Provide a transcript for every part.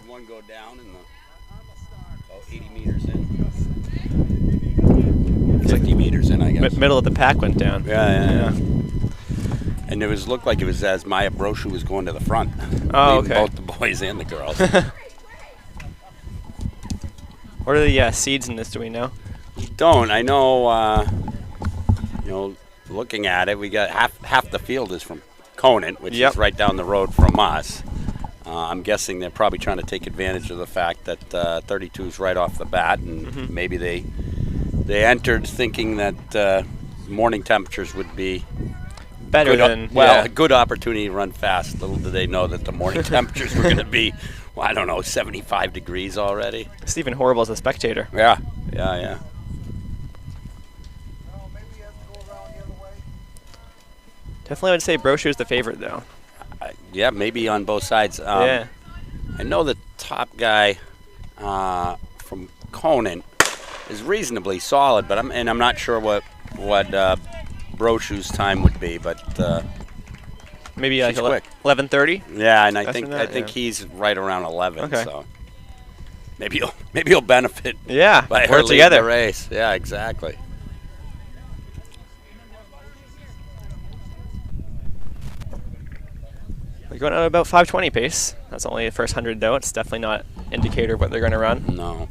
one go down in the about 80 meters in. 50 meters in, I guess. Middle of the pack went down. Yeah. And it looked like it was as Maya Brochu was going to the front. Oh, leaving okay. Both the boys and the girls. What are the seeds in this? Do we know? Don't. I know. Looking at it, we got half the field is from Conant, which is right down the road from us. I'm guessing they're probably trying to take advantage of the fact that 32 is right off the bat, and maybe they entered thinking that morning temperatures would be better than a good opportunity to run fast. Little did they know that the morning temperatures were going to be, well, I don't know, 75 degrees already. It's even horrible as a spectator. Yeah. Definitely would say Brochu's the favorite, though. Yeah, maybe on both sides. I know the top guy from Conant is reasonably solid, but I'm not sure what Brochu's time would be, but maybe like quick. 11:30. Yeah, and I think he's right around 11. Okay. So maybe he'll benefit. Yeah, by her we're leading together. The race. Yeah, exactly. We're going at about 5:20 pace. That's only the first 100, though. It's definitely not an indicator of what they're going to run. No.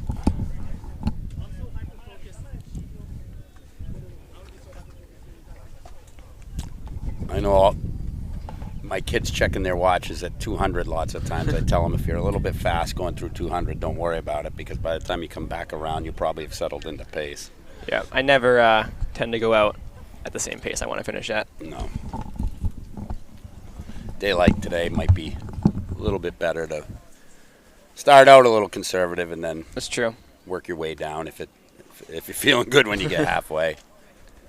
I know my kids checking their watches at 200 lots of times. I tell them if you're a little bit fast going through 200, don't worry about it, because by the time you come back around, you probably have settled into pace. Yeah, I never tend to go out at the same pace I want to finish at. No. Day like today might be a little bit better to start out a little conservative and then that's true. Work your way down if you're feeling good when you get halfway.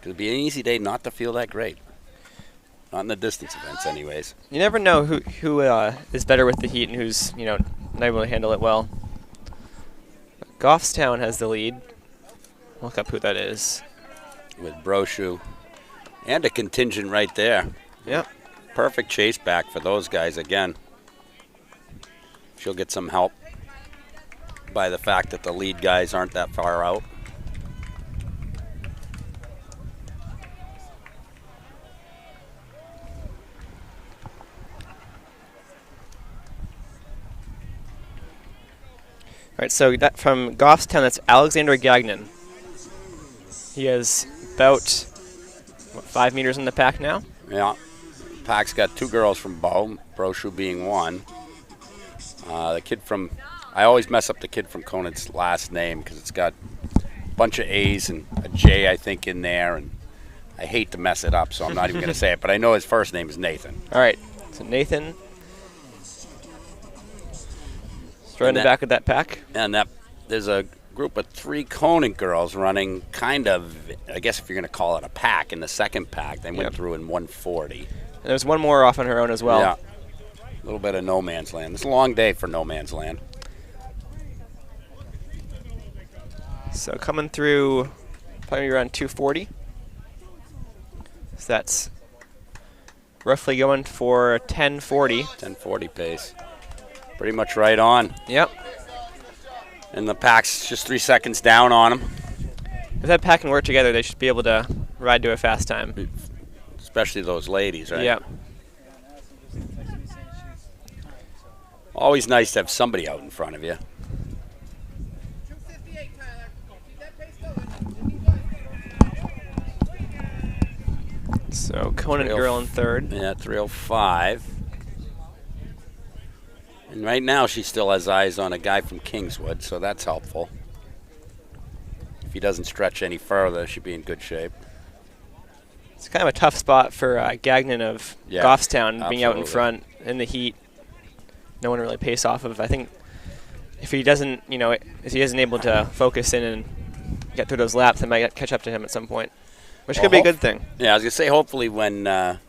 It'll be an easy day not to feel that great. Not in the distance events, anyways. You never know who is better with the heat and who's not able to handle it well. Goffstown has the lead. Look up who that is. With Brochu and a contingent right there. Yep. Perfect chase back for those guys again. She'll get some help by the fact that the lead guys aren't that far out. All right, so that from Goffstown, that's Alexander Gagnon. He has about 5 meters in the pack now. Yeah. Pack's got two girls from Brochu being one. The kid from, I always mess up the kid from Conant's last name because it's got a bunch of A's and a J, I think, in there, and I hate to mess it up, so I'm not even going to say it, but I know his first name is Nathan. All right, so Nathan, right in the back of that pack. And there's a group of 3 Conant girls running kind of, I guess if you're going to call it a pack, in the second pack. They went through in 140. And there's one more off on her own as well. Yeah, a little bit of no man's land. It's a long day for no man's land. So coming through probably around 240. So that's roughly going for 1040. 1040 pace. Pretty much right on. Yep. And the pack's just 3 seconds down on them. If that pack can work together, they should be able to ride to a fast time. Especially those ladies, right? Yeah. Always nice to have somebody out in front of you. So Conant girl in third. Yeah, 305. And right now she still has eyes on a guy from Kingswood, so that's helpful. If he doesn't stretch any further, she'll be in good shape. It's kind of a tough spot for Gagnon of Goffstown being out in front in the heat. No one really pace off of. I think if he doesn't, if he isn't able to focus in and get through those laps, they might catch up to him at some point, which could be a good thing. Yeah, I was gonna say hopefully when it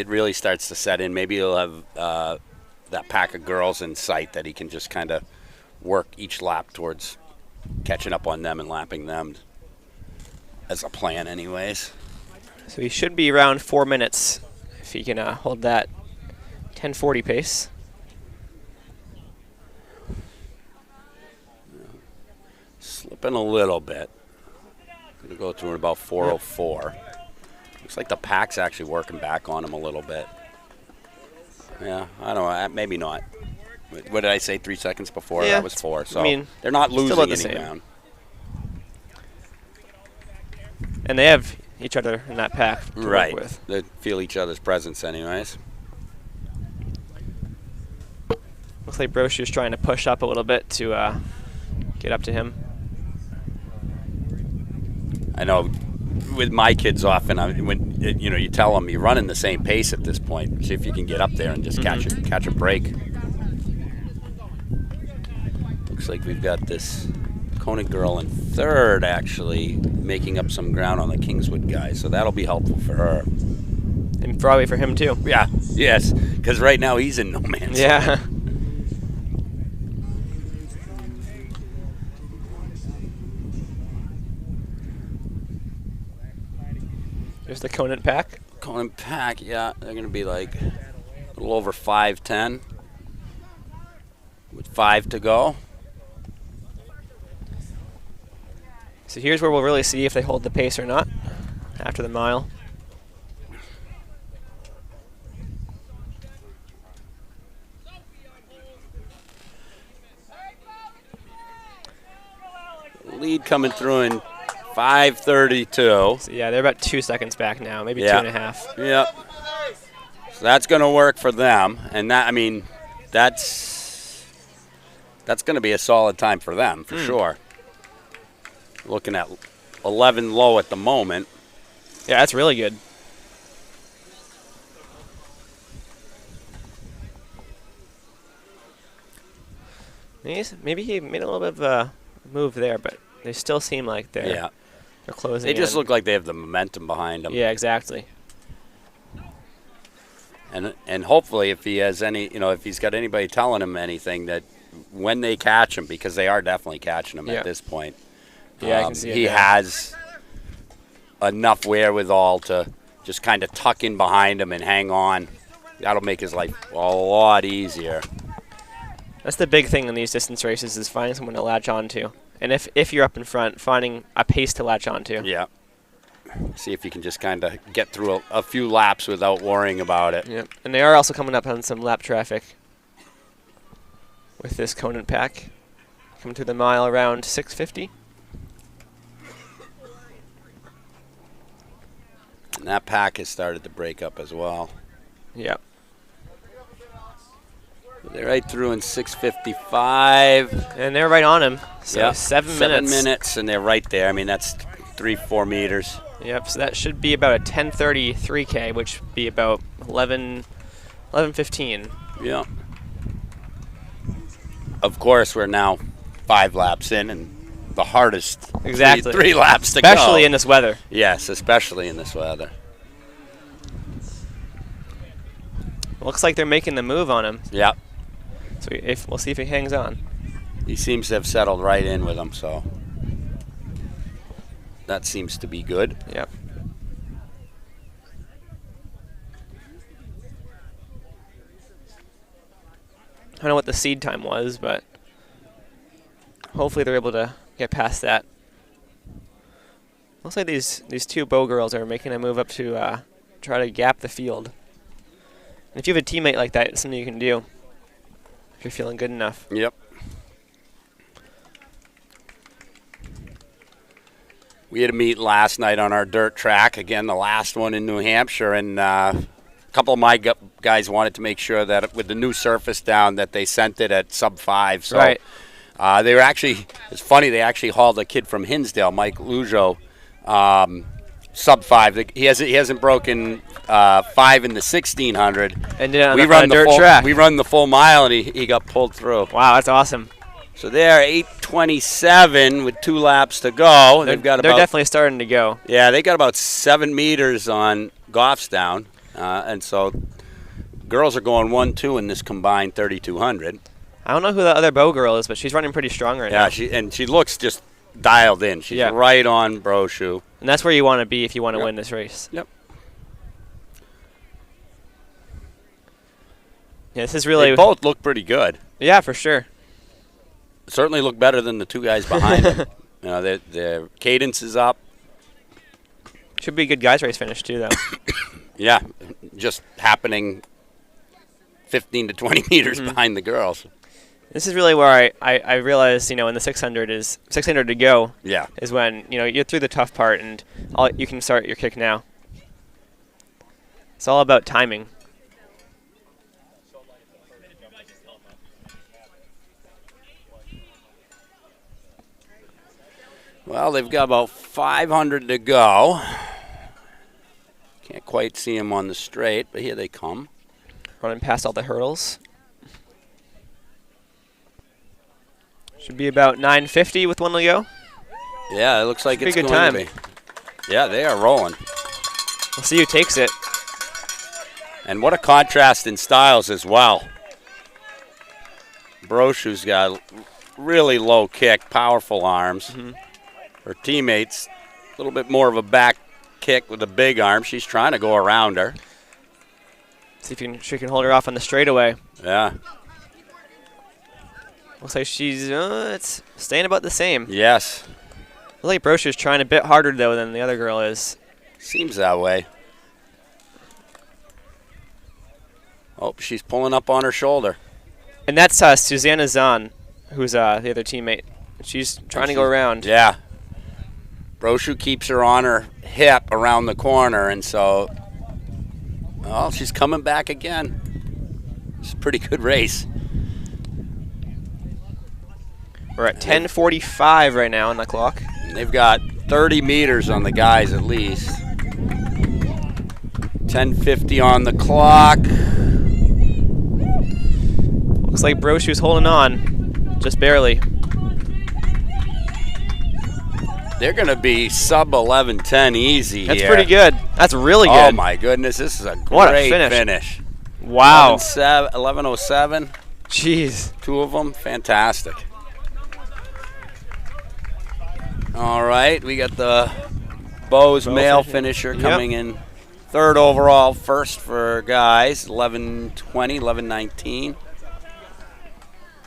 really starts to set in, maybe he'll have that pack of girls in sight that he can just kind of work each lap towards catching up on them and lapping them. As a plan, anyways. So he should be around 4 minutes if he can hold that 1040 pace. Slipping a little bit. Going to go through at about 4:04. Looks like the pack's actually working back on him a little bit. Yeah, I don't know. Maybe not. What did I say 3 seconds before? Yeah, That was 4. So I mean, they're not losing still about any the same. ground. And they have each other in that pack to Right. work with. They feel each other's presence anyways. Looks like Brochu's trying to push up a little bit to get up to him. I know with my kids often, when you tell them you're running the same pace at this point. See if you can get up there and just catch a break. Looks like we've got this Conant girl in third, actually making up some ground on the Kingswood guy, so that'll be helpful for her. And probably for him too. Yeah, yes, because right now he's in no man's land. Yeah. There's the Conant pack. Conant pack, yeah, they're going to be like a little over 5:10 with 5 to go. So here's where we'll really see if they hold the pace or not after the mile. Lead coming through in 5:32. So yeah, they're about 2 seconds back now, maybe 2.5. Yep. So that's going to work for them, and that's going to be a solid time for them for sure. Looking at 11 low at the moment. Yeah, that's really good. Maybe he made a little bit of a move there, but they still seem like they're closing. They just look like they have the momentum behind them. Yeah, exactly. And hopefully, if he has any, if he's got anybody telling him anything, that when they catch him, because they are definitely catching him at this point. Yeah, I can see it. He has enough wherewithal to just kind of tuck in behind him and hang on. That'll make his life a lot easier. That's the big thing in these distance races is finding someone to latch onto. And if you're up in front, finding a pace to latch onto. Yeah. See if you can just kind of get through a few laps without worrying about it. Yep. And they are also coming up on some lap traffic with this Conant pack. Coming to the mile around 6:50. And that pack has started to break up as well. Yep. They're right through in 6:55. And they're right on him. So 7 minutes. 7 minutes, and they're right there. I mean, that's 3-4 meters. Yep, so that should be about a 10:30 3K, which would be about 11:15. Yeah. Of course, we're now 5 laps in, and the hardest three laps to go. Especially in this weather. Yes, especially in this weather. Looks like they're making the move on him. Yep. So we'll see if he hangs on. He seems to have settled right in with him, so that seems to be good. Yep. I don't know what the seed time was, but hopefully they're able to get past that. Looks like these two bow girls are making a move up to try to gap the field. And if you have a teammate like that, it's something you can do if you're feeling good enough. Yep. We had a meet last night on our dirt track, again, the last one in New Hampshire, and a couple of my guys wanted to make sure that with the new surface down that they sent it at sub-5. So right. They were actually, it's funny, they actually hauled a kid from Hinsdale, Mike Lujo, sub-5. He hasn't broken 5 in the 1600. And on a dirt track. We run the full mile, and he got pulled through. Wow, that's awesome. So they're 8:27 with 2 laps to go. They're definitely starting to go. Yeah, they got about 7 meters on Goffstown, and so girls are going 1-2 in this combined 3200. I don't know who the other bow girl is, but she's running pretty strong right now. Yeah, she looks just dialed in. She's right on Brochu. And that's where you want to be if you want to win this race. Yep. Yeah, this is really. They both look pretty good. Yeah, for sure. Certainly look better than the 2 guys behind them. You know, their cadence is up. Should be a good guys race finish too, though. Yeah, just happening 15 to 20 meters behind the girls. This is really where I realized, you know, in the 600 to go. Yeah. Is when, you know, you're through the tough part and you can start your kick now. It's all about timing. Well, they've got about 500 to go. Can't quite see them on the straight, but here they come. Running past all the hurdles. Should be about 9:50 with one to go. Yeah, it looks like it's a good going time. to be. Yeah, they are rolling. We'll see who takes it. And what a contrast in styles as well. Brochu's got really low kick, powerful arms. Her teammate's a little bit more of a back kick with a big arm. She's trying to go around her. See if she can hold her off on the straightaway. Yeah. Looks like she's it's staying about the same. Yes. Looks like Brochu's trying a bit harder, though, than the other girl is. Seems that way. Oh, she's pulling up on her shoulder. And that's Susanna Zahn, who's the other teammate. She's trying to go around. Yeah. Brochu keeps her on her hip around the corner, and so, well, she's coming back again. It's a pretty good race. We're at 10:45 right now on the clock. They've got 30 meters on the guys at least. 10:50 on the clock. Looks like Brochu's holding on, just barely. They're going to be sub 11:10 easy. That's here. pretty good. That's really good. Oh my goodness, this is a great finish. Wow. 11:07. Jeez. Two of them, fantastic. All right, we got the Bose male finisher coming in third overall, first for guys, 11:20, 11:19.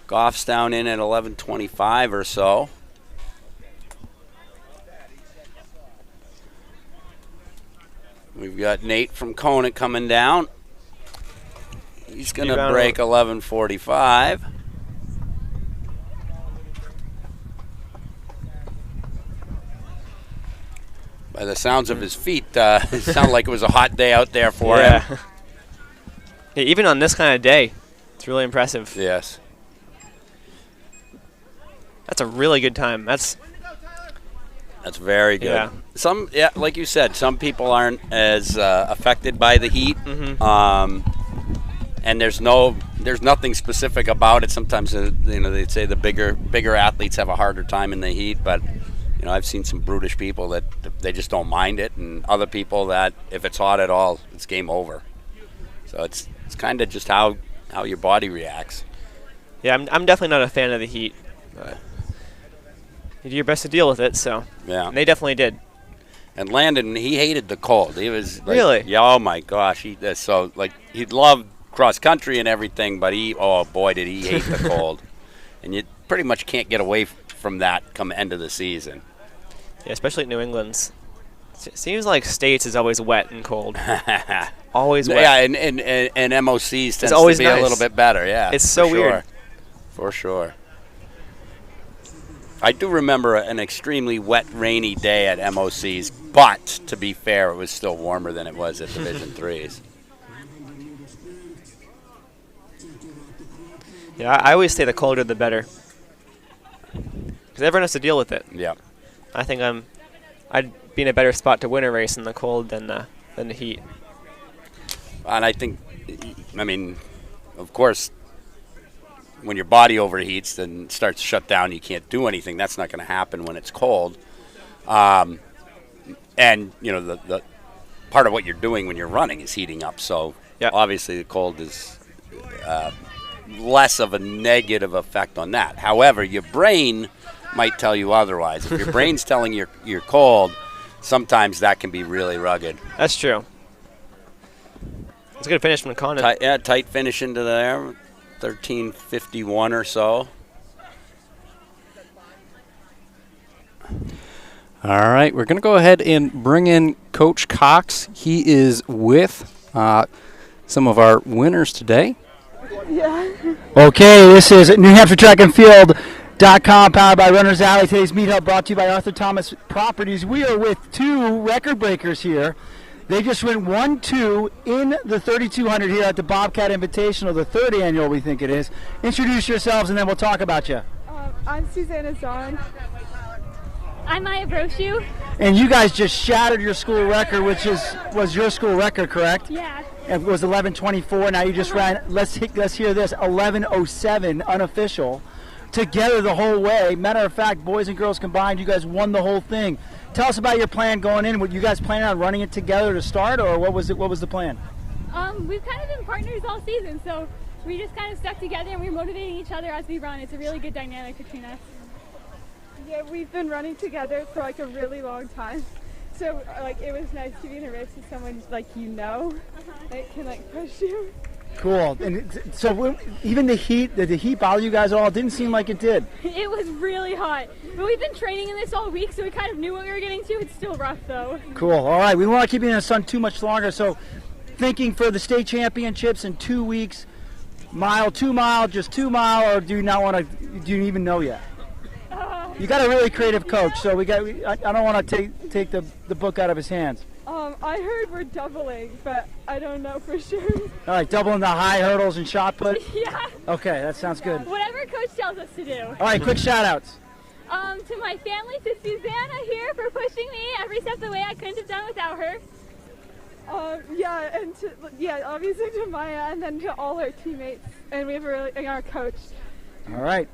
Goff's down in at 11:25 or so. We've got Nate from Conant coming down. He's going to break 11:45. By the sounds of his feet, it sounded like it was a hot day out there for him. Yeah, even on this kind of day, it's really impressive. Yes. That's a really good time. That's very good. Yeah. Like you said, some people aren't as affected by the heat, and there's nothing specific about it. Sometimes they say the bigger athletes have a harder time in the heat, but I've seen some brutish people that they just don't mind it, and other people that if it's hot at all, it's game over. So it's kind of just how your body reacts. Yeah, I'm definitely not a fan of the heat. But you do your best to deal with it, so. Yeah. And they definitely did. And Landon, he hated the cold. He was like, really? Yeah. Oh my gosh. He loved cross country and everything, but did he hate the cold. And you pretty much can't get away from that come end of the season. Yeah, especially in New England's. It seems like States is always wet and cold. Always wet. Yeah, and MOCs tends to be a little bit better. Yeah, it's so weird. For sure. I do remember an extremely wet, rainy day at MOCs, but to be fair, it was still warmer than it was at Division 3s. Yeah, I always say the colder the better, because everyone has to deal with it. Yeah. I think I'd be in a better spot to win a race in the cold than the heat. And I think, of course, when your body overheats and starts to shut down, you can't do anything. That's not going to happen when it's cold. And the part of what you're doing when you're running is heating up. So obviously the cold is less of a negative effect on that. However, your brain might tell you otherwise. If your brain's telling you're cold, sometimes that can be really rugged. That's true. It's a good finish from Conant. Tight finish into there, 13:51 or so. All right, we're going to go ahead and bring in Coach Cox. He is with some of our winners today. Yeah. Okay, this is New Hampshire Track and Field.com, powered by Runner's Alley. Today's Meet Hub brought to you by Arthur Thomas Properties. We are with two record breakers here. They just went 1-2 in the 3,200 here at the Bobcat Invitational, the third annual, we think it is. Introduce yourselves, and then we'll talk about you. I'm Susanna Zahn. I'm Maya Brochu. And you guys just shattered your school record, which was your school record, correct? Yeah. It was 11:24. Now you just ran. Let's hear this. 11:07 unofficial. Together the whole way. Matter of fact, boys and girls combined, you guys won the whole thing. Tell us about your plan going in. Were you guys planning on running it together to start, or what was the plan? We've kind of been partners all season, so we just kind of stuck together and we're motivating each other as we run. It's a really good dynamic between us. Yeah, we've been running together for like a really long time. So like it was nice to be in a race with someone like that can like push you. Cool. And so even the heat, did the heat bother you guys at all? It didn't seem like it did. It was really hot. But we've been training in this all week, so we kind of knew what we were getting to. It's still rough, though. Cool. All right. We don't want to keep you in the sun too much longer. So thinking for the state championships in 2 weeks, mile, 2 mile, just 2 mile, or do you not want to, do you even know yet? You got a really creative coach, so I don't want to take the book out of his hands. I heard we're doubling, but I don't know for sure. All right, doubling the high hurdles and shot put? Yeah. Okay, that sounds good. Whatever coach tells us to do. All right, quick shout-outs. To my family, to Susanna here for pushing me every step of the way. I couldn't have done without her. Obviously to Maya, and then to all our teammates, and we have our coach. All right.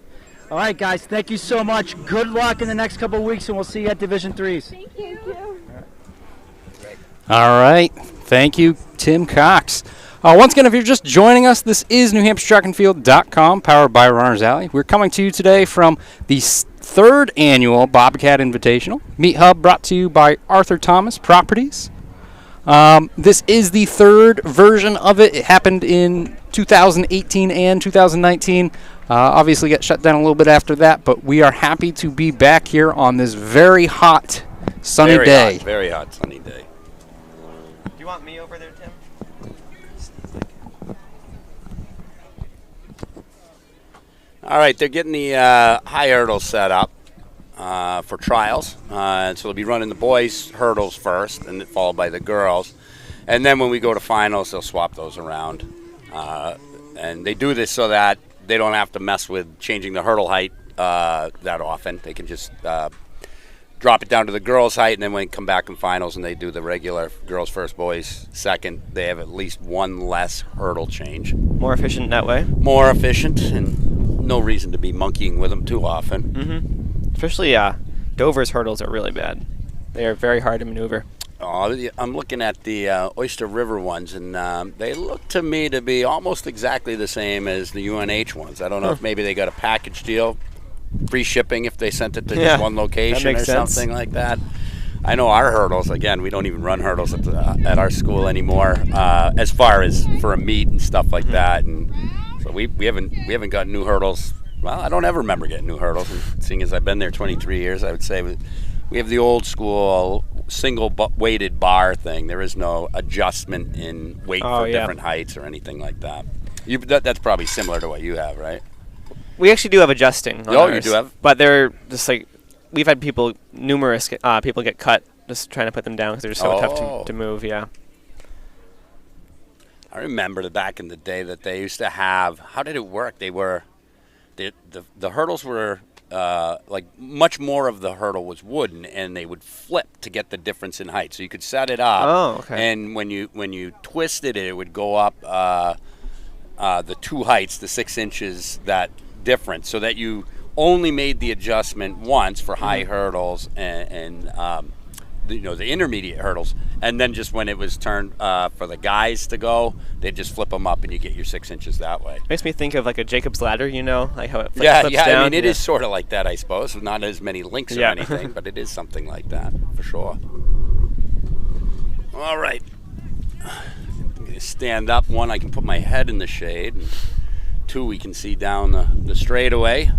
All right, guys, thank you so much. Good luck in the next couple of weeks, and we'll see you at Division 3s. Thank you. All right. Thank you, Tim Cox. Once again, if you're just joining us, this is NewHampshireTrackandField.com, powered by Runner's Alley. We're coming to you today from the third annual Bobcat Invitational. Meet Hub brought to you by Arthur Thomas Properties. This is the third version of it. It happened in 2018 and 2019. Obviously got shut down a little bit after that, but we are happy to be back here on this very hot, sunny day. Very hot, sunny day. Do you want me over there, Tim? All right, they're getting the high hurdles set up for trials. So they'll be running the boys' hurdles first, and followed by the girls. And then when we go to finals, they'll swap those around. And they do this so that they don't have to mess with changing the hurdle height that often. They can just drop it down to the girls' height, and then when they come back in finals and they do the regular girls first, boys second, they have at least one less hurdle change. More efficient that way? More efficient, and no reason to be monkeying with them too often. Mm-hmm. Especially Dover's hurdles are really bad. They are very hard to maneuver. I'm looking at the Oyster River ones, and they look to me to be almost exactly the same as the UNH ones. I don't know if maybe they got a package deal, free shipping if they sent it to just one location or something like that. I know our hurdles, again, we don't even run hurdles at our school anymore, as far as for a meet and stuff like that. And so we haven't got new hurdles. Well, I don't ever remember getting new hurdles. And seeing as I've been there 23 years, I would say we have the old school single weighted bar thing. There is no adjustment in weight for different heights or anything like that. That's probably similar to what you have, right? We actually do have adjusting on ours, you do have? But they're just like, we've had numerous people get cut just trying to put them down because they're just so tough to move, yeah. I remember back in the day that they used to have, how did it work? The hurdles were, like much more of the hurdle was wooden, and they would flip to get the difference in height. So you could set it up, and when you twisted it, it would go up the two heights, the 6 inches that difference, so that you only made the adjustment once for high hurdles and the intermediate hurdles, and then just when it was turned for the guys to go, they'd just flip them up and you get your 6 inches that way. Makes me think of like a Jacob's ladder, like how it flips down. I mean, it is sort of like that, I suppose. Not as many links or anything, but it is something like that for sure. All right, I'm going to stand up. One, I can put my head in the shade, and two, we can see down the straightaway.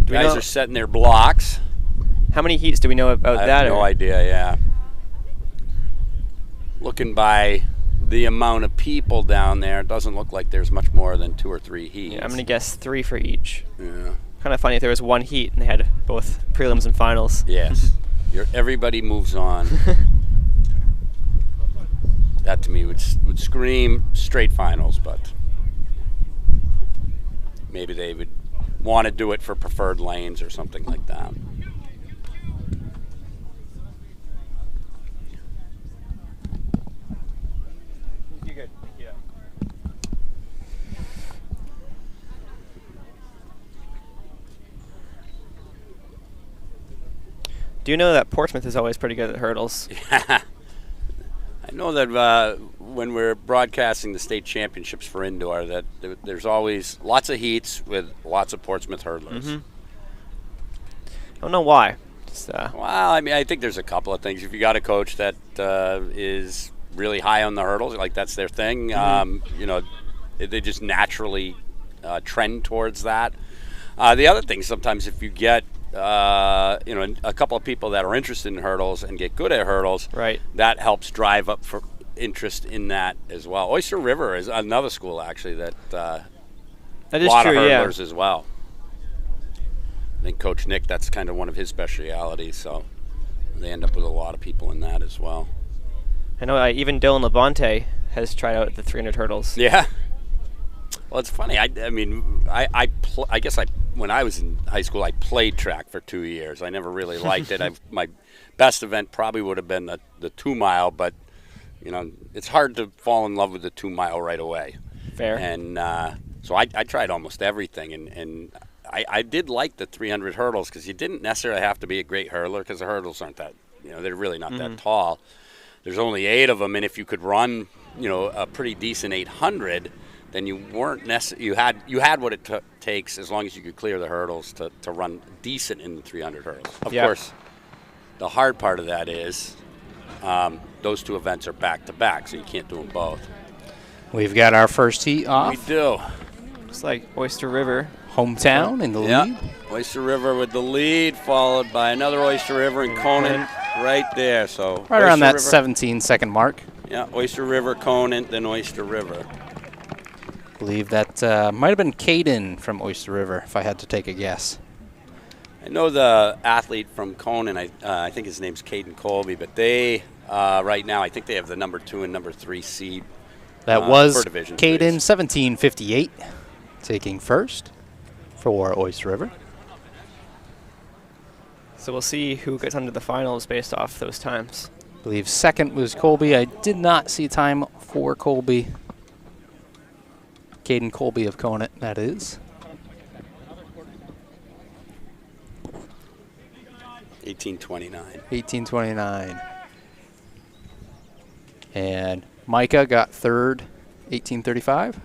Guys are setting their blocks. How many heats do we know about that? I have no idea, yeah. Looking by the amount of people down there, it doesn't look like there's much more than 2 or 3 heats. Yeah, I'm going to guess 3 for each. Yeah. Kind of funny if there was 1 heat and they had both prelims and finals. Yes. Everybody moves on. That to me would scream straight finals, but maybe they would want to do it for preferred lanes or something like that. You're good. Yeah. Do you know that Portsmouth is always pretty good at hurdles? Yeah. I know that when we're broadcasting the state championships for indoor, that there's always lots of heats with lots of Portsmouth hurdlers. Mm-hmm. I don't know why. Just, well, I mean, I think there's a couple of things. If you got a coach that is really high on the hurdles, like that's their thing, you know, they just naturally trend towards that. The other thing, sometimes if you get you know, a couple of people that are interested in hurdles and get good at hurdles, right, that helps drive up for interest in that as well. Oyster River is another school actually that is a lot true, of hurdlers as well. I think Coach Nick, that's kind of one of his specialities, so they end up with a lot of people in that as well. I know even Dylan Labonte has tried out the 300 hurdles. Yeah. Well, it's funny. I mean, I guess when I was in high school, I played track for 2 years. I never really liked it. My best event probably would have been the 2 mile, but you know, it's hard to fall in love with the 2 mile right away. Fair. And so I tried almost everything, and I did like the 300 hurdles because you didn't necessarily have to be a great hurdler because the hurdles aren't that, you know, they're really not that tall. There's only 8 of them, and if you could run, you know, a pretty decent 800, then you weren't you had what it takes as long as you could clear the hurdles to run decent in the 300 hurdles. Of course, the hard part of that is those 2 events are back to back, so you can't do them both. We've got our first heat off. We do. Looks like Oyster River. Hometown in the lead. Oyster River with the lead, followed by another Oyster River and Conant right there. So right around that 17-second mark. Yeah, Oyster River, Conant, then Oyster River. I believe that might have been Caden from Oyster River, if I had to take a guess. I know the athlete from Conant, I think his name's Caden Colby, but they, right now, I think they have the number 2 and number 3 seed. That was Caden, 17:58, taking first for Oyster River. So we'll see who gets under the finals based off those times. I believe second was Colby. I did not see time for Colby. Caden Colby of Conant, that is. 18:29. 18:29. And Micah got third, 18:35.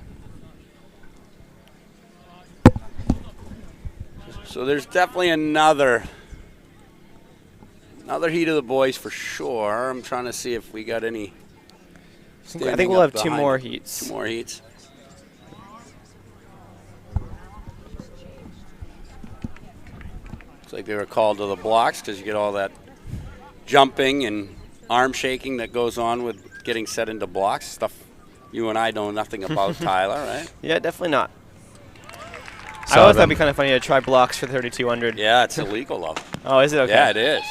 So there's definitely another heat of the boys for sure. I'm trying to see if we got any. I think we'll have 2 more heats. 2 more heats. Looks like they were called to the blocks because you get all that jumping and arm shaking that goes on with getting set into blocks. Stuff you and I know nothing about, Tyler, right? Yeah, definitely not. So I always thought it'd be kind of funny to try blocks for the 3200. Yeah, it's illegal though. Oh, is it? Okay. Yeah, it is.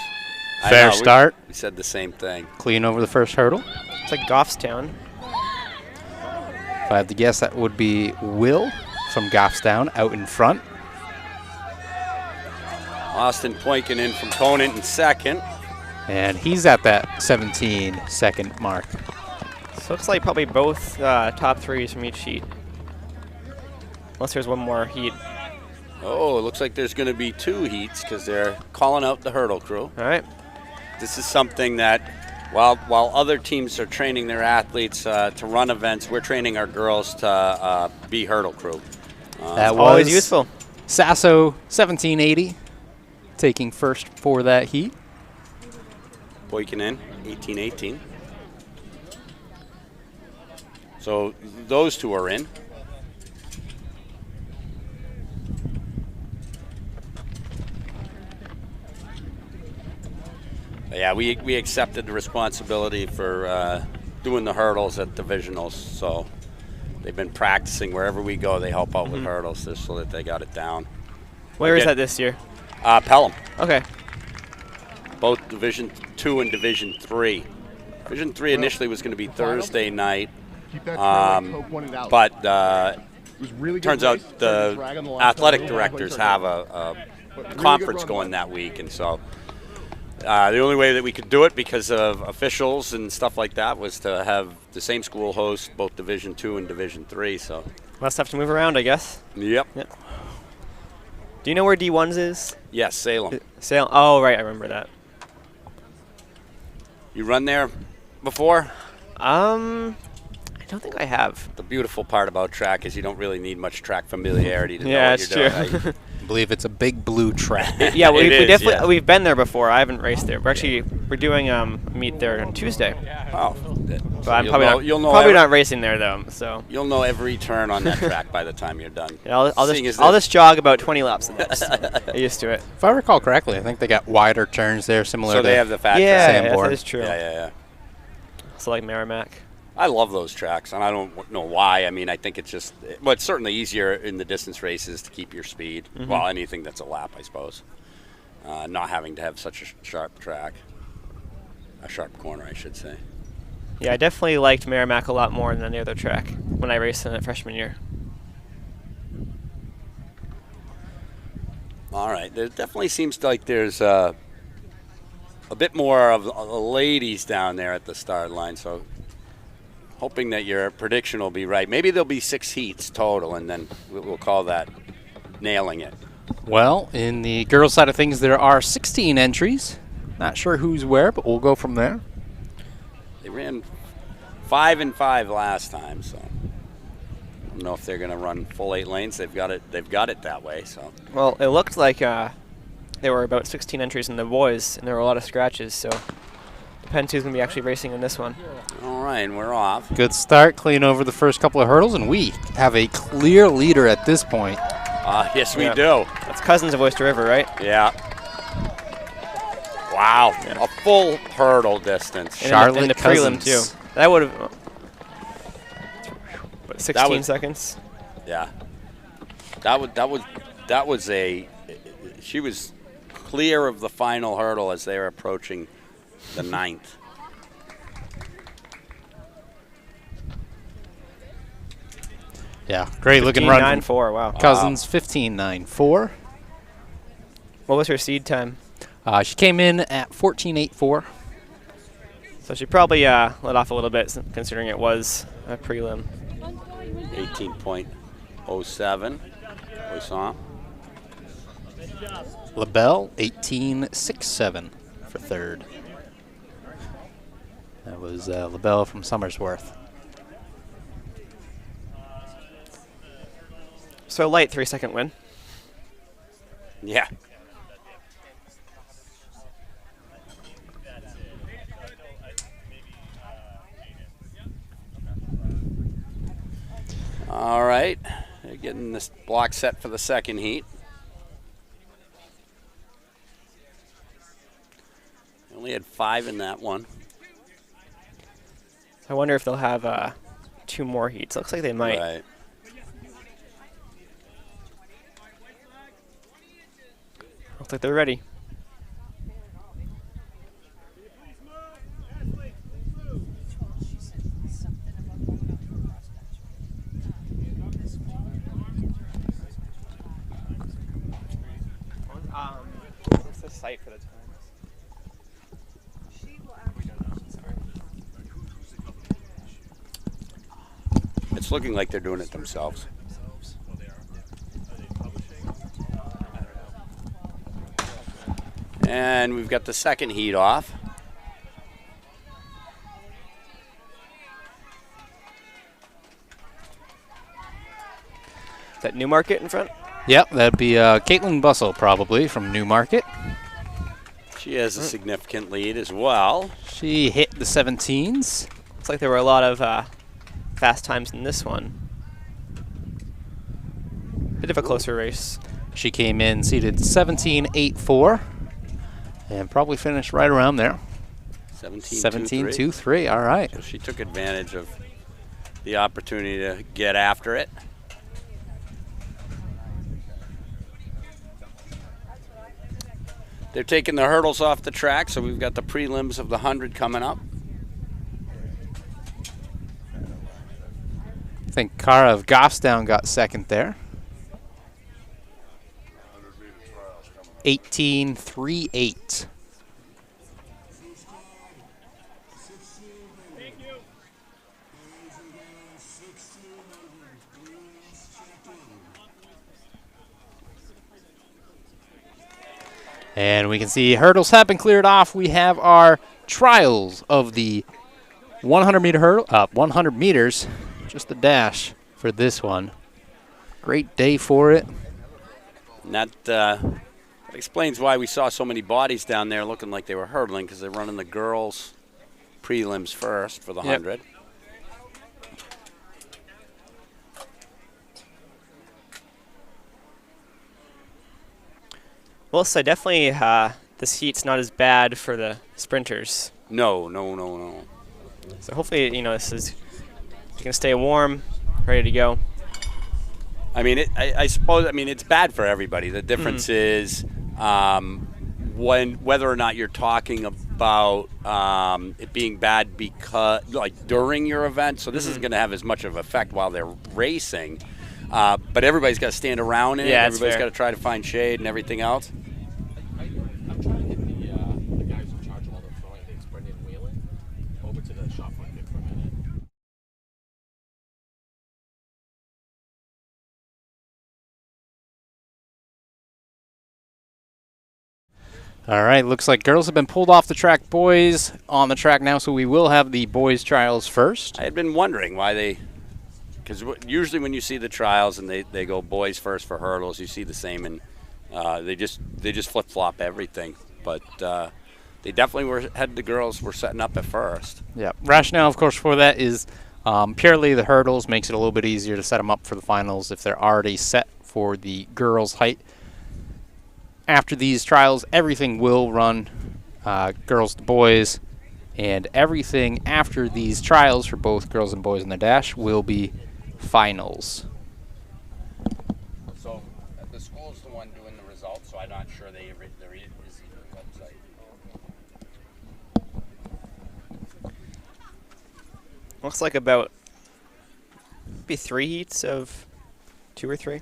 Fair start. We said the same thing. Clean over the first hurdle. It's like Goffstown. If I had to guess, that would be Will from Goffstown out in front. Austin Poinkin in from Conant in second. And he's at that 17-second mark. So looks like probably both top 3s from each heat. Unless there's one more heat. Oh, it looks like there's going to be 2 heats because they're calling out the hurdle crew. All right. This is something that while other teams are training their athletes to run events, we're training our girls to be hurdle crew. That was always useful. Sasso 1780 taking first for that heat. Boykin in 1818. So those 2 are in. Yeah, we accepted the responsibility for doing the hurdles at divisionals, so they've been practicing wherever we go. They help out with hurdles just so that they got it down. Where is that this year? Pelham. Okay. Both Division 2 and Division 3. Division 3 initially was going to be Thursday night, but turns out the athletic directors have a conference going that week, and so the only way that we could do it because of officials and stuff like that was to have the same school host both Division 2 and Division 3. So must have to move around, I guess. Yep. Do you know where D1's is? Yes, Salem. Salem. Oh, right, I remember that. You run there before? I don't think I have. The beautiful part about track is you don't really need much track familiarity to know yeah, what it's you're true. doing. I believe it's a big blue track. Yeah, we definitely yeah. we've been there before. I haven't raced there. We're doing a meet there on Tuesday. Oh, So I'm you'll know probably not racing there though. So you'll know every turn on that track by the time you're done. yeah, I'll just jog about 20 laps at most. I'm used to it. If I recall correctly, I think they got wider turns there, similar So to they have the fat track. Yeah, Sandboard. that is true. Yeah. So like Merrimack. I love those tracks, and I don't know why. I mean, I think it's just, well, it's certainly easier in the distance races to keep your speed. Well, anything that's a lap, I suppose. Not having to have such a sharp track. A sharp corner, I should say. Yeah, I definitely liked Merrimack a lot more than any other track when I raced in it freshman year. All right. There definitely seems like there's a bit more of ladies down there at the start line, so hoping that your prediction will be right. Maybe there'll be 6 heats total, and then we'll call that nailing it. Well, in the girls' side of things, there are 16 entries. Not sure who's where, but we'll go from there. They ran 5 and 5 last time, so I don't know if they're going to run full 8 lanes. They've got it that way. So Well, it looked like there were about 16 entries in the boys, and there were a lot of scratches. So depends who's going to be actually racing in this one. all right, and we're off. Good start, clean over the first couple of hurdles, and we have a clear leader at this point. Yes, we Yeah. do. That's cousins of Oyster River, right? Yeah. Wow, a full hurdle distance. And Charlotte in the prelim Cousins. too. That would have. What, 16 was- seconds? Yeah. That was a. She was clear of the final hurdle as they were approaching the 9th. Yeah, great looking run. 15.94. Wow. Cousins 15.94. What was her seed time? She came in at 14.84. So she probably let off a little bit, considering it was a prelim. 18.07. We saw. LaBelle 18.67 for third. That was LaBelle from Somersworth. So light 3-second win. Yeah. All right, they're getting this block set for the second heat. They only had 5 in that one. I wonder if they'll have 2 more heats. Looks like they might. Right. Looks like they're ready. What's the site for the times? It's looking like they're doing it themselves. And we've got the second heat off. Is that Newmarket in front? Yep, that'd be Caitlin Bussell probably from Newmarket. She has a significant lead as well. She hit the 17s. Looks like there were a lot of fast times in this one. Bit of a closer race. She came in seated 17.84. And probably finished right around there. 17-2-3. All right. So she took advantage of the opportunity to get after it. They're taking the hurdles off the track, so we've got the prelims of the 100 coming up. I think Cara of Goffstown got second there. 18.38. And we can see hurdles have been cleared off. We have our trials of the 100-meter hurdle, 100 meters, just the dash for this one. Great day for it. And that explains why we saw so many bodies down there looking like they were hurdling, because they're running the girls' prelims first for the 100. Well, so definitely this heat's not as bad for the sprinters. No. So hopefully, you know, this is you can stay warm, ready to go. I mean, I suppose. I mean, it's bad for everybody. The difference is whether or not you're talking about it being bad because, like, during your event. So this isn't going to have as much of an effect while they're racing. But everybody's got to stand around it. Yeah, everybody's got to try to find shade and everything else. I'm trying to get the guys in charge of all the throwing things, Brendan Whelan, over to the shop front for a minute. All right, looks like girls have been pulled off the track. Boys on the track now, so we will have the boys' trials first. I had been wondering why they, because usually when you see the trials and they go boys first for hurdles, you see the same, and they just flip-flop everything. But they definitely had the girls were setting up at first. Yeah, rationale, of course, for that is purely the hurdles makes it a little bit easier to set them up for the finals if they're already set for the girls' height. After these trials, everything will run girls to boys, and everything after these trials for both girls and boys in the dash will be finals. So the school's the one doing the results, so I'm not sure there is even a website. Looks like about maybe 3 heats of 2 or 3.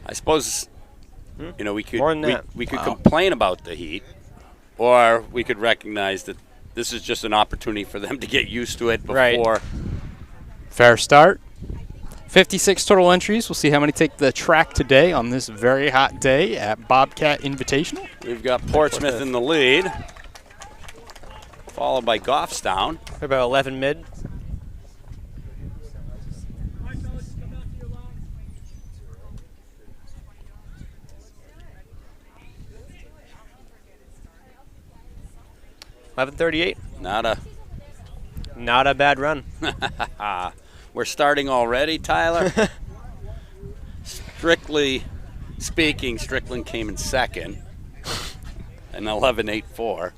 I suppose, you know, we could More than that. we could complain about the heat, or we could recognize that this is just an opportunity for them to get used to it before. Right. Fair start. 56 total entries. We'll see how many take the track today on this very hot day at Bobcat Invitational. We've got Portsmouth in the lead, followed by Goffstown. About 11 mid. $11:38. Not a bad run. We're starting already, Tyler. Strictly speaking, Strickland came in second, an 11.84.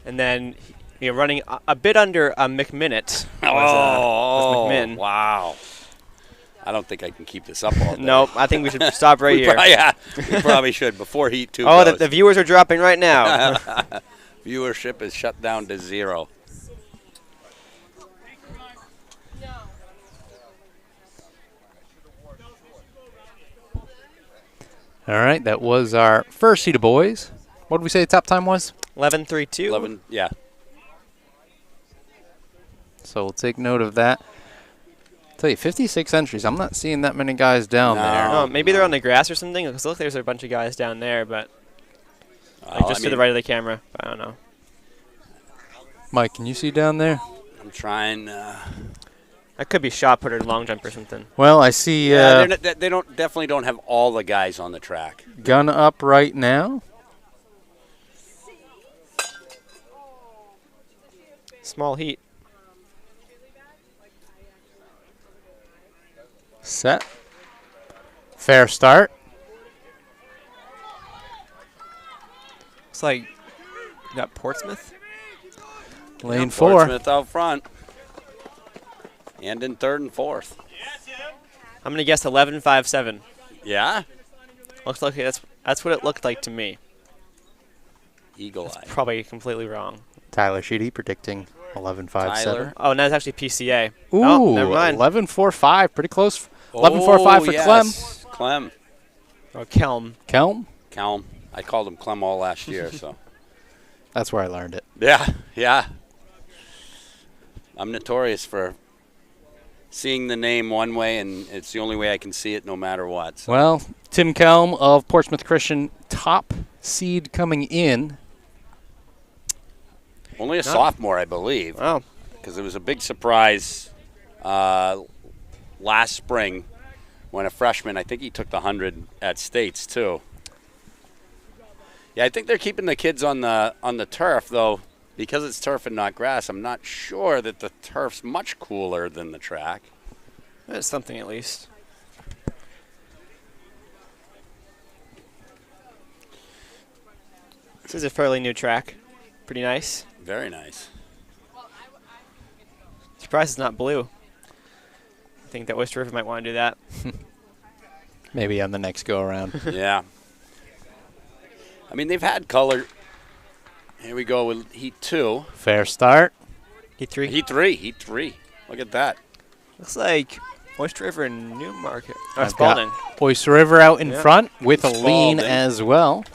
And then you're running a bit under a McMinute. Oh, McMinn. Wow. I don't think I can keep this up all day. Nope, I think we should stop right here. We probably should before Heat 2 Oh, goes. the viewers are dropping right now. Viewership is shut down to 0. All right, that was our first heat of boys. What did we say the top time was? 11:32. 11, yeah. So we'll take note of that. Tell you, 56 entries. I'm not seeing that many guys down there. Oh, maybe they're on the grass or something. Because look, there's a bunch of guys down there, but just to the right of the camera. I don't know. Mike, can you see down there? I'm trying. That could be shot put or long jump or something. Well, I see they definitely don't have all the guys on the track. gun up right now. Small heat. Set. Fair start. Looks like you got Portsmouth. Lane 4. Portsmouth out front. And in third and fourth. I'm going to guess 11.57. Yeah? Looks like that's what it looked like to me. Eagle eye. Probably completely wrong. Tyler Sheedy predicting 11.57. Oh, no, it's actually PCA. Ooh, oh, never mind. 11.45. Pretty close. 11.45 for yes. Clem. Oh, Kelm. Kelm? I called him Clem all last year, so. That's where I learned it. Yeah. I'm notorious for seeing the name one way, and it's the only way I can see it no matter what. So. Well, Tim Kelm of Portsmouth Christian, top seed coming in. Only a sophomore, I believe. Wow. Because it was a big surprise last spring when a freshman, I think he took the 100 at States too. Yeah, I think they're keeping the kids on the turf, though, because it's turf and not grass. I'm not sure that the turf's much cooler than the track. It's something at least. This is a fairly new track. Pretty nice. Very nice. Surprised it's not blue. I think that Oyster River might want to do that. Maybe on the next go-around. Yeah. I mean, they've had color. Here we go with Heat 2. Fair start. Heat 3? Heat 3. Look at that. Looks like Oyster River and Newmarket. Oh, I've Spalding. got Oyster River out in front with a lean Spalding. as well.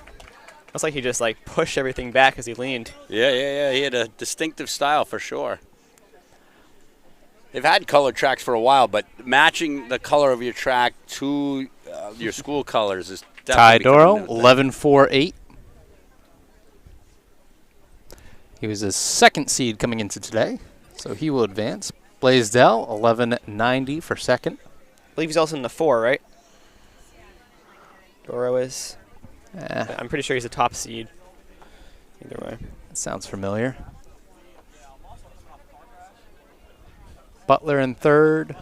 Looks like he just like pushed everything back as he leaned. Yeah. He had a distinctive style for sure. They've had colored tracks for a while, but matching the color of your track to your school colors is Ty definitely Doro, becoming a thing. 11.48. He was his second seed coming into today, so he will advance. Blaisdell, 11.90 for second. I believe he's also in the 4, right? Doro is. I'm pretty sure he's a top seed. Either way. That sounds familiar. Butler in third.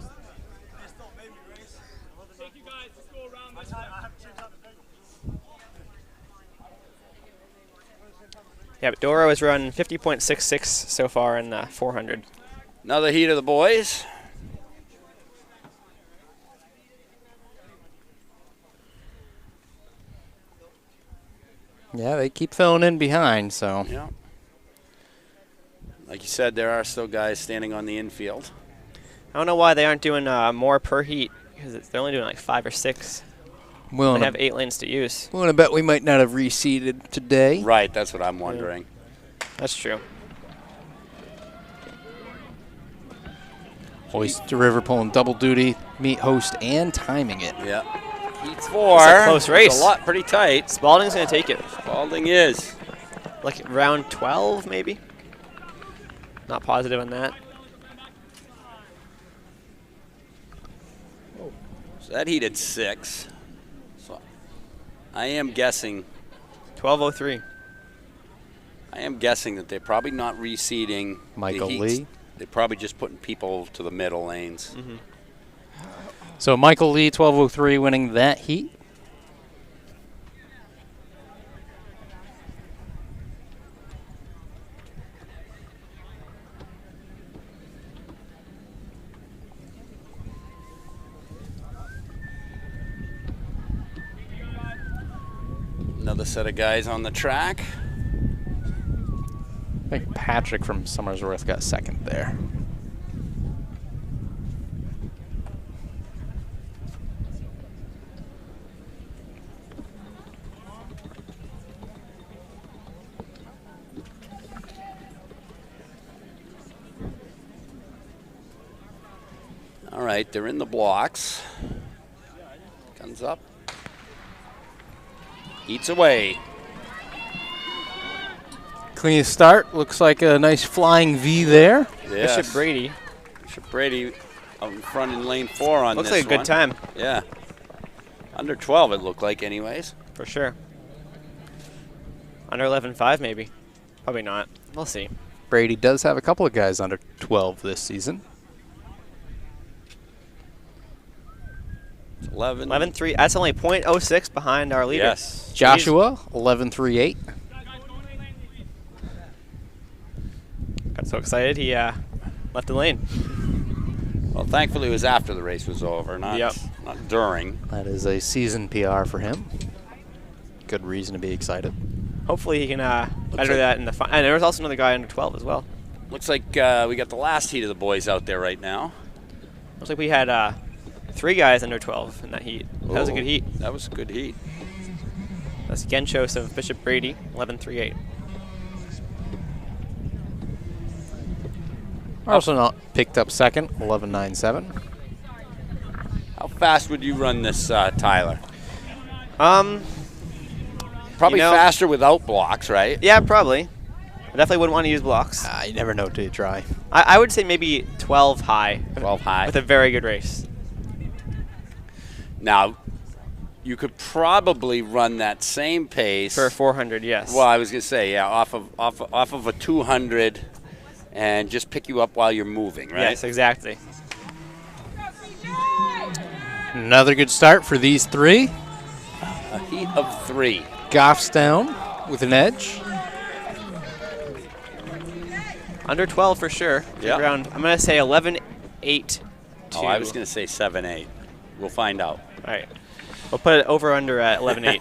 Yeah, but Doro has run 50.66 so far in the 400. Another heat of the boys. Yeah, they keep filling in behind, so. Yeah. Like you said, there are still guys standing on the infield. I don't know why they aren't doing more per heat, because they're only doing like 5 or 6. They have 8 lanes to use. Willing to bet we might not have reseeded today. Right, that's what I'm wondering. That's true. Oyster River pulling double duty, meet host and timing it. Yeah. Heat 4. It's a close race. It's a lot pretty tight. Spalding's going to take it. Spalding is. Like round 12, maybe? Not positive on that. So that heated 6. So I am guessing. 12:03. I am guessing that they're probably not reseeding Michael the heats. Lee. They're probably just putting people to the middle lanes. Mm-hmm. So Michael Lee, 12.03, winning that heat. Another set of guys on the track. I think Patrick from Summersworth got second there. All right, they're in the blocks. Guns up. Eats away. Clean start. Looks like a nice flying V there. Yes. Bishop Brady. Bishop Brady out in front in lane 4 on Looks this like a good one. time. Yeah. Under 12 it looked like anyways. For sure. Under 11.5 maybe. Probably not. We'll see. Brady does have a couple of guys under 12 this season. 11.3. That's only .06 behind our leader. Yes. Joshua, 11.38. Got so excited he left the lane. Well, thankfully it was after the race was over, not during. That is a season PR for him. Good reason to be excited. Hopefully he can better that in the final. And there was also another guy under 12 as well. Looks like we got the last heat of the boys out there right now. Looks like we had 3 guys under 12 in that heat. That was a good heat. That was a good heat. That's Genchos of Bishop Brady, 11.38. Arsenal picked up second, 11.97. How fast would you run this, Tyler? You Probably know, faster without blocks, right? Yeah, probably. I definitely wouldn't want to use blocks. You never know till you try. I would say maybe 12 high. 12 high. With a very good race. Now, you could probably run that same pace For a 400, yes. Well, I was gonna say, yeah, off of a 200, and just pick you up while you're moving, right? Yes, exactly. Another good start for these 3. A heat of 3. Goffstown with an edge. Under 12 for sure. Yeah. Around, I'm going to say 11.8. Oh, I was gonna say 7-8. We'll find out. All right. We'll put it over under at 11.8.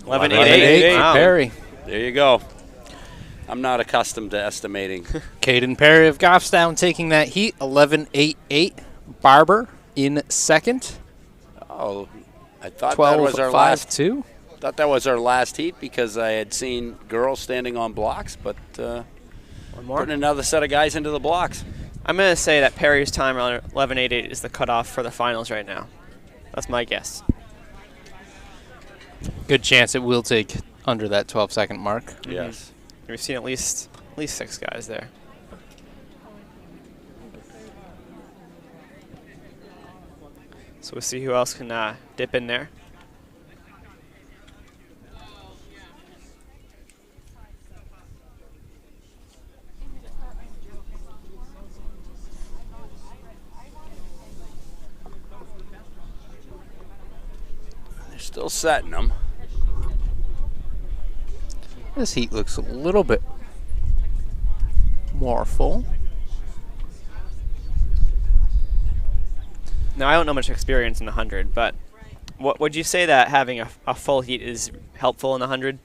11.88. for Wow. Perry. There you go. I'm not accustomed to estimating. Caden Perry of Goffstown taking that heat, 11.88. Barber in second, Oh, I thought that was our 12.52. Thought that was our last heat because I had seen girls standing on blocks, but One more. putting another set of guys into the blocks. I'm going to say that Perry's time around 11.88 is the cutoff for the finals right now. That's my guess. Good chance it will take under that 12-second mark. Yes. We've seen at least 6 guys there. So we'll see who else can dip in there. They're still setting them. This heat looks a little bit more full. Now, I don't know much experience in the 100, but would you say that having a full heat is helpful in the 100?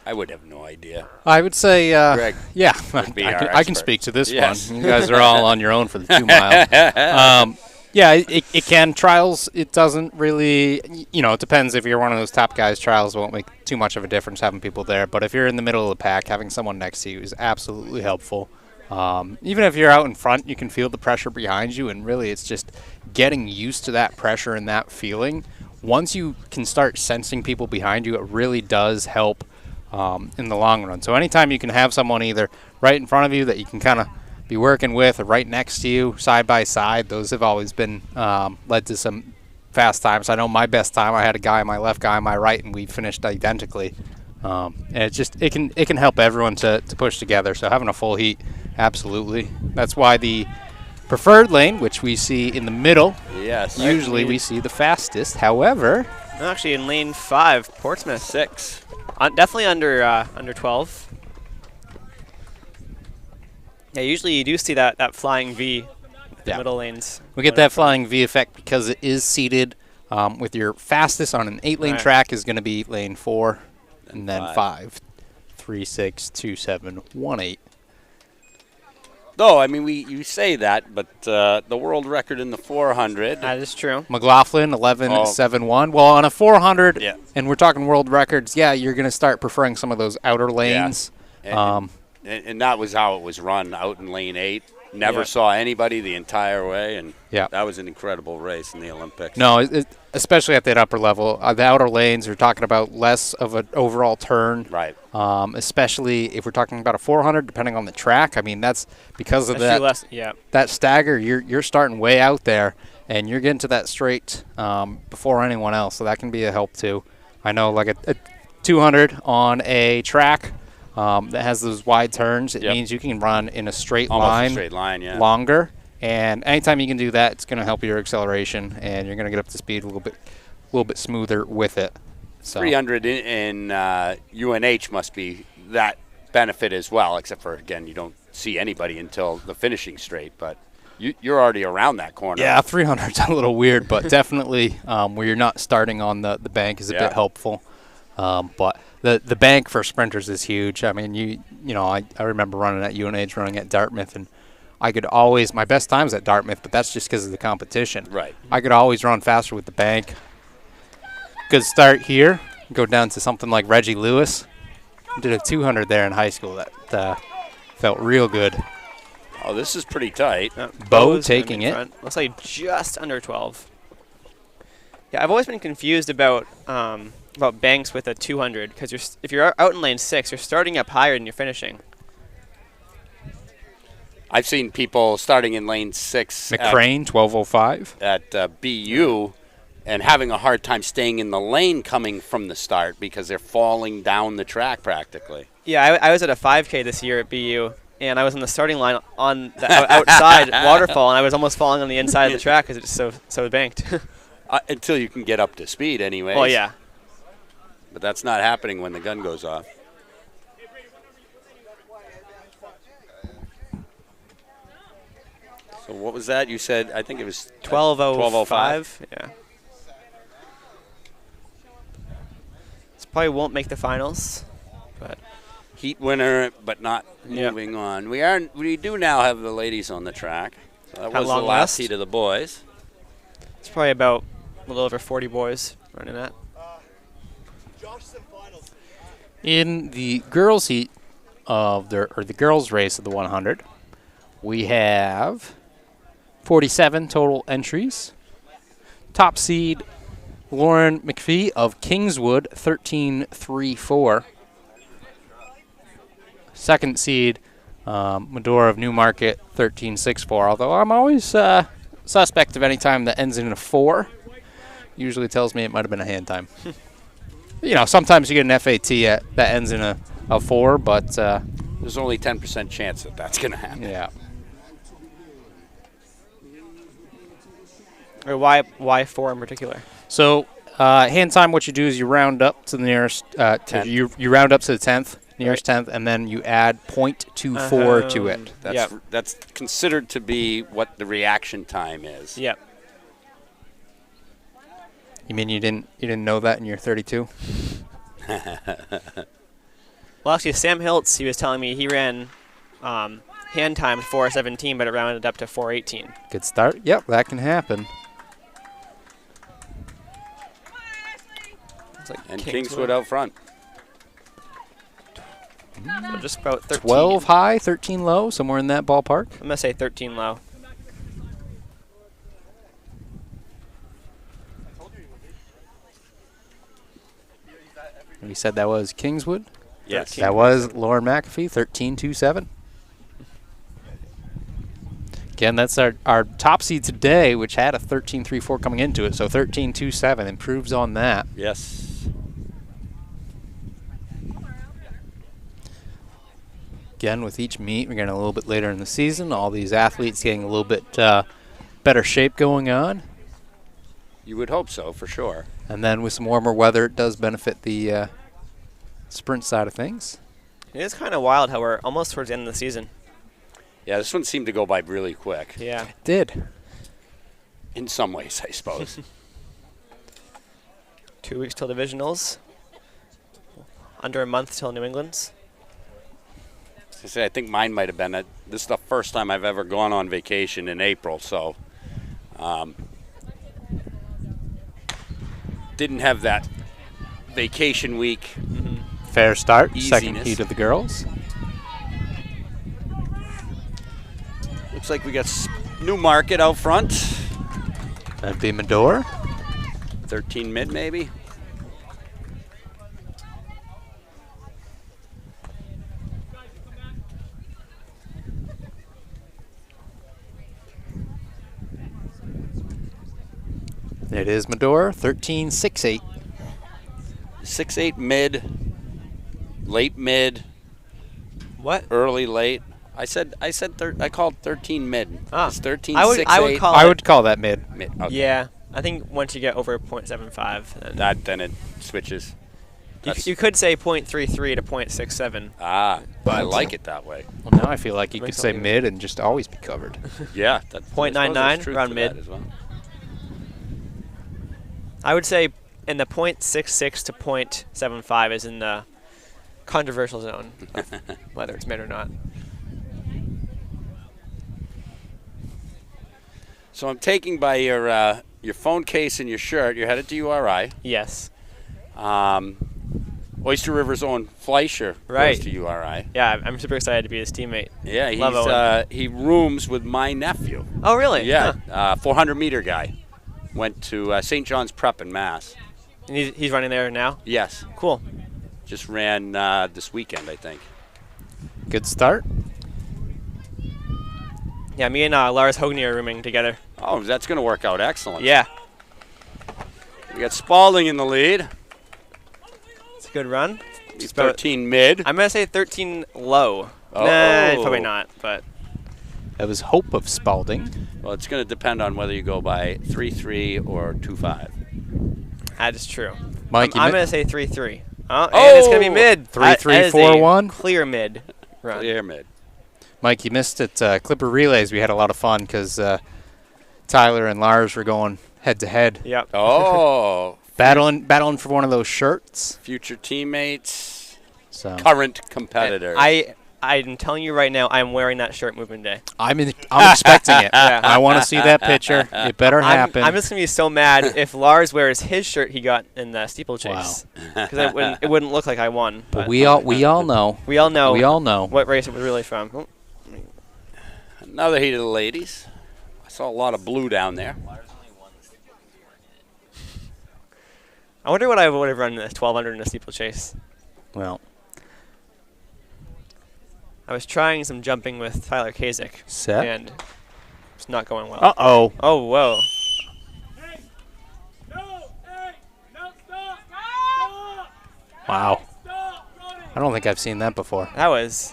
I would have no idea. I would say, Greg yeah, would be our I can expert. speak to this Yes. one. You guys are all on your own for the 2 mile. Yeah, it can. Trials, it doesn't really, it depends. If you're one of those top guys, trials won't make too much of a difference having people there. But if you're in the middle of the pack, having someone next to you is absolutely helpful. Even if you're out in front, you can feel the pressure behind you, and really it's just getting used to that pressure and that feeling. Once you can start sensing people behind you, it really does help in the long run. So anytime you can have someone either right in front of you that you can kind of be working with, or right next to you, side by side, those have always been led to some fast times. I know my best time, I had a guy on my left, guy on my right, and we finished identically. And it can help everyone to push together. So having a full heat, absolutely. That's why the preferred lane, which we see in the middle, Yes. usually we see the fastest. However, Actually, in lane 5, Portsmouth. 6. Definitely under 12. Yeah, usually you do see that flying V in the middle lanes. we get that flying V effect because it is seated with your fastest on an 8-lane track is going to be lane 4, and then 5, 3, 6, 2, 7, 1, 8. Though, I mean, you say that, but the world record in the 400. That is true. McLaughlin, 11.71. Well, on a 400, Yeah. and we're talking world records, yeah, you're going to start preferring some of those outer lanes. And that was how it was run, out in lane 8. Never saw anybody the entire way, and that was an incredible race in the Olympics. No, especially at that upper level. The outer lanes, we're talking about less of an overall turn. Right. Especially if we're talking about a 400, depending on the track. I mean, that's because of that stagger, you're starting way out there, and you're getting to that straight before anyone else, so that can be a help too. I know like a 200 on a track that has those wide turns, it means you can run in a straight line, longer. And anytime you can do that, it's going to help your acceleration, and you're going to get up to speed a little bit smoother with it. So 300 in UNH must be that benefit as well, except for, again, you don't see anybody until the finishing straight, but you're already around that corner. Yeah, 300's a little weird, but definitely where you're not starting on the bank is a bit helpful. But the bank for sprinters is huge. I mean, you know, I remember running at UNH, running at Dartmouth, and I could always, my best times at Dartmouth, but that's just because of the competition. Right. I could always run faster with the bank. Good start here. Go down to something like Reggie Lewis. Did a 200 there in high school. That felt real good. Oh, this is pretty tight. Bo taking it. Looks like just under 12. Yeah, I've always been confused about banks with a 200 because if you're out in lane 6, you're starting up higher than you're finishing. I've seen people starting in lane 6. McCrane, 12:05. At BU and having a hard time staying in the lane coming from the start because they're falling down the track practically. Yeah, I was at a 5K this year at BU, and I was on the starting line on the outside waterfall, and I was almost falling on the inside of the track because it's so banked. Until you can get up to speed anyways. Oh, yeah. But that's not happening when the gun goes off. So what was that? You said, I think it was 12:05. Yeah. This probably won't make the finals, but heat winner, but not moving on. We do now have the ladies on the track. So that was the last heat of the boys. It's probably about a little over 40 boys running that. In the girls' heat of the girls' race of the 100, we have 47 total entries. Top seed Lauren McPhee of Kingswood, 13.34. Second seed Medora of Newmarket, 13.64. Although I'm always suspect of any time that ends in a 4. Usually tells me it might have been a hand time. You know, sometimes you get an FAT that ends in a 4, but there's only 10% chance that that's going to happen. Yeah. Or why 4 in particular? So hand time, what you do is you round up to the nearest. You round up to the 10th, nearest 10th, and then you add 0.24 to it. That's considered to be what the reaction time is. Yep. You mean you didn't know that in your 32? Well, actually, Sam Hiltz, he was telling me he ran hand timed 4:17, but it rounded up to 4:18. Good start. Yep, that can happen. And Kingswood out front. So just about 13. 12 high, 13 low, somewhere in that ballpark. I'm going to say 13 low. We said that was Kingswood? Yes. That was Lauren McAfee, 13.27. Again, that's our top seed today, which had a 13.34 coming into it, so 13.27 improves on that. Yes. Again, with each meet, we're getting a little bit later in the season. All these athletes getting a little bit better shape going on. You would hope so, for sure. And then with some warmer weather, it does benefit the sprint side of things. It is kind of wild how we're almost towards the end of the season. Yeah, this one seemed to go by really quick. Yeah. It did. In some ways, I suppose. 2 weeks till divisionals. Under a month till New England's. I think mine might have been this is the first time I've ever gone on vacation in April, so didn't have that vacation week. Fair start. Easiness. Second heat of the girls. Looks like we got New Market out front. That'd be Medora. 13 mid, maybe. It is Medora, 13-6-8. 6-8 mid, late mid, What? early late. I called 13 mid. Ah. It's 13 I would 6, I would 8. call I it. would call that mid. Mid. Okay. Yeah, I think once you get over 0.75, Then it switches. you could say 0.33 to 0.67. But I like it that way. Well, now I feel like you could Makes say sense. mid and just always be covered. Yeah. That, 0.99 around mid. As well. I would say in the 0.66 to 0.75 is in the controversial zone of whether it's mid or not. So I'm taking by your phone case and your shirt. You're headed to URI. Yes. Oyster River's own Fleischer Right. goes to URI. Yeah, I'm super excited to be his teammate. Yeah, Love Owen. he rooms with my nephew. Oh, really? Yeah, Huh. 400-meter guy. Went to St. John's Prep in Mass. And he's running there now? Yes, Cool. just ran this weekend, I think. Good start. Yeah, me and Lars Hogney are rooming together. Oh, that's going to work out excellent. Yeah. We got Spalding in the lead. It's a good run. He's 13 mid. I'm going to say 13 low. Oh. Nah, probably not, but That was Hope of Spalding. Well, it's going to depend on whether you go by 3-3 or 2-5. that is true. Mike, I'm going to say 3-3. Oh, and it's going to be mid. 3-3-4-1. Clear mid run. Clear mid. Mike, you missed it. Clipper Relays, we had a lot of fun because Tyler and Lars were going head-to-head. Yep. Oh, Battling for one of those shirts. future teammates, So current competitors. I'm telling you right now, I'm wearing that shirt moving day. I'm expecting it. Yeah. I want to see that picture. It better happen. I'm just going to be so mad if Lars wears his shirt he got in the steeplechase. Because it wouldn't look like I won. but we all know. We all know. We all know. What race it was really from. Oh. Another heat of the ladies. I saw a lot of blue down there. I wonder what I would have run in the 1200 in a steeplechase. Well, I was trying some jumping with Tyler Kasich. set. And it's not going well. Uh-oh. Oh, whoa. Wow. I don't think I've seen that before. That was...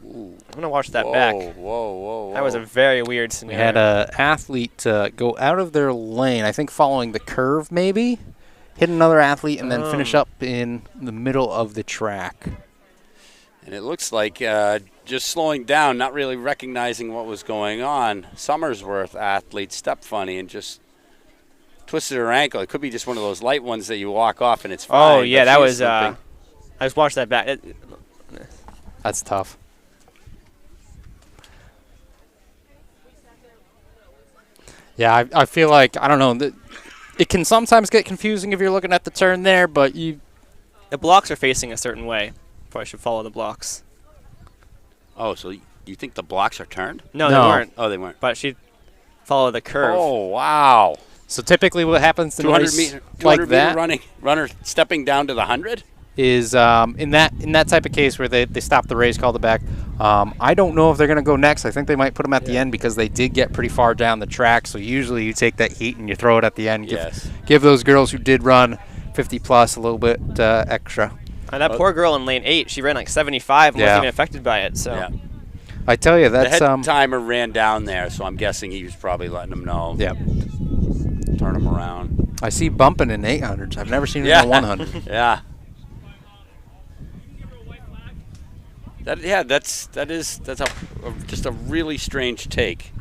Ooh. I'm going to watch that Whoa, back. whoa. That was a very weird We scenario. had an athlete go out of their lane, I think following the curve maybe, hit another athlete, and then finish up in the middle of the track. And it looks like just slowing down, not really recognizing what was going on. Summersworth athlete stepped funny and just twisted her ankle. It could be just one of those light ones that you walk off and it's fine. Oh, yeah, but that she was... slipping. I just watched that back. That's tough. Yeah, I feel like, I don't know, it can sometimes get confusing if you're looking at the turn there, but you... The blocks are facing a certain way. Probably should follow the blocks. Oh, so you think the blocks are turned? No, No. they weren't. Oh, they weren't. But she followed the curve. Oh, wow. So typically what happens in a 200 race meter, 200 like meter that runner stepping down to the 100? is in that type of case where they stop the race, called it back. I don't know if they're going to go next. I think they might put them at the end because they did get pretty far down the track. So usually you take that heat and you throw it at the end. Yes. Give those girls who did run 50 plus a little bit extra. And that poor girl in lane 8, she ran like 75 and Yeah. wasn't even affected by it. So Yeah. I tell you, The that's head timer ran down there, so I'm guessing he was probably letting them know. yeah. Turn them around. I see bumping in 800s. I've never seen it Yeah. in a 100. Yeah. That's just a really strange take.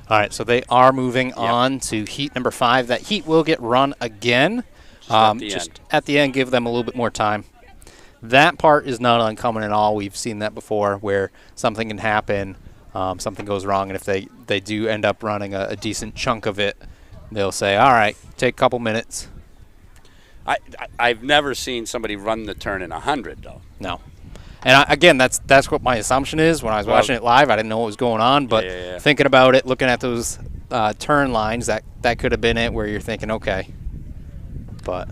All right, so they are moving on to heat number 5. That heat will get run again. At the Just end. at the end, give them a little bit more time. That part is not uncommon at all. We've seen that before where something can happen, something goes wrong, and if they do end up running a decent chunk of it, they'll say, all right, take a couple minutes. I've never seen somebody run the turn in 100 though. No. And again, that's what my assumption is. When I was watching it live, I didn't know what was going on. But thinking about it, looking at those turn lines, that could have been it where you're thinking, okay. But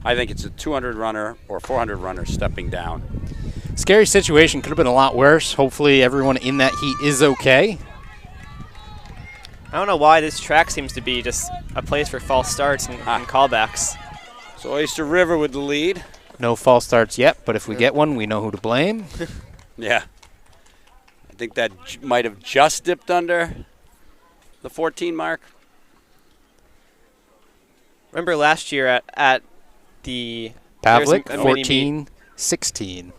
I think it's a 200 runner or 400 runner stepping down. Scary situation. Could have been a lot worse. Hopefully everyone in that heat is okay. I don't know why this track seems to be just a place for false starts and callbacks. So Oyster River with the lead. No false starts yet, but if we get one, we know who to blame. Yeah. I think that might have just dipped under the 14 mark. Remember last year at the Pavlik, 14-16.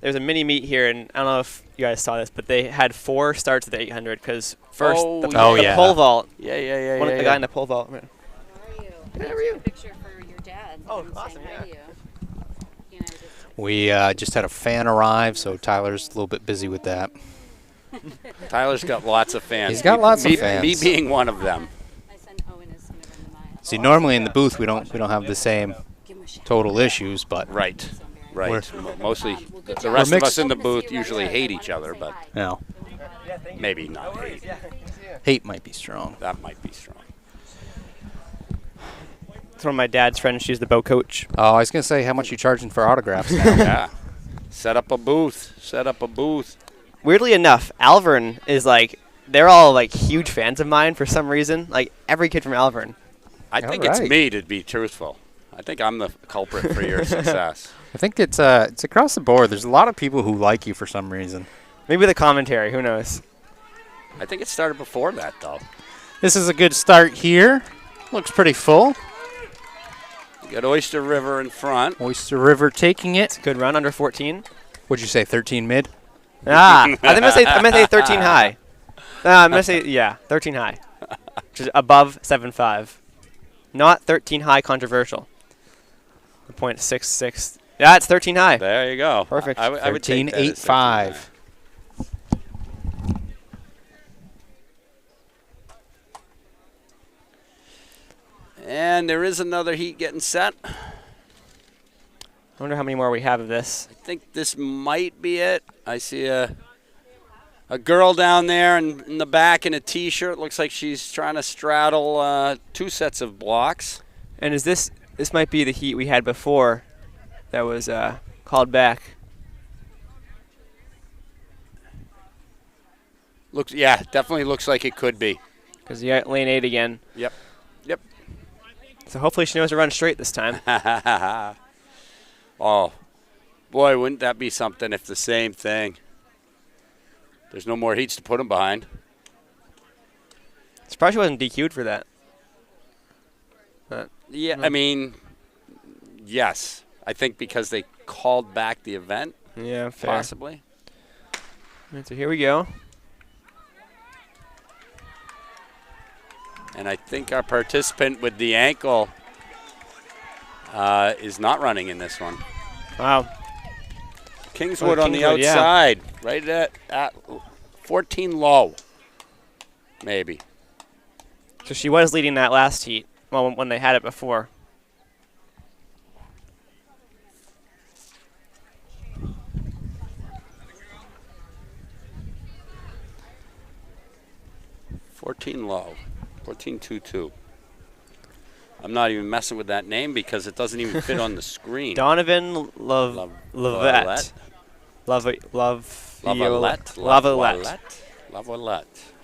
There's a mini meet here, and I don't know if you guys saw this, but they had 4 starts at the 800 because first the pole vault. Yeah. The guy in the pole vault. How are you? How are you? A picture for your dad. Oh, awesome! Yeah. We just had a fan arrive, so Tyler's a little bit busy with that. Tyler's got lots of fans. He's got lots of fans. Me being one of them. My son Owen is See, normally in the booth we don't have the same total issues, but right. Mostly the rest of us in the booth usually hate each other, but no, maybe not hate. Hate might be strong. That might be strong. It's one of my dad's friends. She's the boat coach. Oh, I was gonna say, how much you charging for autographs now? Yeah. Set up a booth. Weirdly enough, Alvern is they're all huge fans of mine for some reason. Like every kid from Alvern. I think it's me, to be truthful. I think I'm the culprit for your success. I think it's across the board. There's a lot of people who like you for some reason. Maybe the commentary. Who knows? I think it started before that, though. This is a good start here. Looks pretty full. You got Oyster River in front. Oyster River taking it. Good run under 14. What'd you say, 13 mid? I'm gonna say 13 high. I'm gonna say 13 high, which is above 7.5. Not 13 high controversial. The .66. Yeah, it's 13 high. There you go. Perfect. I would take that as 13.85. And there is another heat getting set. I wonder how many more we have of this. I think this might be it. I see a girl down there in the back in a T-shirt. Looks like she's trying to straddle 2 sets of blocks. And is this might be the heat we had before that was called back. Definitely looks like it could be. Because you got lane 8 again. Yep. So hopefully she knows to run straight this time. Oh, boy, wouldn't that be something if the same thing. There's no more heats to put him behind. Surprised she wasn't DQ'd for that. I mean, yes. I think because they called back the event. Yeah, fair. Possibly. Right, so here we go. And I think our participant with the ankle is not running in this one. Wow. Kingswood on the outside, right at 14 low, maybe. So she was leading that last heat, when they had it before. Low, 14.22. I'm not even messing with that name because it doesn't even fit on the screen. Donovan Lavalette. Lavalette.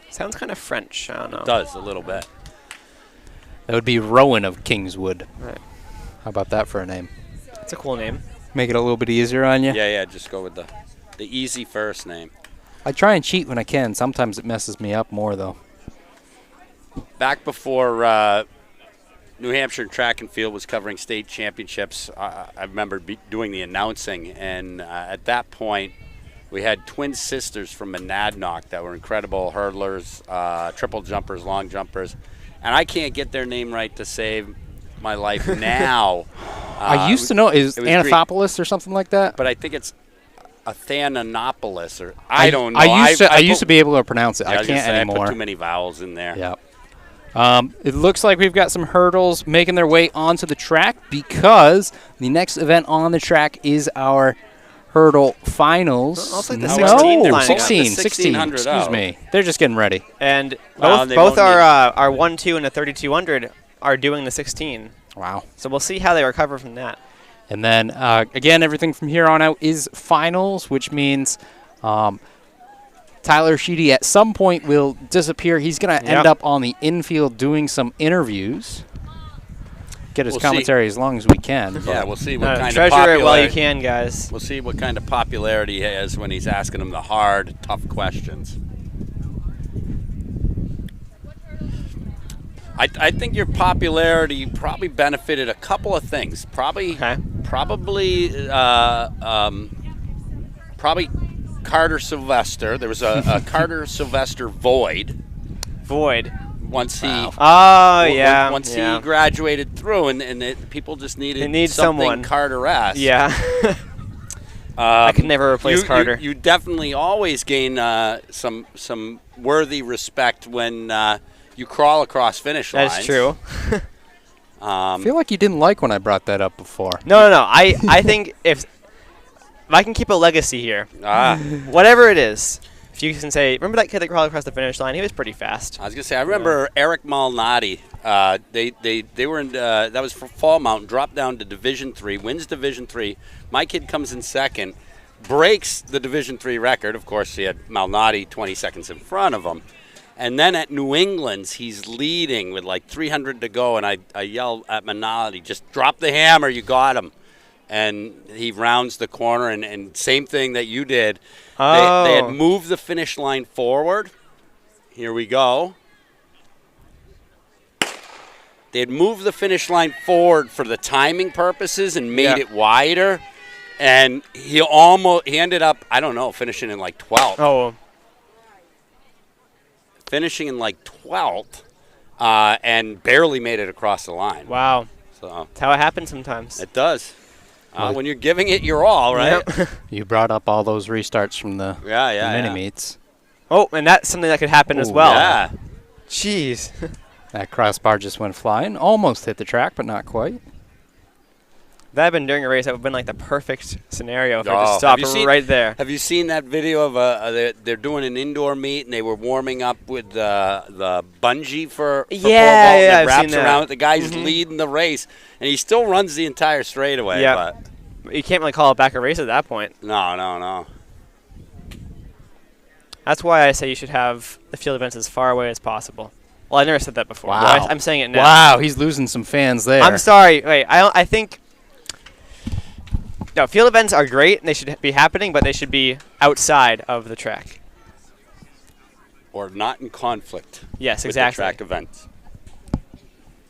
Sounds kind of French. I don't know. It does, a little bit. That would be Rowan of Kingswood. Right. How about that for a name? That's a cool name. Make it a little bit easier on you? Yeah, just go with the easy first name. I try and cheat when I can. Sometimes it messes me up more, though. Back before New Hampshire Track and Field was covering state championships, I remember doing the announcing, and at that point, we had twin sisters from Monadnock that were incredible hurdlers, triple jumpers, long jumpers, and I can't get their name right to save my life now. I used to know is Anathopoulos or something like that, but I think it's Athananopolis, or I don't know. I used to be able to pronounce it. I can't I anymore. put too many vowels in there. Yep. It looks like we've got some hurdles making their way onto the track because the next event on the track is our hurdle finals. Also like the No, 16 lining up. 16, excuse me. They're just getting ready. And Well, they both won't our 1-2 and a 3200 are doing the 16. Wow. So we'll see how they recover from that. And then, again, everything from here on out is finals, which means Tyler Sheedy at some point will disappear. He's going to end up on the infield doing some interviews. Get his commentary as long as we can. Yeah, we'll see what kind of treasure popularity. it while you can, guys. We'll see what kind of popularity he has when he's asking them the hard, tough questions. I think your popularity probably benefited a couple of things. Probably Carter Sylvester. There was a Carter Sylvester void. Once he once he graduated through, and people just needed something Carter-esque. Yeah. I could never replace Carter. You definitely always gain some worthy respect when you crawl across finish lines. That's true. I feel like you didn't like when I brought that up before. No. I think if I can keep a legacy here, whatever it is, if you can say, remember that kid that crawled across the finish line? He was pretty fast. I was gonna say, I remember Eric Malnati. They were in that was for Fall Mountain. Dropped down to Division III, wins Division III. My kid comes in second, breaks the Division III record. Of course, he had Malnati 20 seconds in front of him. And then at New England's, he's leading with like 300 to go, and I yell at Malnati, just drop the hammer, you got him. And he rounds the corner, and same thing that you did. They had moved the finish line forward. Here we go. They had moved the finish line forward for the timing purposes and made it wider. And he ended up, I don't know, finishing in like 12th. Oh. Finishing in like 12th and barely made it across the line. Wow. So that's how it happens sometimes. It does. When you're giving it your all, right? Yep. You brought up all those restarts from the mini-meets. Oh, and that's something that could happen as well. Yeah. Jeez. That crossbar just went flying. Almost hit the track, but not quite. That had been during a race, that would have been like the perfect scenario for it to stop right there. Have you seen that video of they're doing an indoor meet and they were warming up with the bungee for pole vault that wraps around? The guy's leading the race and he still runs the entire straightaway. Yeah, but you can't really call it back a race at that point. No. That's why I say you should have the field events as far away as possible. Well, I never said that before. Wow. But I'm saying it now. Wow, he's losing some fans there. I'm sorry. Wait, I think. No, field events are great, and they should be happening, but they should be outside of the track. Or not in conflict. Yes, with exactly. The track events.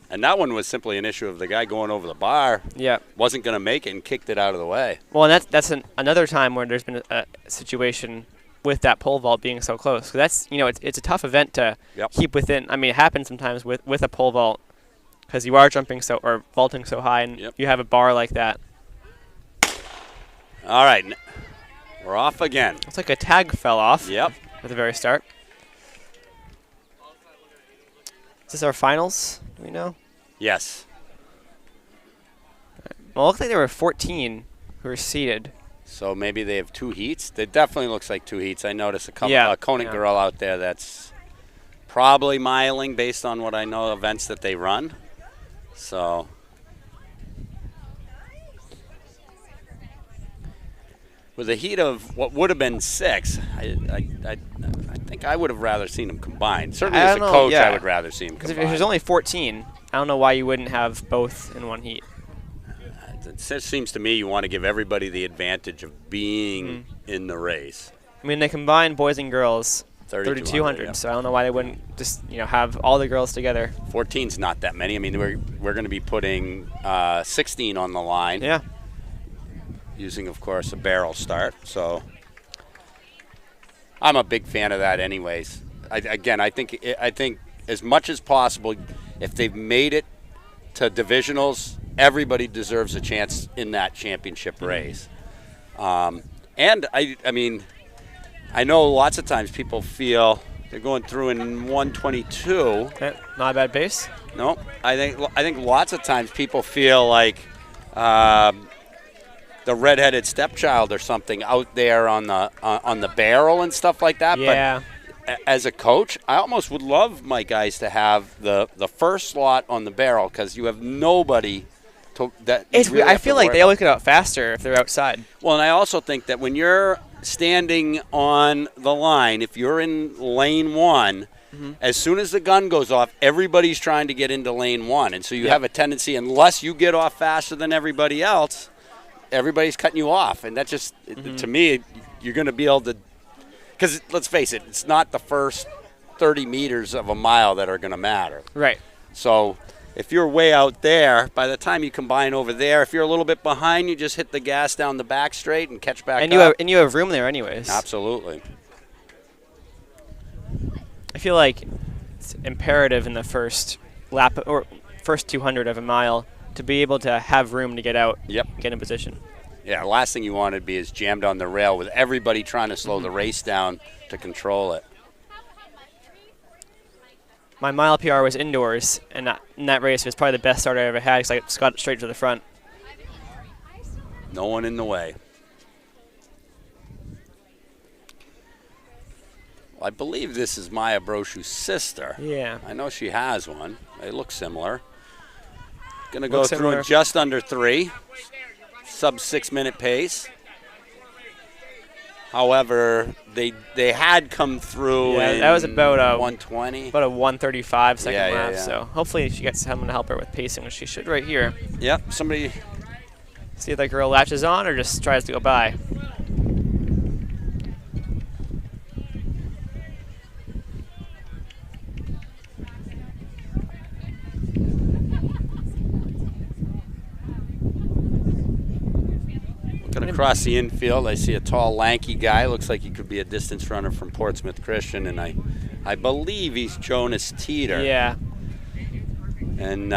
And that one was simply an issue of the guy going over the bar. Yeah. Wasn't going to make it and kicked it out of the way. Well, and that's another time where there's been a situation with that pole vault being so close. 'Cause that's, it's a tough event to keep within. I mean, it happens sometimes with a pole vault because you are jumping or vaulting so high, and you have a bar like that. All right, we're off again. It's like a tag fell off. Yep. At the very start. Is this our finals? Do we know? Yes. Well, it looks like there were 14 who were seated. So maybe they have 2 heats. It definitely looks like 2 heats. I noticed a Conant girl out there that's probably miling based on what I know events that they run. So. With a heat of what would have been 6, I think I would have rather seen them combined. Certainly as a coach, I would rather see them combined. Because if there's only 14, I don't know why you wouldn't have both in one heat. It seems to me you want to give everybody the advantage of being in the race. I mean, they combine boys and girls 3,200, so I don't know why they wouldn't just have all the girls together. 14's not that many. I mean, we're going to be putting 16 on the line. Yeah. Using, of course, a barrel start. So I'm a big fan of that anyways. I think as much as possible, if they've made it to divisionals, everybody deserves a chance in that championship race. And I mean, I know lots of times people feel They're going through in 122. Okay, not a bad pace. No, I think lots of times people feel like the redheaded stepchild or something out there on the barrel and stuff like that. Yeah. But as a coach, I almost would love my guys to have the first slot on the barrel because you have nobody that. Really I feel like they always get out faster if they're outside. Well, and I also think that when you're standing on the line, if you're in lane 1. As soon as the gun goes off, everybody's trying to get into lane 1. And so you have a tendency, unless you get off faster than everybody else, everybody's cutting you off. And that just, to me, you're going to be able to, because let's face it, it's not the first 30 meters of a mile that are going to matter. Right. So if you're way out there, by the time you combine over there, if you're a little bit behind, you just hit the gas down the back straight and catch back up. And you have room there anyways. Absolutely. I feel like it's imperative in the first lap or first 200 of a mile to be able to have room to get out, get in position. Yeah, the last thing you want to be is jammed on the rail with everybody trying to slow the race down to control it. My mile PR was indoors, and in that race it was probably the best start I ever had because I just got straight to the front. No one in the way. I believe this is Maya Brochu's sister. Yeah. I know she has one. They look similar. Going to go through in just under 3. Sub 6-minute pace. However, they had come through in that was about a 120. About a 135 second lap. Yeah. So hopefully she gets someone to help her with pacing, which she should right here. Yep, somebody. See if that girl latches on or just tries to go by. Across the infield, I see a tall, lanky guy. Looks like he could be a distance runner from Portsmouth Christian, and I believe he's Jonas Teeter. Yeah. And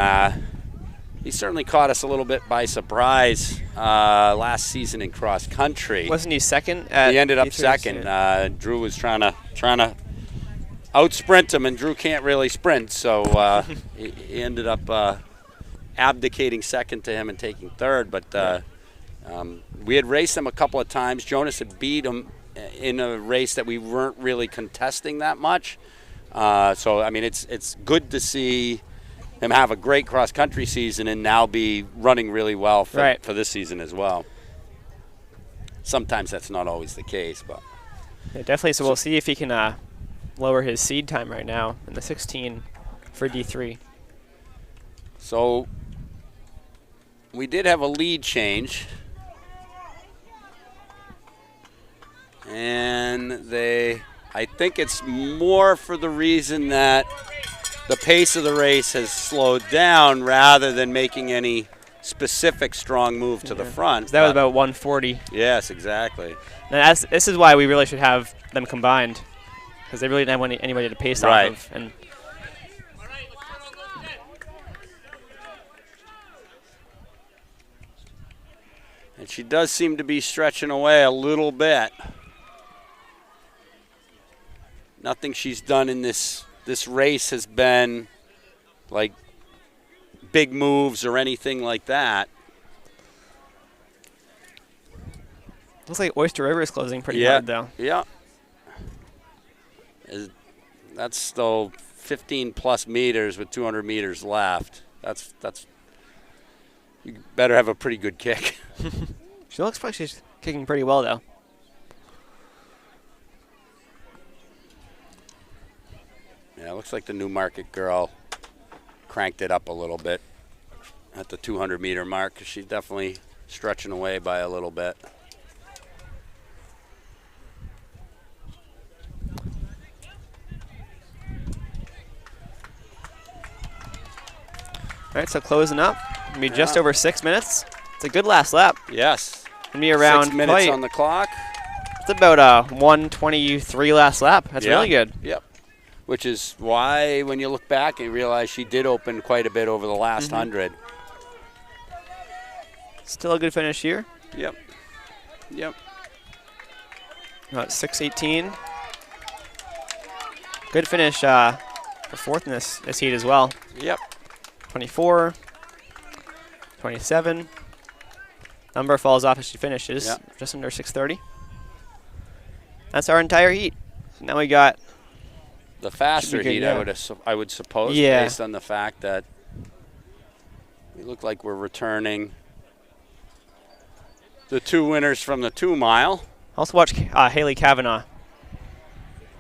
he certainly caught us a little bit by surprise last season in cross country. Wasn't he second? He ended up second. Drew was trying to out-sprint him, and Drew can't really sprint, so he ended up abdicating second to him and taking third. But we had raced him a couple of times. Jonas had beat him in a race that we weren't really contesting that much. So, I mean, it's good to see him have a great cross-country season and now be running really well for this season as well. Sometimes that's not always the case, but yeah, definitely. So we'll see if he can lower his seed time right now in the 16 for D3. So we did have a lead change. And I think it's more for the reason that the pace of the race has slowed down rather than making any specific strong move to the front. So that was about 140. Yes, exactly. And this is why we really should have them combined, because they really didn't have anybody to pace off of. And she does seem to be stretching away a little bit. Nothing she's done in this race has been like big moves or anything like that. Looks like Oyster River is closing pretty hard, though. Yeah. That's still 15-plus meters with 200 meters left. That's you better have a pretty good kick. She looks like she's kicking pretty well, though. Yeah, it looks like the Newmarket girl cranked it up a little bit at the 200-meter mark because she's definitely stretching away by a little bit. All right, so closing up. Gonna be just over 6 minutes. It's a good last lap. Yes. Gonna be around 6 minutes on the clock. It's about a 1:23 last lap. That's really good. Yep. Which is why when you look back and realize she did open quite a bit over the last 100. Still a good finish here. Yep. Yep. About 6:18. Good finish for fourth in this heat as well. Yep. 24, 27. Number falls off as she finishes. Yep. Just under 6:30. That's our entire heat. Now we got the faster good, heat, yeah. I would suppose, based on the fact that we look like we're returning the 2 winners from the 2 mile. Also watch Haley Kavanaugh,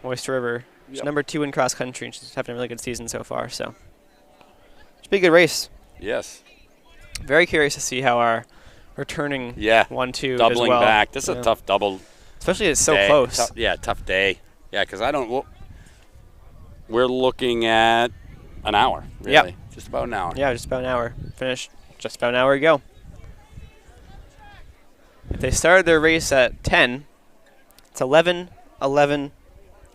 Oyster River. She's Yep. number 2 in cross country, and she's having a really good season so far. So should be a good race. Yes. Very curious to see how our returning 1-2 doubling as well. back. This is a tough double. Especially it's so day. close. Tough day. Yeah, because we're looking at an hour, really. Yep. Just about an hour. Yeah, just about an hour. Finished just about an hour ago. If they started their race at 10, it's 11, 11,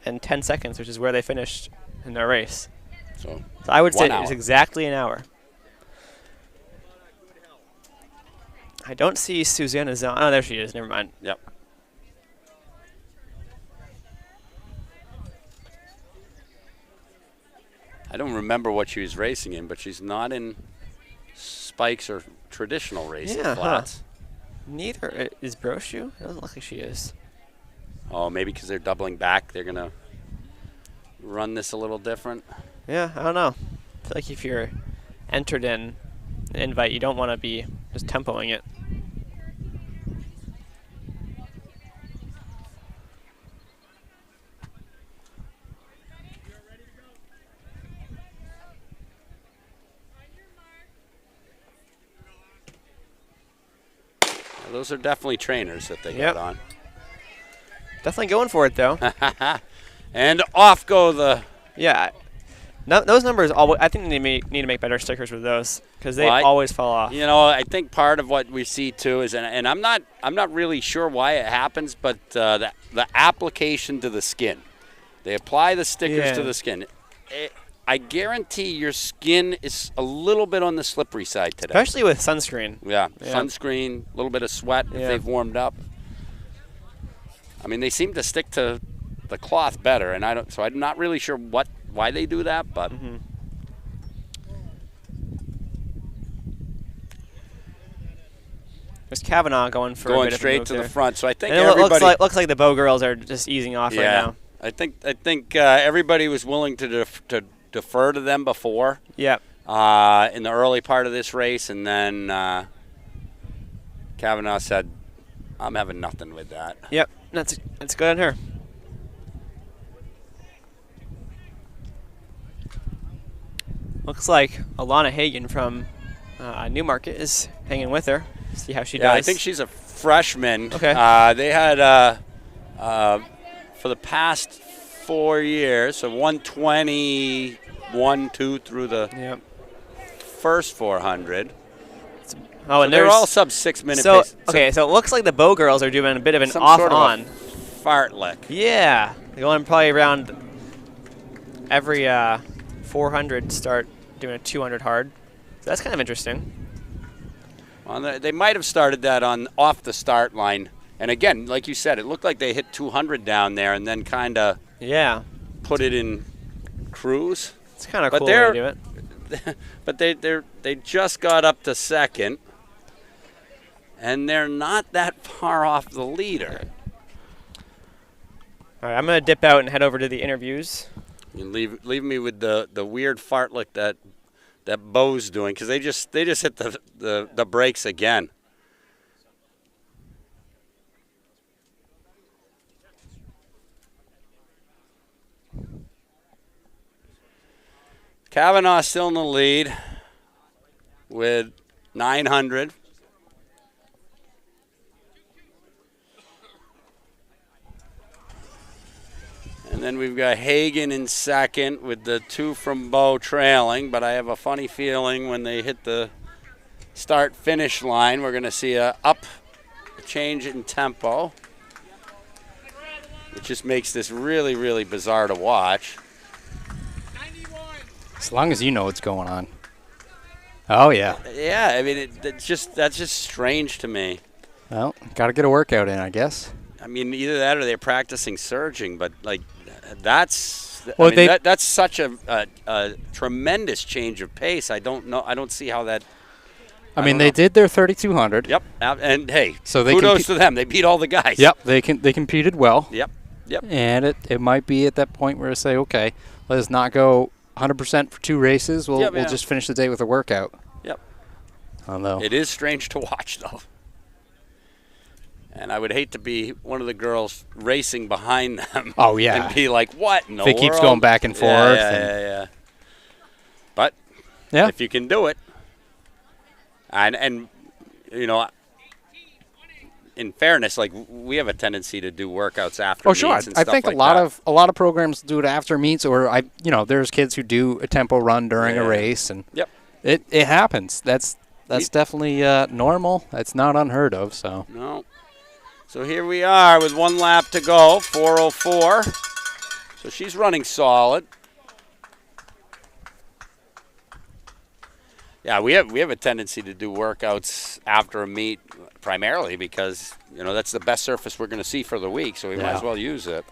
and 10 seconds, which is where they finished in their race. So I would say 1 hour. it's exactly an hour. I don't see Susanna Zahn. Oh, there she is. Never mind. Yep. I don't remember what she was racing in, but she's not in spikes or traditional racing flats. Neither is Brochu. It doesn't look like she is. Oh, maybe because they're doubling back, they're going to run this a little different. Yeah, I don't know. I feel like if you're entered in an invite, you don't want to be just tempoing it. Those are definitely trainers that they got on. Definitely going for it, though. And off go the... Yeah. No, those numbers, I think they need to make better stickers with those because they always fall off. You know, I think part of what we see, too, is, and I'm not really sure why it happens, but the application to the skin. They apply the stickers to the skin. I guarantee your skin is a little bit on the slippery side today. Especially with sunscreen. Yeah, sunscreen, a little bit of sweat if they've warmed up. I mean, they seem to stick to the cloth better, and I'm not really sure why they do that, but There's Kavanaugh going for a bit straight of to the the front. So I think and everybody looks like the Bow girls are just easing off right now. I think everybody was willing to defer to them before. Yep. In the early part of this race, and then Kavanaugh said, "I'm having nothing with that." Yep, that's good on her. Looks like Alana Hagen from Newmarket is hanging with her. See how she does. Yeah, I think she's a freshman. Okay. They had for the past 4 years, so 120, 1-2 through the first 400. Oh, and they're all sub 6 minute pace. Okay, so it looks like the Bow girls are doing a bit of an some off-on. Sort of fartlek. Yeah, they're going probably around every 400 start doing a 200 hard. So that's kind of interesting. Well, they might have started that off the start line. And again, like you said, it looked like they hit 200 down there and then kind of put it in cruise. It's kind of cool way to do it. But they just got up to second, and they're not that far off the leader. All right, I'm going to dip out and head over to the interviews. You leave me with the weird fartlek that Bo's doing, because they just hit the brakes again. Kavanaugh still in the lead with 900. And then we've got Hagen in second with the 2 from Bo trailing. But I have a funny feeling when they hit the start-finish line, we're going to see a change in tempo. It just makes this really, really bizarre to watch. As long as you know what's going on. Oh, yeah. Yeah, I mean, that's just strange to me. Well, got to get a workout in, I guess. I mean, either that or they're practicing surging, but, like, that's Well, I mean, that's such a tremendous change of pace. I don't see how that. I mean, they did their 3,200. Yep, and hey, so kudos to them. They beat all the guys. Yep, they competed well. Yep. And it might be at that point where I say, okay, let us not go 100% for 2 races. We'll just finish the day with a workout. Yep. Although it is strange to watch, though. And I would hate to be one of the girls racing behind them. Oh, yeah. And be like, what in the world? If it keeps going back and forth. Yeah. But if you can do it, and you know, in fairness, like we have a tendency to do workouts after meets and stuff I think like a lot of programs do it after meets, or there's kids who do a tempo run during a race, and it happens. That's definitely normal. That's not unheard of. So no. So here we are with 1 lap to go, 4:04. So she's running solid. Yeah, we have a tendency to do workouts after a meet primarily because, that's the best surface we're going to see for the week, so we might as well use it.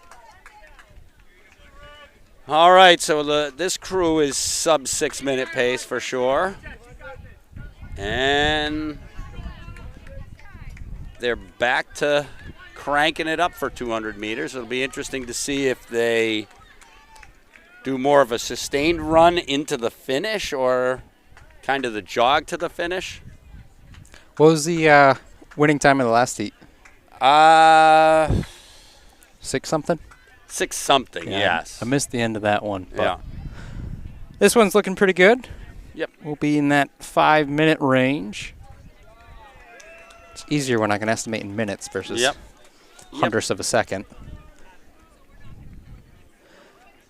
All right, so this crew is sub 6-minute pace for sure. And they're back to cranking it up for 200 meters. It'll be interesting to see if they do more of a sustained run into the finish or kind of the jog to the finish. What was the winning time of the last heat? 6-something? 6-something, yes. I missed the end of that one. But this one's looking pretty good. Yep. We'll be in that 5-minute range. It's easier when I can estimate in minutes versus hundredths of a second.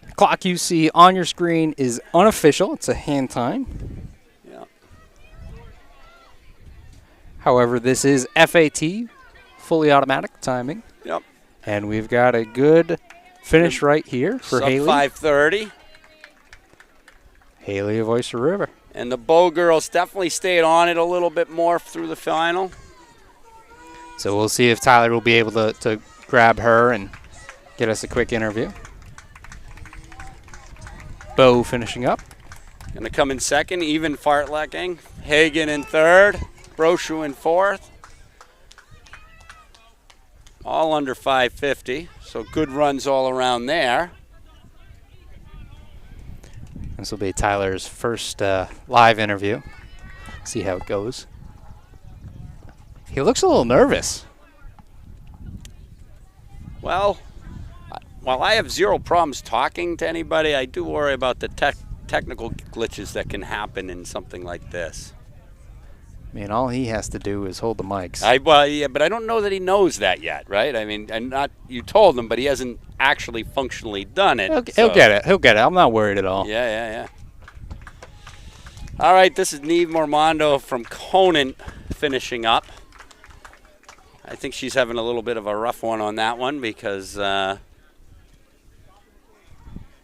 The clock you see on your screen is unofficial. It's a hand time. However, this is FAT, fully automatic timing. Yep. And we've got a good finish right here for Haley. 5:30. Haley of Oyster River. And the Bow girls definitely stayed on it a little bit more through the final. So we'll see if Tyler will be able to grab her and get us a quick interview. Bow finishing up. Going to come in second, even fartlecking. Hagen in third. Brochu in fourth. All under 5:50, so good runs all around there. This will be Tyler's first live interview. See how it goes. He looks a little nervous. Well, while I have zero problems talking to anybody, I do worry about the technical glitches that can happen in something like this. I mean, all he has to do is hold the mics. But I don't know that he knows that yet, right? I mean, you told him, but he hasn't actually functionally done it. He'll get it. He'll get it. I'm not worried at all. Yeah. All right, this is Neve Mormondo from Conant finishing up. I think she's having a little bit of a rough one on that one because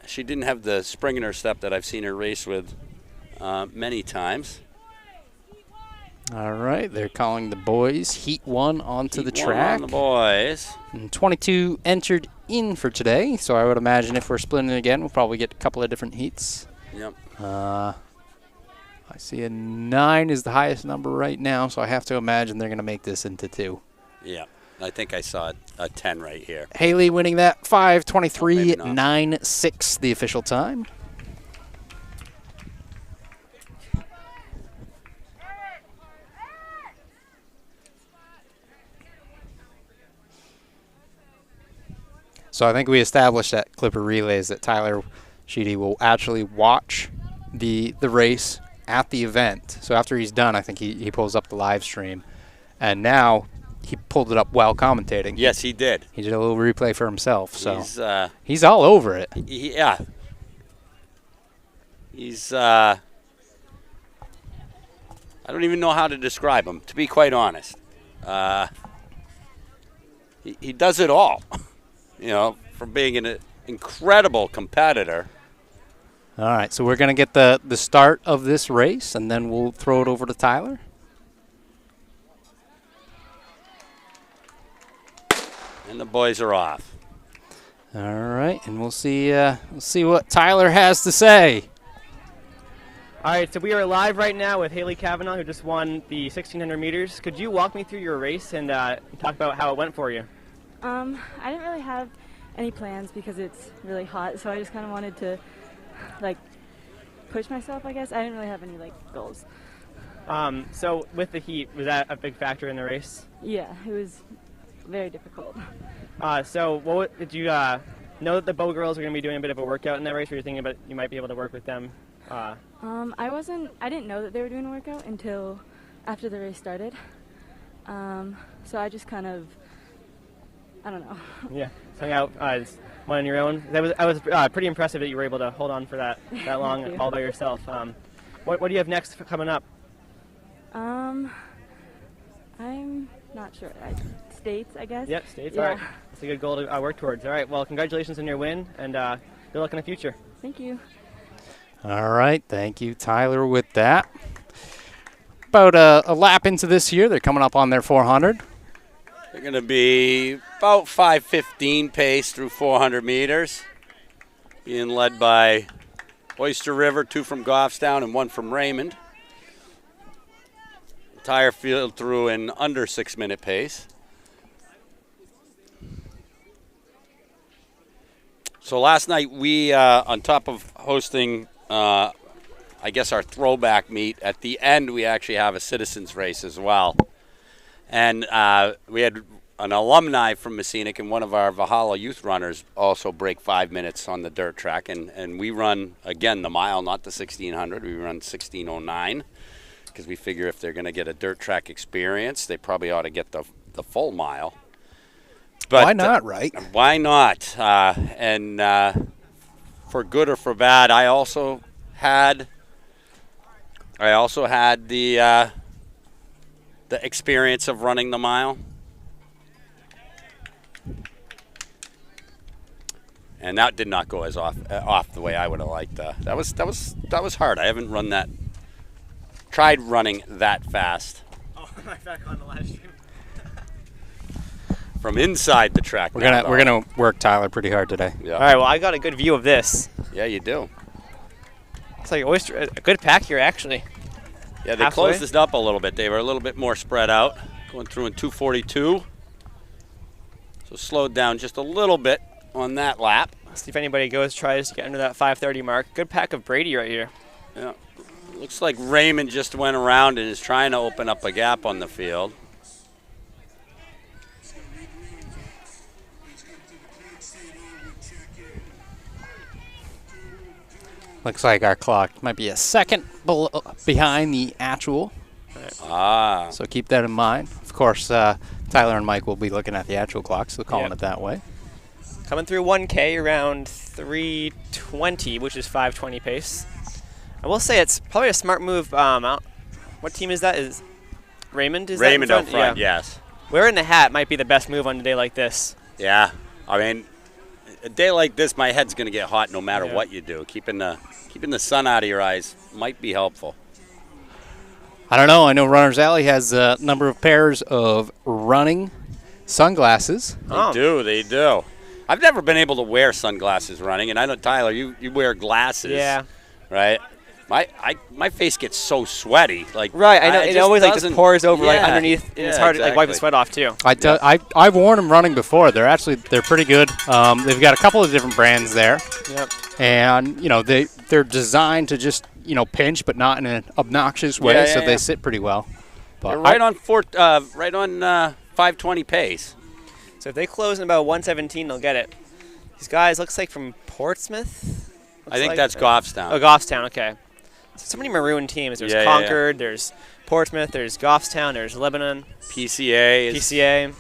she didn't have the spring in her step that I've seen her race with many times. All right, they're calling the boys Heat 1 onto the track. On the boys. And 22 entered in for today, so I would imagine if we're splitting it again, we'll probably get a couple of different heats. Yep. I see a 9 is the highest number right now, so I have to imagine they're going to make this into 2. Yeah, I think I saw a 10 right here. Haley winning that 5:23.96, the official time. So I think we established at Clipper Relays that Tyler Sheedy will actually watch the race at the event. So after he's done, I think he pulls up the live stream. And now he pulled it up while commentating. Yes, he did. He did a little replay for himself. So he's all over it. Yeah. He's I don't even know how to describe him, to be quite honest. He does it all. From being an incredible competitor. All right, so we're going to get the start of this race, and then we'll throw it over to Tyler. And the boys are off. All right, and we'll see what Tyler has to say. All right, so we are live right now with Haley Gagnon, who just won the 1,600 meters. Could you walk me through your race and talk about how it went for you? I didn't really have any plans because it's really hot, so I just kind of wanted to, like, push myself, I guess. I didn't really have any, like, goals. So with the heat, was that a big factor in the race? Yeah, it was very difficult. So did you know that the Bow girls are going to be doing a bit of a workout in that race, or you're thinking about you might be able to work with them? I didn't know that they were doing a workout until after the race started. So I just kind of, I don't know. Yeah, hung out one on your own. I was pretty impressive that you were able to hold on for that long all by yourself. What do you have next coming up? I'm not sure. States, I guess. Yep, States. Yeah. All right, that's a good goal to work towards. All right, well, congratulations on your win, and good luck in the future. Thank you. All right, thank you, Tyler, with that. About a lap into this year, they're coming up on their 400. They're going to be about 5:15 pace through 400 meters, being led by Oyster River, 2 from Goffstown and 1 from Raymond. Entire field through in under 6-minute pace. So last night we, on top of hosting, I guess, our throwback meet, at the end we actually have a citizens race as well. And we had an alumni from Messinic and one of our Valhalla youth runners also break 5 minutes on the dirt track. And we run, again, the mile, not the 1,600. We run 1,609 because we figure if they're going to get a dirt track experience, they probably ought to get the full mile. But why not, right? Why not? And for good or for bad, I also had the experience of running the mile, and that did not go as off the way I would have liked. That was hard. I haven't tried running that fast. Oh, I'm back on the live stream. From inside the track. We're gonna work Tyler pretty hard today. Yeah. All right, well, I got a good view of this. Yeah, you do. It's like a good pack here, actually. Yeah, they closed this up a little bit. They were a little bit more spread out, going through in 2:42. So slowed down just a little bit on that lap. See if anybody tries to get under that 5:30 mark. Good pack of Brady right here. Yeah. Looks like Raymond just went around and is trying to open up a gap on the field. Looks like our clock might be a second behind the actual. So keep that in mind. Of course, Tyler and Mike will be looking at the actual clock, so calling it that way. Coming through 1K around 3:20, which is 5:20 pace. I will say it's probably a smart move. What team is that? Is Raymond? Is Raymond that in up front, yes. Wearing the hat might be the best move on a day like this. Yeah, I mean, a day like this, my head's going to get hot no matter what you do. Keeping the sun out of your eyes might be helpful. I don't know. I know Runner's Alley has a number of pairs of running sunglasses. They do. I've never been able to wear sunglasses running, and I know, Tyler, you wear glasses. Yeah. Right? My face gets so sweaty. Like, right, I know. It always just pours over underneath, and it's hard to wipe the sweat off too. I've worn them running before. They're pretty good. They've got a couple of different brands there. Yep. And they're designed to just pinch, but not in an obnoxious way. So they sit pretty well. But they're right on 5:20 pace. So if they close in about 1:17, they'll get it. These guys looks like from Portsmouth. I think that's Goffstown. Oh, Goffstown. Okay. So many maroon teams. There's Concord, there's Portsmouth, there's Goffstown, there's Lebanon. PCA. PCA.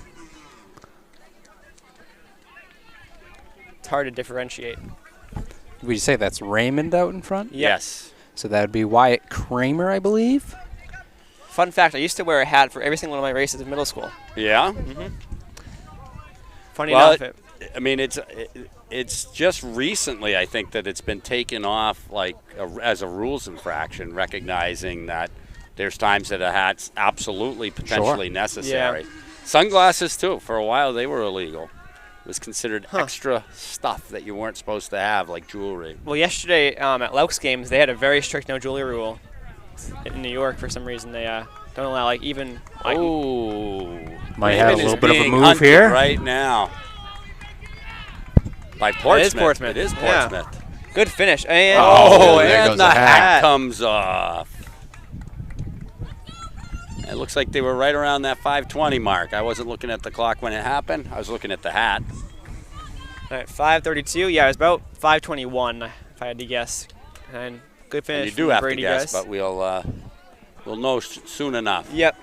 It's hard to differentiate. Would you say that's Raymond out in front? Yep. Yes. So that would be Wyatt Kramer, I believe. Fun fact, I used to wear a hat for every single one of my races in middle school. Yeah? Mm-hmm. Funny enough. I mean, it's just recently, I think, that it's been taken off as a rules infraction, recognizing that there's times that a hat's absolutely potentially necessary. Yeah. Sunglasses, too. For a while, they were illegal. was considered extra stuff that you weren't supposed to have, like jewelry. Well, yesterday at Lauk's games, they had a very strict no jewelry rule. In New York, for some reason, they don't allow even. Might have a little bit of a move here right now. By Portsmouth. It is Portsmouth. It is Portsmouth. Yeah. Good finish. And there goes the hat hat comes off. It looks like they were right around that 5:20 mark. I wasn't looking at the clock when it happened. I was looking at the hat. All right, 5:32. Yeah, it was about 5:21 if I had to guess. And good finish. And you do have Brady to guess, guys. but we'll know soon enough. Yep.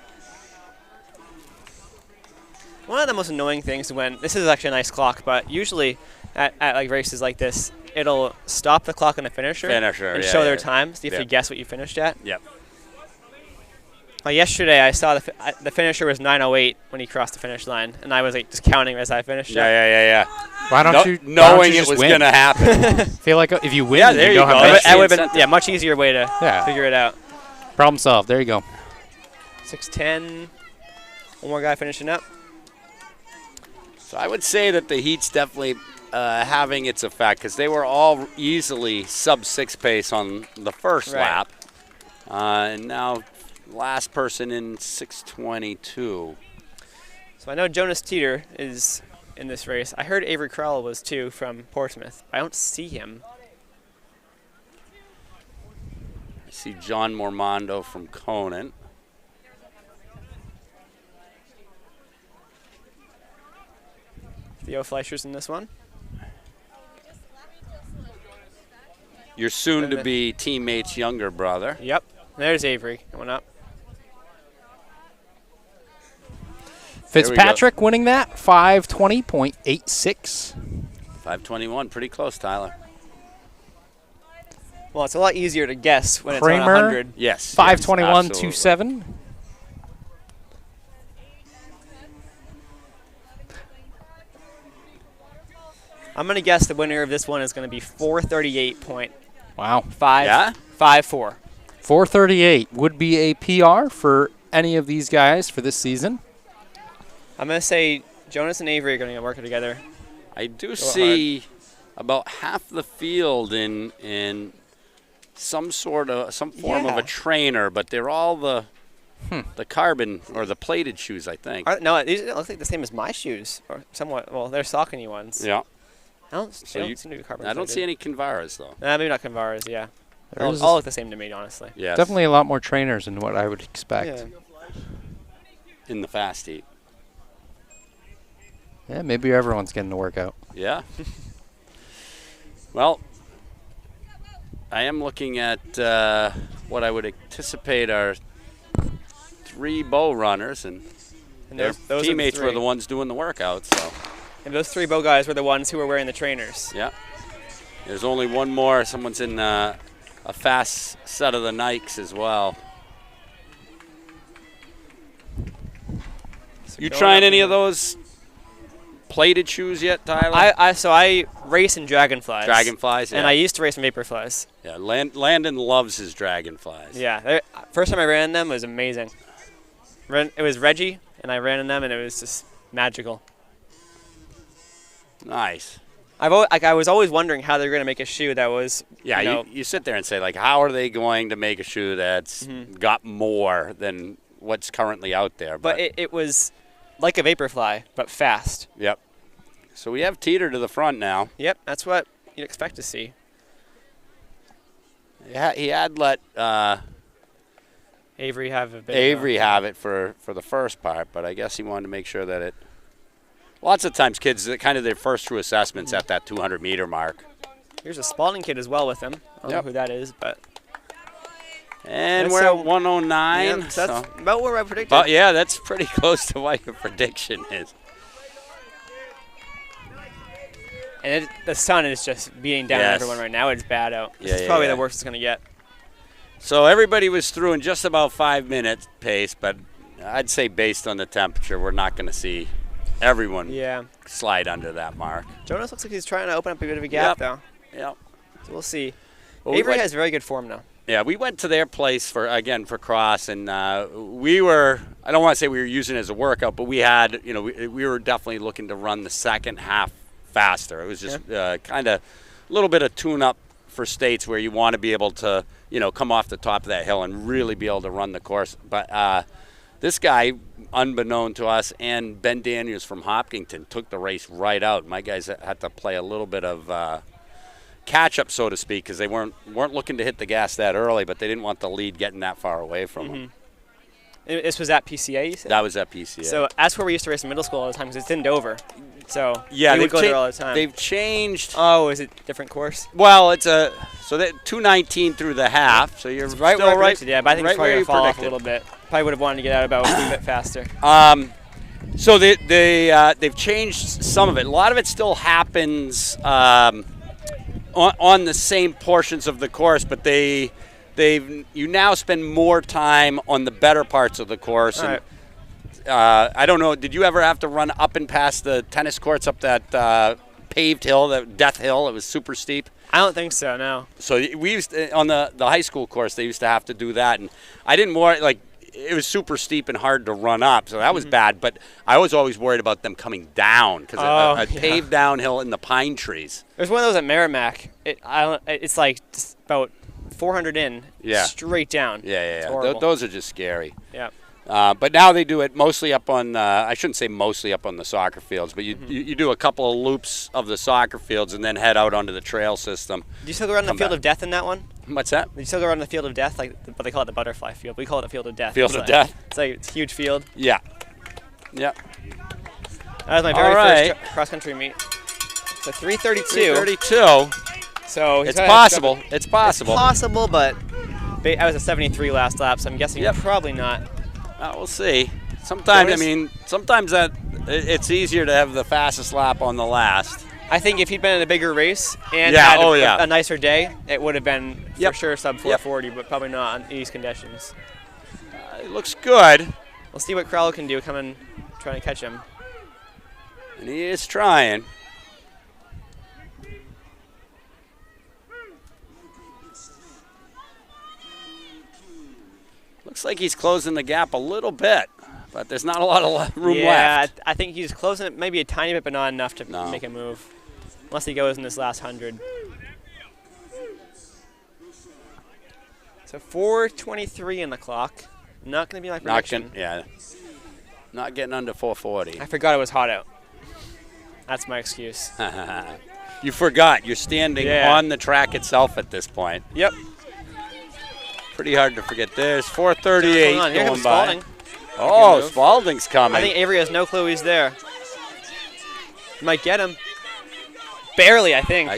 One of the most annoying things when this is actually a nice clock, but usually at like races like this, it'll stop the clock on the finisher and show their time. See if you guess what you finished at. Yep. Yesterday, I saw the finisher was 9:08 when he crossed the finish line, and I was like just counting as I finished. Yeah. Why don't you knowing it was win? gonna happen? I feel like if you win, there you don't go. have That would have been much easier way to figure it out. Problem solved. There you go. 6:10. One more guy finishing up. So I would say that the heat's definitely having its effect because they were all easily sub-6 pace on the first lap, and now last person in 6:22. So I know Jonas Teeter is in this race. I heard Avery Crowell was too from Portsmouth. I don't see him. I see John Mormondo from Conant. Theo Fleischer's in this one. Your soon-to-be teammate's younger brother. Yep. There's Avery coming up. Fitzpatrick winning that, 5:20.86. 5:21, pretty close, Tyler. Well, it's a lot easier to guess when Kramer, it's on 100. Yes. 5:21.27. I'm going to guess the winner of this one is going to be 438.54. Wow. 438 would be a PR for any of these guys for this season. I'm going to say Jonas and Avery are going to work together. I do see about half the field in some form of a trainer, but they're all the carbon or the plated shoes, I think. No, these look like the same as my shoes, or somewhat. Well, they're Saucony ones. Yeah. I don't seem to be carbon. I don't see any Convaras though. Maybe not Convaras. Yeah. All look the same to me, honestly. Yeah. Definitely a lot more trainers than what I would expect. Yeah. In the fast heat. Yeah, maybe everyone's getting a workout. Yeah. Well, I am looking at what I would anticipate are 3 bow runners, and their teammates were the ones doing the workout. So. And those 3 bow guys were the ones who were wearing the trainers. Yeah. There's only one more. Someone's in a fast set of the Nikes as well. So you trying any of those plated shoes yet, Tyler? So I race in Dragonflies. Dragonflies, yeah. And I used to race in Vaporflies. Yeah, Landon loves his Dragonflies. Yeah. First time I ran in them was amazing. It was Reggie, and I ran in them, and it was just magical. Nice. I was always wondering how they're going to make a shoe that was. Yeah, you sit there and say, like, how are they going to make a shoe that's got more than what's currently out there? But it was like a Vaporfly, but fast. Yep. So we have Teeter to the front now. Yep, that's what you'd expect to see. Yeah, he had let Avery have it for the first part, but I guess he wanted to make sure that it. Lots of times, kids, kind of their first true assessments at that 200-meter mark. Here's a Spalding kid as well with him. I don't know who that is, but. And we're at 109. Yep, so that's about where I predicted. But yeah, that's pretty close to what your prediction is. And the sun is just beating down on everyone right now. It's bad out. This is probably the worst it's going to get. So everybody was through in just about 5 minutes pace, but I'd say based on the temperature, we're not going to see everyone slide under that mark. Jonas looks like he's trying to open up a bit of a gap, though. Yep. So we'll see. Well, Avery has very good form now. Yeah, we went to their place for cross, and we were. I don't want to say we were using it as a workout, but we had, we were definitely looking to run the second half faster. It was just kind of a little bit of tune-up for states where you want to be able to, come off the top of that hill and really be able to run the course. But this guy, unbeknown to us, and Ben Daniels from Hopkinton took the race right out. My guys had to play a little bit of catch up, so to speak, because they weren't looking to hit the gas that early, but they didn't want the lead getting that far away from them. This was at PCA, you said? That was at PCA. So that's where we used to race in middle school all the time, because it's in Dover. So yeah, we would go there all the time. They've changed. Oh, is it different course? Well, it's that 2:19 through the half. So you're right still where I right. predicted, yeah, but I think right it's probably where gonna you fall off a predicted. little bit. Probably would have wanted to get out about a bit faster. So they've changed some of it. A lot of it still happens on the same portions of the course, but you now spend more time on the better parts of the course. All and, right. I don't know. Did you ever have to run up and past the tennis courts up that paved hill, that death hill? It was super steep. I don't think so. No. So we used to, on the high school course, they used to have to do that, and I didn't it was super steep and hard to run up, so that was bad. But I was always worried about them coming down because a paved downhill in the pine trees. There's one of those at Merrimack. It's like just about 400 in, straight down. Yeah. Horrible. Those are just scary. Yeah. But now they do it mostly up on, I shouldn't say mostly up on the soccer fields, but you do a couple of loops of the soccer fields and then head out onto the trail system. Do you still go around the Field of Death in that one? What's that? Do you still go around the Field of Death? But they call it the Butterfly Field. We call it the Field of Death. Field of Death? It's a huge field. Yeah. Yep. That was my very first cross-country meet. So 3:32. 3:32. So it's possible. It's possible. It's possible, but I was a 73 last lap, so I'm guessing probably not. We'll see. Sometimes that it's easier to have the fastest lap on the last. I think if he'd been in a bigger race and had a nicer day, it would have been for sure sub 440, but probably not on these conditions. It looks good. We'll see what Crowell can do coming, trying to catch him. And he is trying. Looks like he's closing the gap a little bit, but there's not a lot of room left. Yeah, I think he's closing it maybe a tiny bit, but not enough to make a move. Unless he goes in this last 100. So 4:23 in the clock. Not going to be my prediction. Not getting under 440. I forgot it was hot out. That's my excuse. You forgot. You're standing on the track itself at this point. Yep. Pretty hard to forget. There's 438 going going comes by. Spalding. Oh, Spalding's coming. I think Avery has no clue he's there. Might get him. Barely, I think.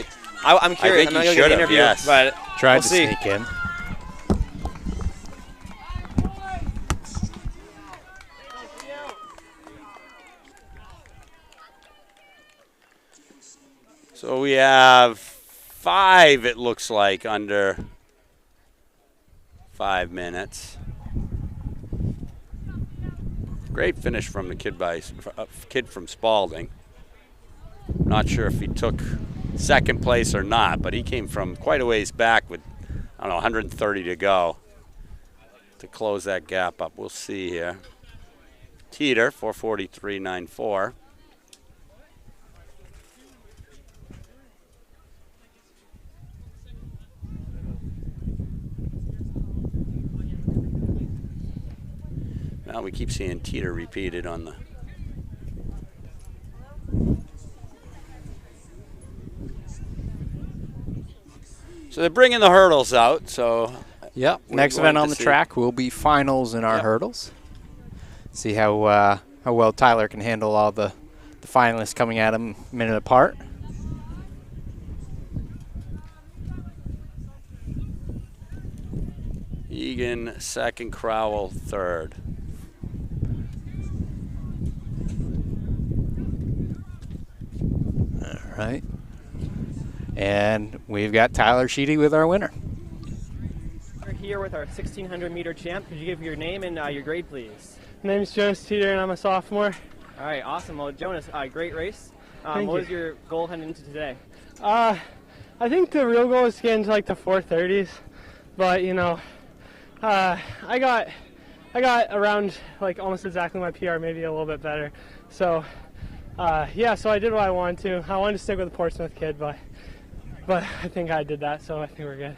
I'm curious. I'm not going to get the interview, but tried to see. sneak in. So we have 5, it looks like, under 5 minutes. Great finish from the kid from Spalding. Not sure if he took second place or not, but he came from quite a ways back with, 130 to go to close that gap up. We'll see here. Teeter, 443.94. Now we keep seeing Teeter repeated on the. So they're bringing the hurdles out. So. Yep. Next event on the track will be finals in our hurdles. See how well Tyler can handle all the finalists coming at him a minute apart. Egan second, Crowell third. All right. And we've got Tyler Sheedy with our winner. We're here with our 1,600 meter champ. Could you give your name and your grade, please? My name is Jonas Teeter, and I'm a sophomore. All right, awesome. Well, Jonas, great race. Thank you. What was your goal heading into today? I think the real goal is to get into like the 430s. but I got around like almost exactly my PR, maybe a little bit better. So so I did what I wanted to. I wanted to stick with the Portsmouth kid, but I think I did that, so I think we're good.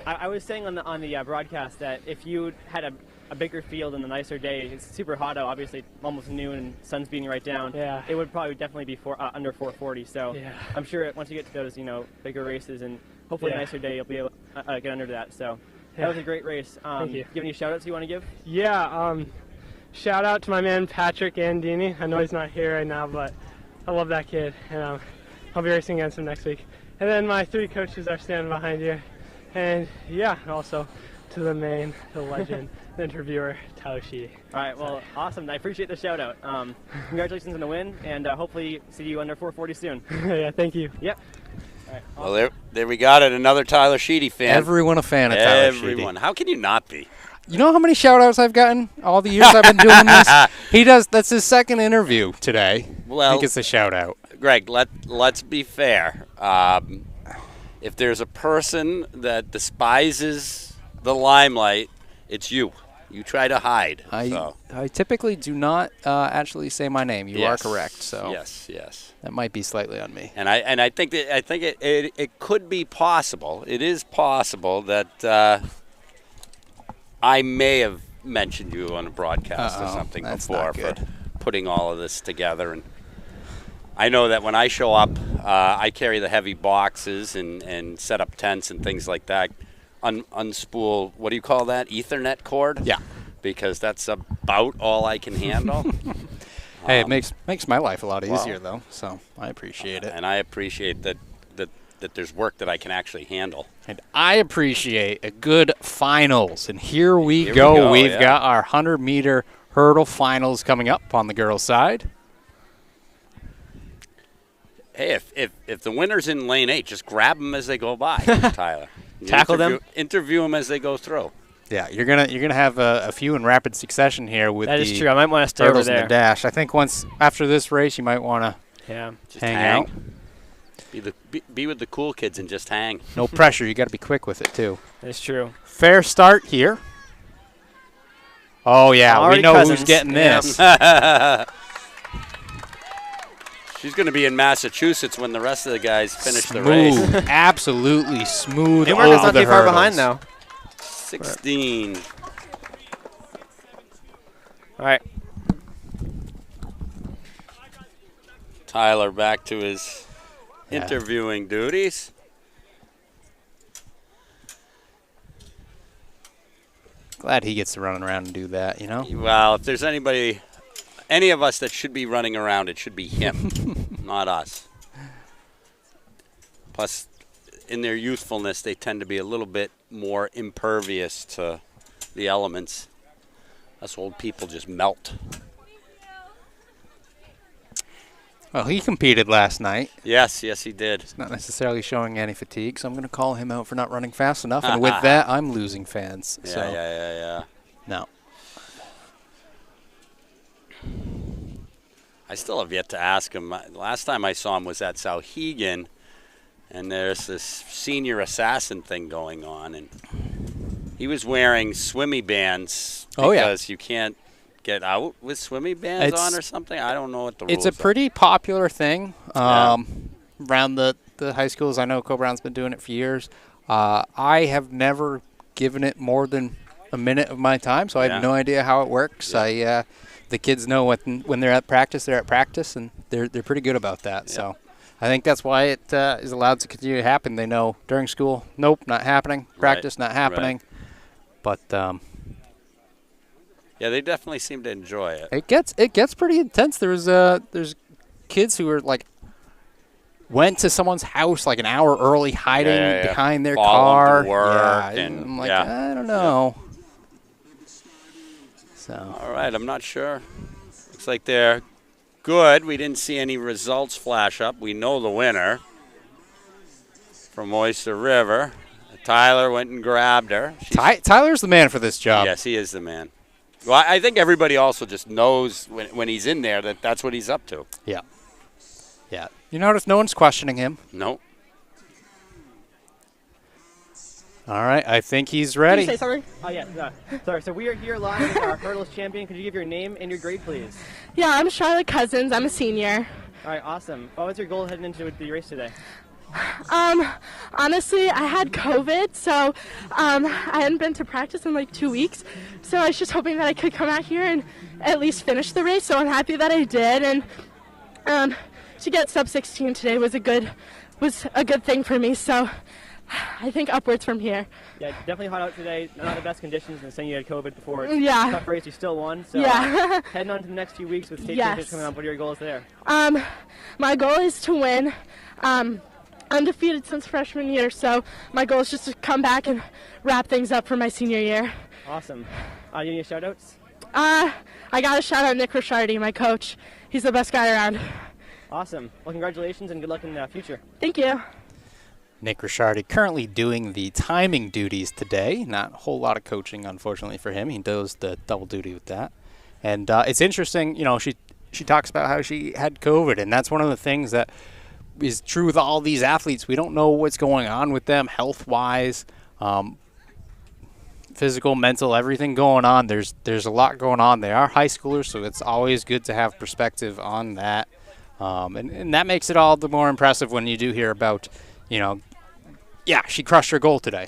I was saying on the broadcast that if you had a bigger field and a nicer day, it's super hot out, obviously almost noon and sun's beating right down. Yeah. It would probably definitely be under 440. So yeah. I'm sure once you get to those bigger races and hopefully a nicer day, you'll be able to get under that. So that was a great race. Thank you. Do you have any shout outs you want to give? Yeah. Shout out to my man Patrick Andini. I know he's not here right now, but I love that kid, and I'll be racing against him next week. And then my 3 coaches are standing behind you. And also to the legend, the interviewer, Taushi. All right, well, awesome. I appreciate the shout out. Congratulations on the win, and hopefully see you under 440 soon. Yeah, thank you. Yep. All right, awesome. Well, there we got it. Another Tyler Sheedy fan. Everyone a fan of Tyler Sheedy. Everyone. How can you not be? You know how many shout-outs I've gotten all the years I've been doing this? That's his second interview today. Well, he gets a shout-out. Greg, let's be fair. If there's a person that despises the limelight, it's you. You try to hide. I typically do not actually say my name. You are correct. So yes. That might be slightly on me. And I think it could be possible. It is possible that I may have mentioned you on a broadcast or something before for putting all of this together. And I know that when I show up, I carry the heavy boxes and set up tents and things like that. Unspool, what do you call that? Ethernet cord? Yeah. Because that's about all I can handle. Hey, it makes my life a lot easier, though, so I appreciate it. And I appreciate that there's work that I can actually handle. And I appreciate a good finals. And here we go. We've got our 100-meter hurdle finals coming up on the girls' side. Hey, if the winner's in lane 8, just grab them as they go by, Tyler. Tackle them. Interview them as they go through. Yeah, you're gonna have a few in rapid succession here with that is true. I might want to stay over there. The dash. I think after this race, you might want to just hang out. Be with the cool kids and just hang. No pressure. You got to be quick with it too. That's true. Fair start here. Oh yeah, we know Cousins. Who's getting this. She's going to be in Massachusetts when the rest of the guys finish the race. Absolutely smooth. Inward's not too far behind though. 16. All right. Tyler back to his interviewing duties. Glad he gets to run around and do that, Well, if there's any of us that should be running around, it should be him, not us. Plus, in their youthfulness, they tend to be a little bit more impervious to the elements. Us old people just melt. Well, he competed last night. Yes, he did. He's not necessarily showing any fatigue, so I'm going to call him out for not running fast enough. And with that, I'm losing fans. Yeah. No. I still have yet to ask him. Last time I saw him was at Sauhegan, and there's this senior assassin thing going on, and he was wearing swimmy bands because you can't get out with swimmy bands on or something. I don't know what the rules are. It's a pretty popular thing around the high schools. I know Co-Brown's been doing it for years. I have never given it more than a minute of my time, so I have no idea how it works. Yeah. The kids know when they're at practice, and they're pretty good about that. Yeah. So I think that's why it is allowed to continue to happen. They know during school, nope, not happening. Practice, not happening. Right. But yeah, they definitely seem to enjoy it. It gets pretty intense. There's kids who are went to someone's house like an hour early, hiding behind their car. And I'm like, I don't know. So. All right, I'm not sure. Looks like they're good. We didn't see any results flash up. We know the winner from Oyster River. Tyler went and grabbed her. Tyler's the man for this job. Yes, he is the man. Well, I think everybody also just knows when he's in there that's what he's up to. Yeah. You notice no one's questioning him. Nope. All right, I think he's ready. Can you say something? Oh, yeah. Sorry. So we are here live with our hurdles champion. Could you give your name and your grade, please? Yeah, I'm Charlotte Cousins. I'm a senior. All right, awesome. What was your goal heading into the race today? Honestly, I had COVID, so I hadn't been to practice in like 2 weeks. So I was just hoping that I could come out here and at least finish the race. So I'm happy that I did, and to get sub 16 today was a good thing for me. So I think upwards from here. Yeah, definitely hot out today. Not the best conditions, and saying you had COVID before. Yeah. Tough race, you still won. So yeah. Heading on to the next few weeks with state yes. championships coming up, what are your goals there? My goal is to win. Undefeated since freshman year, so my goal is just to come back and wrap things up for my senior year. Awesome. You need any shout-outs? I got to shout out Nick Ricciardi, my coach. He's the best guy around. Awesome. Well, congratulations and good luck in the future. Thank you. Nick Ricciardi currently doing the timing duties today. Not a whole lot of coaching, unfortunately, for him. He does the double duty with that. And it's interesting, she talks about how she had COVID, and that's one of the things that is true with all these athletes. We don't know what's going on with them health-wise, physical, mental, everything going on. There's a lot going on. They are high schoolers, so it's always good to have perspective on that. And that makes it all the more impressive when you do hear about, she crushed her goal today,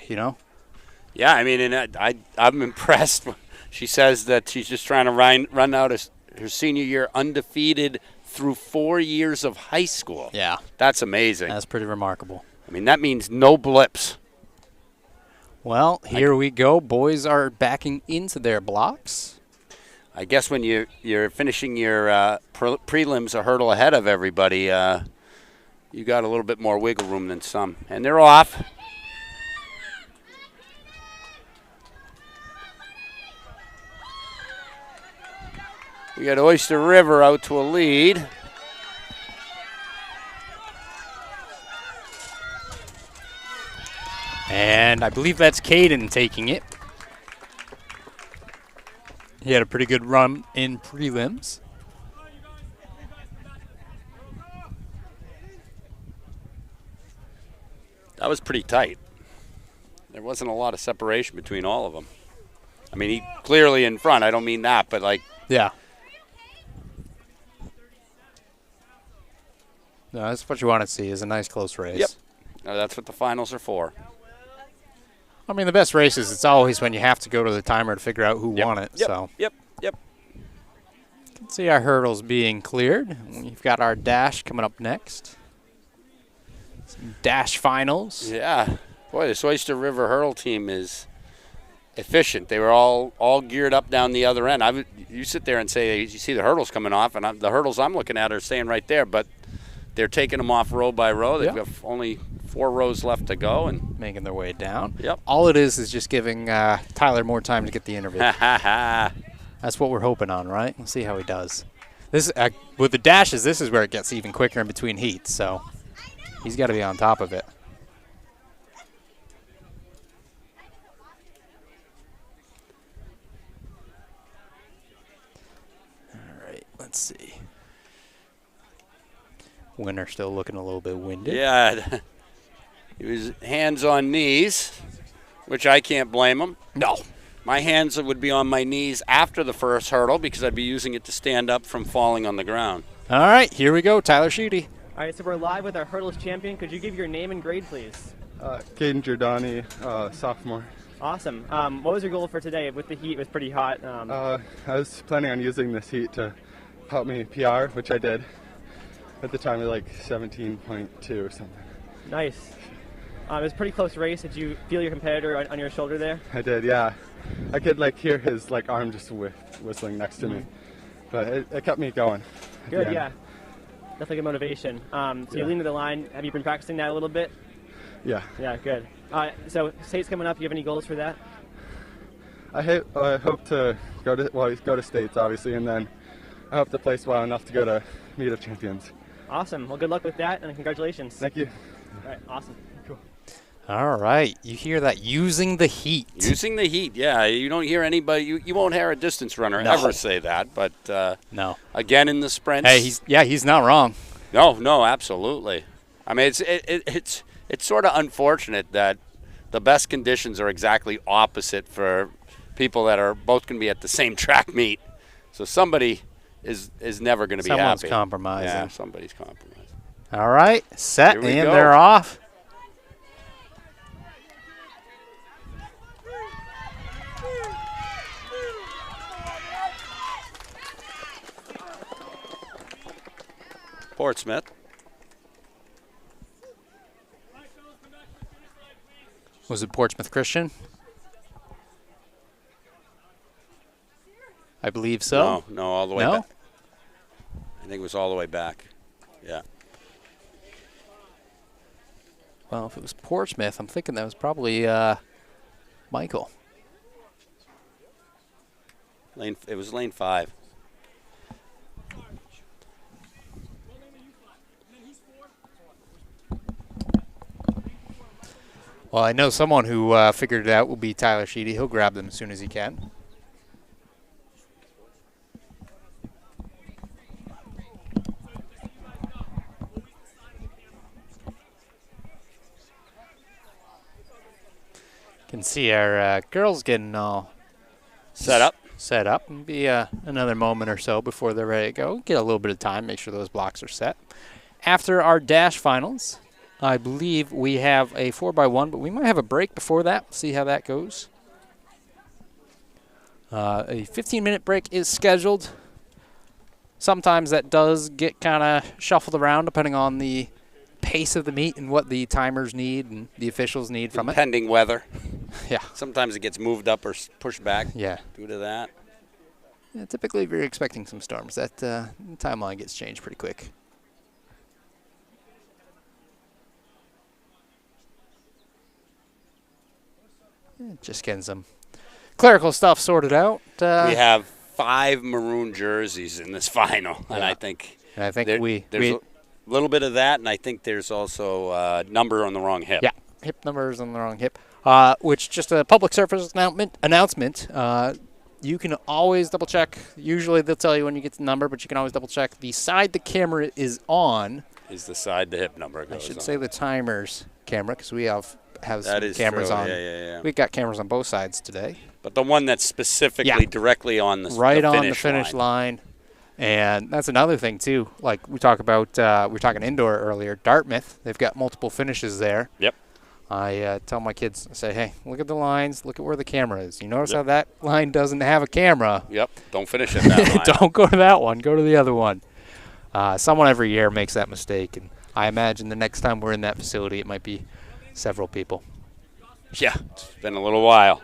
Yeah, I mean, and I'm impressed. She says that she's just trying to run out her senior year undefeated through 4 years of high school. Yeah. That's amazing. That's pretty remarkable. I mean, that means no blips. Well, here we go. Boys are backing into their blocks. I guess when you're finishing your prelims a hurdle ahead of everybody, you got a little bit more wiggle room than some. And they're off. We got Oyster River out to a lead. And I believe that's Caden taking it. He had a pretty good run in prelims. That was pretty tight. There wasn't a lot of separation between all of them. I mean, he clearly in front. I don't mean that, but Yeah. No, that's what you want to see, is a nice close race. Yep. That's what the finals are for. I mean, the best races, it's always when you have to go to the timer to figure out who won it. Yep. So. Yep. You can see our hurdles being cleared. We've got our dash coming up next. Some dash finals. Yeah. Boy, this Oyster River hurdle team is efficient. They were all geared up down the other end. You sit there and say, you see the hurdles coming off, and the hurdles I'm looking at are staying right there, but they're taking them off row by row. They've got only 4 rows left to go, and making their way down. Yep. All it is just giving Tyler more time to get the interview. That's what we're hoping on, right? We'll see how he does. This with the dashes, this is where it gets even quicker in between heats, so he's got to be on top of it. All right, let's see. Winner still looking a little bit winded. Yeah, he was hands on knees, which I can't blame him. No. My hands would be on my knees after the first hurdle because I'd be using it to stand up from falling on the ground. All right, here we go, Tyler Sheedy. All right, so we're live with our hurdles champion. Could you give your name and grade, please? Caden Giordani, sophomore. Awesome. What was your goal for today? With the heat, it was pretty hot. I was planning on using this heat to help me PR, which I did. At the time, it was like 17.2 or something. Nice. It was a pretty close race. Did you feel your competitor on your shoulder there? I did, yeah. I could hear his arm just whistling next to me, but it kept me going. Good, yeah. Definitely good motivation. You lean to the line. Have you been practicing that a little bit? Yeah. Yeah, good. So state's coming up. Do you have any goals for that? I hope to go to states, obviously, and then I hope to place well enough to go to Meet of Champions. Awesome. Well, good luck with that, and congratulations. Thank you. All right, awesome. Cool. All right. You hear that? Using the heat. Using the heat, yeah. You don't hear anybody, you won't hear a distance runner ever say that, but no. Again in the sprints. Hey, he's not wrong. No, absolutely. I mean, it's sort of unfortunate that the best conditions are exactly opposite for people that are both going to be at the same track meet. So somebody is never going to be Someone's happy. compromising. Yeah, somebody's compromising. All right, set, Here we and go. they're off. Portsmouth. Was it Portsmouth Christian? I believe so. No, all the way No? back. I think it was all the way back. Yeah. Well, if it was Portsmouth, I'm thinking that was probably Michael. It was lane 5. Well, I know someone who figured it out will be Tyler Sheedy. He'll grab them as soon as he can. Can see our girls getting all set up. And be another moment or so before they're ready to go. Get a little bit of time, make sure those blocks are set. After our dash finals, I believe we have a 4x1, but we might have a break before that. See how that goes. A 15-minute break is scheduled. Sometimes that does get kind of shuffled around depending on the pace of the meet and what the timers need and the officials need from it. Pending weather. Yeah. Sometimes it gets moved up or pushed back. Yeah. Due to that. Yeah, typically, if you're expecting some storms, that timeline gets changed pretty quick. Just getting some clerical stuff sorted out. We have 5 maroon jerseys in this final, and I think there's a little bit of that, and I think there's also a number on the wrong hip. Yeah, hip numbers on the wrong hip. Which, just a public service announcement. You can always double check. Usually they'll tell you when you get the number, but you can always double check. The side the camera is on is the side the hip number goes on. I should say the timer's camera, because we have some cameras true. on. Yeah. We've got cameras on both sides today. But the one that's specifically directly on the right the on the finish line. And that's another thing, too. Like we talk about, we were talking indoor earlier. Dartmouth, they've got multiple finishes there. Yep. I tell my kids, I say, hey, look at the lines. Look at where the camera is. You notice how that line doesn't have a camera? Yep. Don't finish at that line. Don't go to that one. Go to the other one. Someone every year makes that mistake. And I imagine the next time we're in that facility, it might be several people. Yeah. It's been a little while.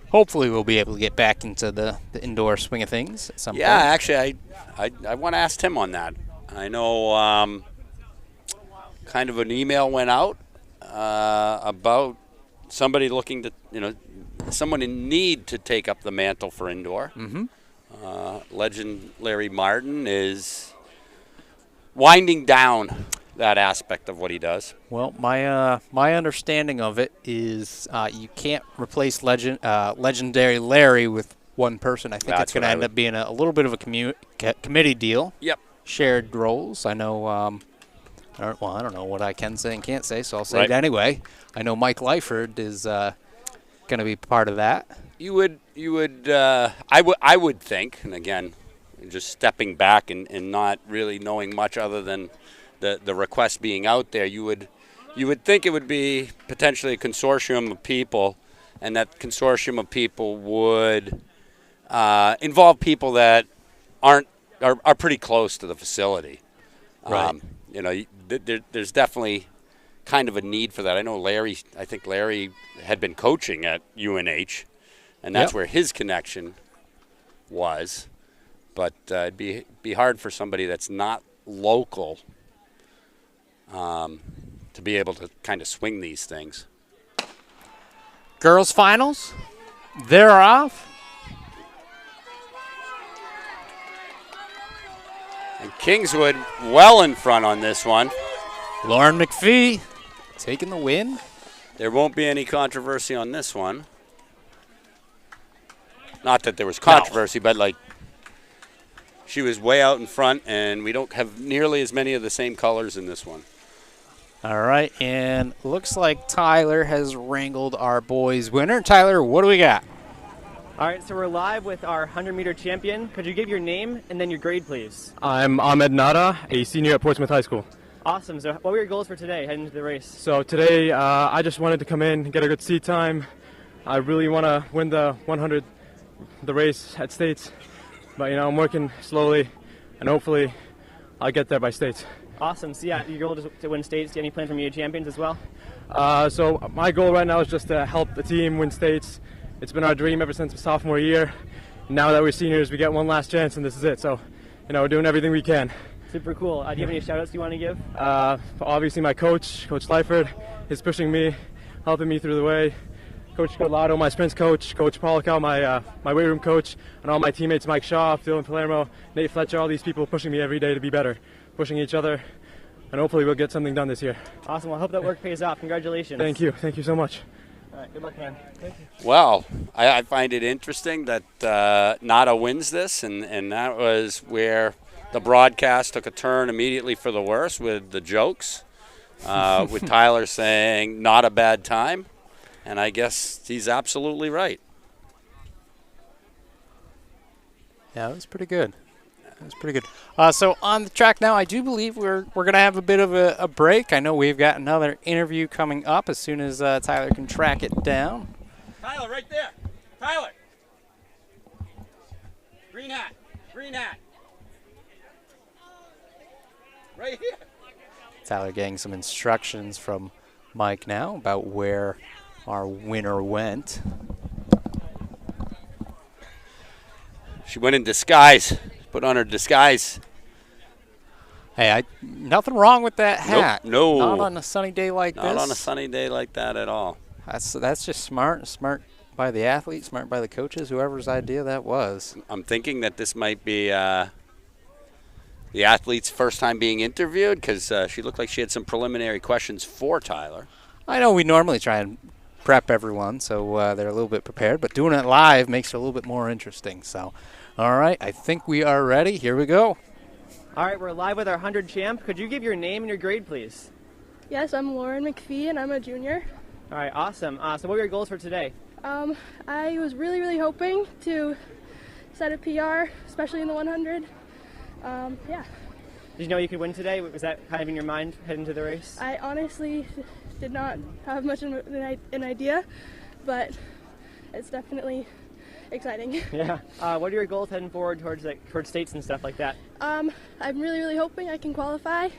Hopefully we'll be able to get back into the indoor swing of things at some point. Yeah, actually, I want to ask Tim on that. I know kind of an email went out about somebody looking to, someone in need to take up the mantle for indoor. Mm-hmm. Legend Larry Martin is winding down that aspect of what he does. Well, my understanding of it is you can't replace legendary Larry with one person. I think it's going to end up being a little bit of a committee deal. Yep. Shared roles. I know. I don't know what I can say and can't say, so I'll say it Right. anyway. I know Mike Lyford is going to be part of that. I would think, and again, just stepping back and not really knowing much other than the request being out there, you would think it would be potentially a consortium of people, and that consortium of people would involve people that are pretty close to the facility. Right. There's definitely kind of a need for that. I know I think Larry had been coaching at UNH, and that's where his connection was. But it'd be hard for somebody that's not local to be able to kind of swing these things. Girls finals, they're off. And Kingswood well in front on this one. Lauren McPhee taking the win. There won't be any controversy on this one. Not that there was controversy, but she was way out in front, and we don't have nearly as many of the same colors in this one. All right, and looks like Tyler has wrangled our boys' winner. Tyler, what do we got? All right, so we're live with our 100-meter champion. Could you give your name and then your grade, please? I'm Ahmed Nada, a senior at Portsmouth High School. Awesome. So what were your goals for today, heading into the race? So today, I just wanted to come in, get a good seat time. I really want to win the 100, the race at States. But, I'm working slowly, and hopefully I'll get there by States. Awesome. So, yeah, your goal is to win States. Do you have any plans for media champions as well? So my goal right now is just to help the team win States. It's been our dream ever since sophomore year. Now that we're seniors, we get one last chance, and this is it. So, we're doing everything we can. Super cool. Do you have any shout-outs you want to give? Obviously, my coach, Coach Lyford, is pushing me, helping me through the way. Coach Colato, my sprints coach, Coach Polikow, my weight room coach, and all my teammates, Mike Shaw, Dylan Palermo, Nate Fletcher, all these people pushing me every day to be better, pushing each other, and hopefully we'll get something done this year. Awesome. Well, I hope that work pays off. Congratulations. Thank you. Thank you so much. All right, good luck, man. Thank you. Well, I find it interesting that Nada wins this, and that was where the broadcast took a turn immediately for the worse with the jokes, with Tyler saying, not a bad time, and I guess he's absolutely right. Yeah, it was pretty good. It was pretty good. So on the track now, I do believe we're going to have a bit of a break. I know we've got another interview coming up as soon as Tyler can track it down. Tyler, right there. Tyler. Green hat. Green hat. Right here. Tyler getting some instructions from Mike now about where our winner went. She went in disguise. Put on her disguise. Hey, nothing wrong with that hat. Nope, no. Not on a sunny day like this. Not on a sunny day like that at all. That's just smart. Smart by the athlete, smart by the coaches, whoever's idea that was. I'm thinking that this might be the athlete's first time being interviewed because she looked like she had some preliminary questions for Tyler. I know we normally try and prep everyone so they're a little bit prepared, but doing it live makes it a little bit more interesting. So, all right, I think we are ready. Here we go. All right, we're live with our 100 champ. Could you give your name and your grade, please? Yes, I'm Lauren McPhee, and I'm a junior. All right, awesome. So what were your goals for today? I was really, really hoping to set a PR, especially in the 100. Yeah. Did you know you could win today? Was that kind of in your mind heading to the race? I honestly did not have much of an idea, but it's definitely exciting. Yeah. What are your goals heading forward towards states and stuff like that? I'm really, really hoping I can qualify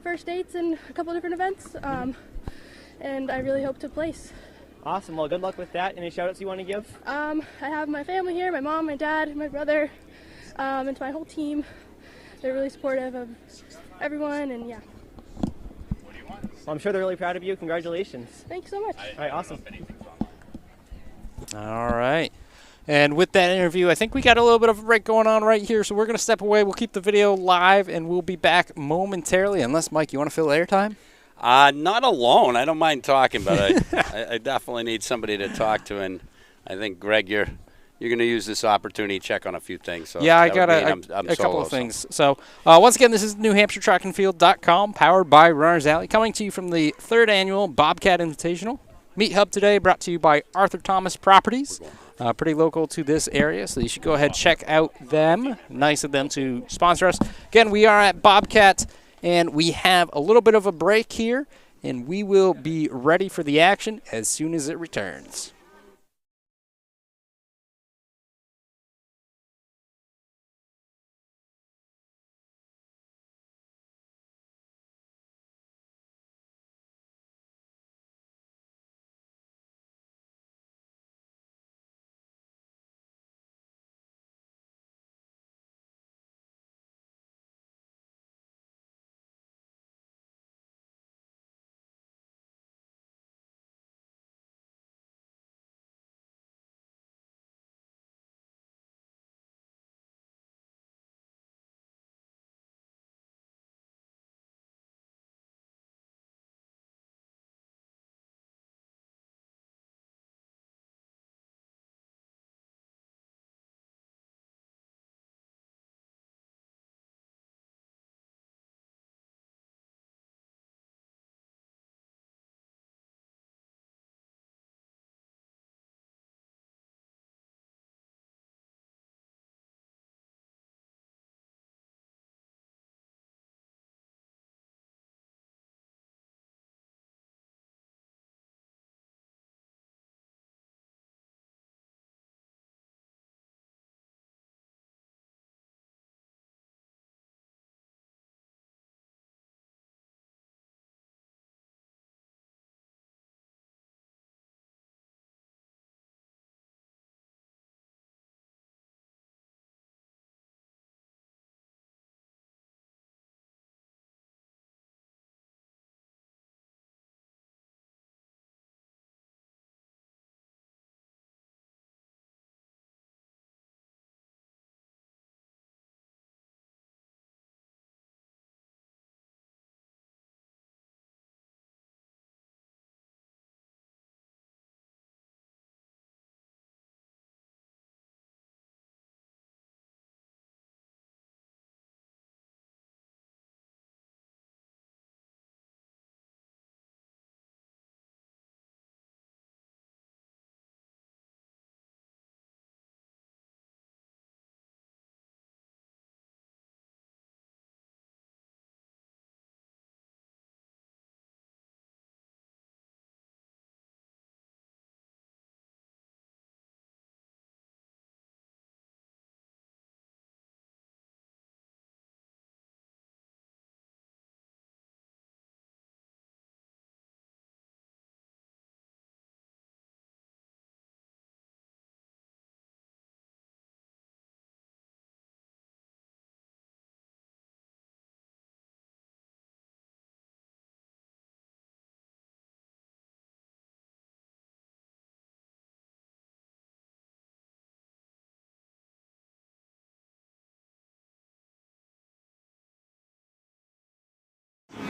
for states in a couple different events, and I really hope to place. Awesome. Well, good luck with that. Any shout-outs you want to give? I have my family here, my mom, my dad, my brother, and my whole team. They're really supportive of everyone, and yeah. Well, I'm sure they're really proud of you. Congratulations. Thanks so much. All right, awesome. All right. And with that interview, I think we got a little bit of a break going on right here, so we're going to step away. We'll keep the video live, and we'll be back momentarily. Unless, Mike, you want to fill airtime? Not alone. I don't mind talking, but I definitely need somebody to talk to, and I think, Greg, you're going to use this opportunity to check on a few things. So yeah, I got a couple of things. So once again, this is NewHampshireTrackandField.com, powered by Runners Alley, coming to you from the 3rd annual Bobcat Invitational. Meet Hub today, brought to you by Arthur Thomas Properties. Pretty local to this area, so you should go ahead and check out them. Nice of them to sponsor us. Again, we are at Bobcat, and we have a little bit of a break here, and we will be ready for the action as soon as it returns.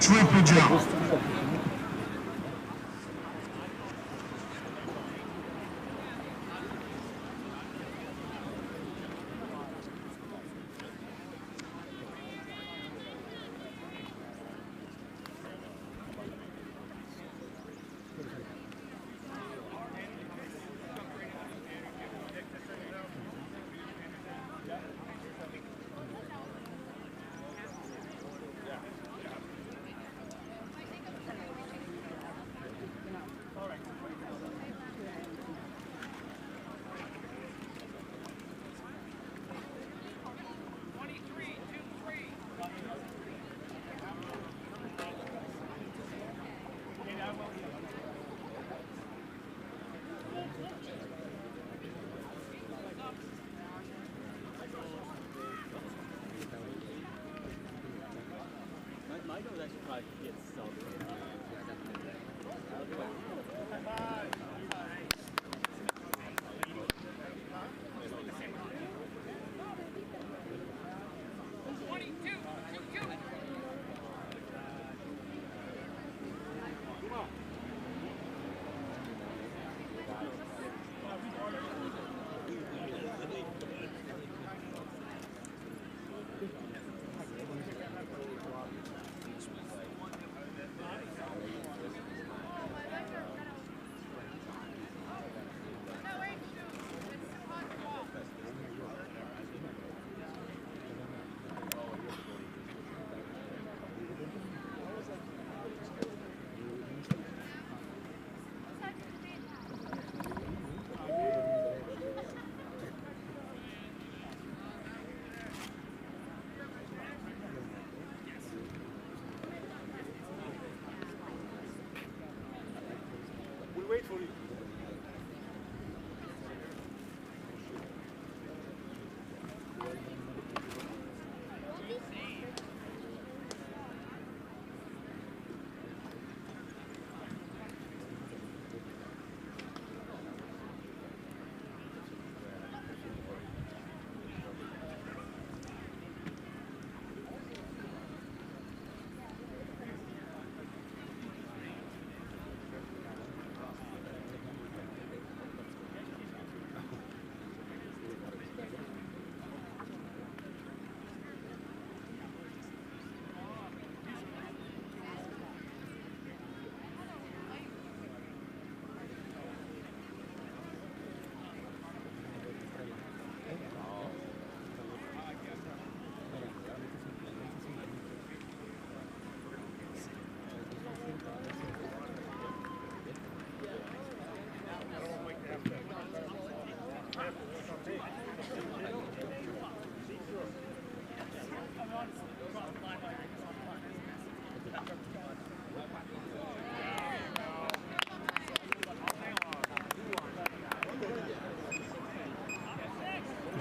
triple jump. Wait for you.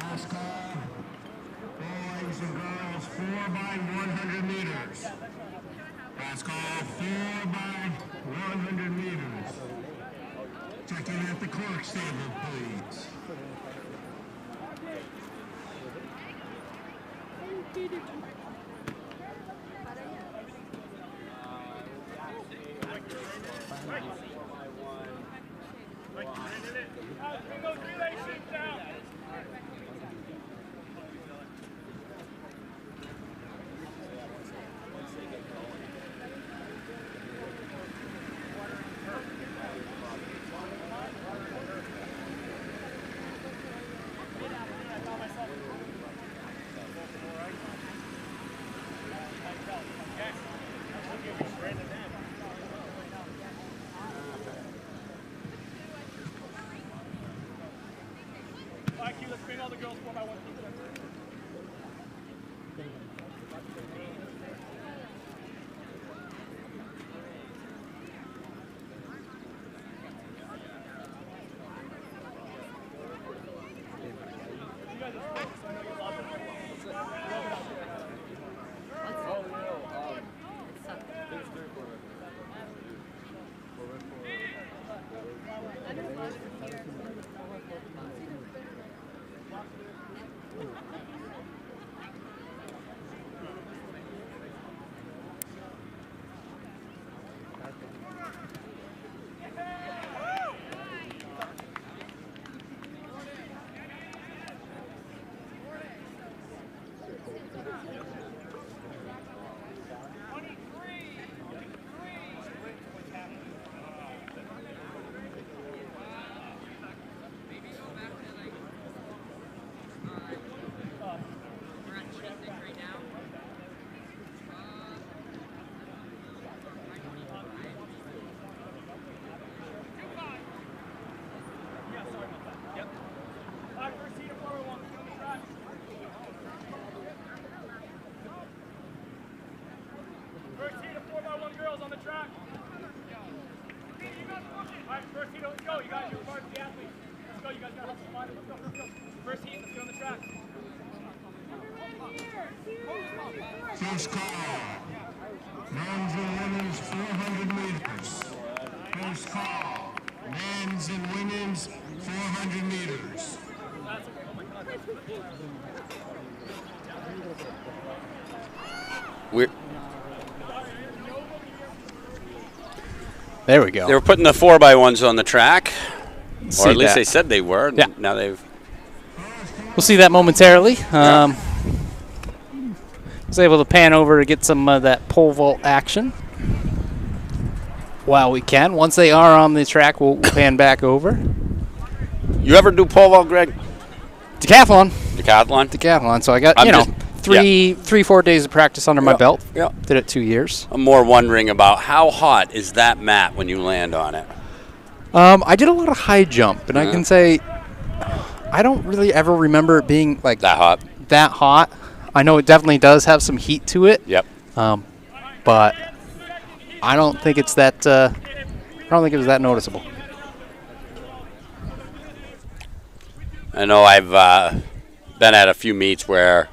Last call, boys and girls, 4 by 100 meters. Last call, 4 by 100 meters. Check in at the clerk's table, please. Let's bring all the girls 4 by 1. There we go. They were putting the 4x1s on the track, or at least that. they said they were. Yeah. Now they've. We'll see that momentarily. Was able to pan over to get some of that pole vault action. While we can. Once they are on the track, we'll pan back over. You ever do pole vault, Greg? Decathlon. Decathlon. So I got, 4 days of practice under my belt. Yeah. Did it 2 years. I'm more wondering about how hot is that mat when you land on it? I did a lot of high jump, and I can say I don't really ever remember it being like that hot. I know it definitely does have some heat to it. Yep. But I don't think it's that. I don't think it was that noticeable. I know I've been at a few meets where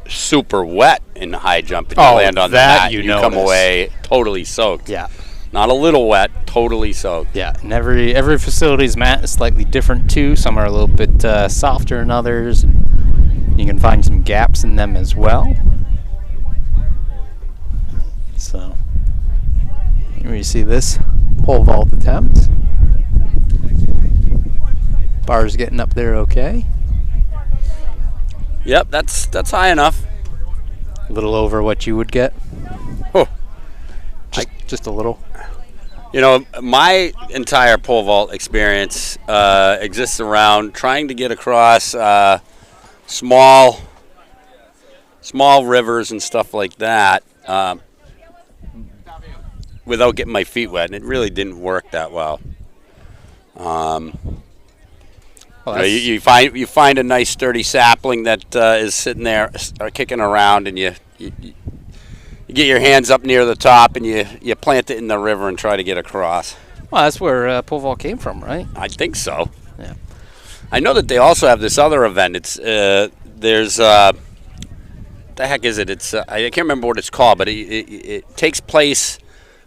super wet in high jump, and you land on the mat, you come away totally soaked. Yeah. Not a little wet, totally soaked. Yeah, and every facility's mat is slightly different too. Some are a little bit softer than others. You can find some gaps in them as well. So, here you see this pole vault attempt. Bar's getting up there okay. Yep, that's high enough. A little over what you would get. Oh, just a little. You know, my entire pole vault experience exists around trying to get across small rivers and stuff like that without getting my feet wet, and it really didn't work that well. You find a nice sturdy sapling that is sitting there kicking around, and you get your hands up near the top, and you plant it in the river and try to get across. Well, that's where pole vault came from, right? I think so. Yeah. I know that they also have this other event. It's there's what the heck is it? It's I can't remember what it's called, but it takes place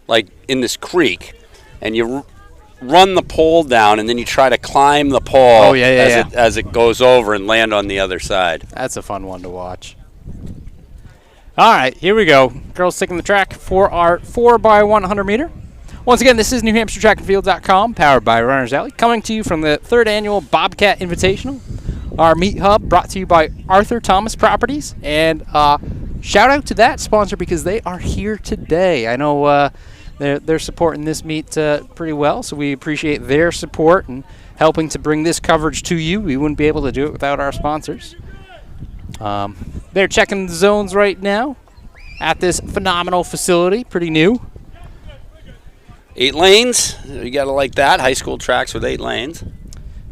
like in this creek, and you run the pole down, and then you try to climb the pole as it goes over and land on the other side. That's a fun one to watch. All right, here we go. Girls taking the track for our 4x100 meter. Once again, this is NewHampshireTrackandField.com, powered by Runners Alley, coming to you from the 3rd annual Bobcat Invitational. Our meet hub brought to you by Arthur Thomas Properties. And shout out to that sponsor because they are here today. I know they're supporting this meet pretty well, so we appreciate their support and helping to bring this coverage to you. We wouldn't be able to do it without our sponsors. They're checking the zones right now at this phenomenal facility, pretty new. 8 lanes, you got to like that. High school tracks with 8 lanes. And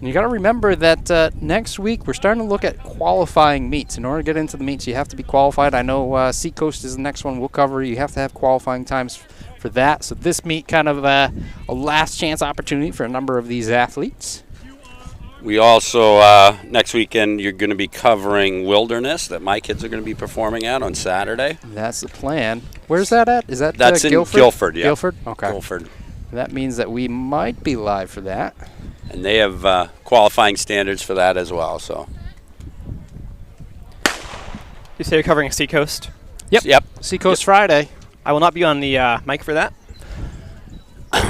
you got to remember that next week we're starting to look at qualifying meets. In order to get into the meets, you have to be qualified. I know Seacoast is the next one we'll cover. You have to have qualifying times for that. So this meet kind of a last chance opportunity for a number of these athletes. We also, next weekend, you're going to be covering Wilderness that my kids are going to be performing at on Saturday. That's the plan. Where's that at? Is that That's in Guilford, yeah. Guilford? Okay. Guilford. That means that we might be live for that. And they have qualifying standards for that as well. So. You say you're covering Seacoast? Yep. Seacoast Friday. I will not be on the mic for that.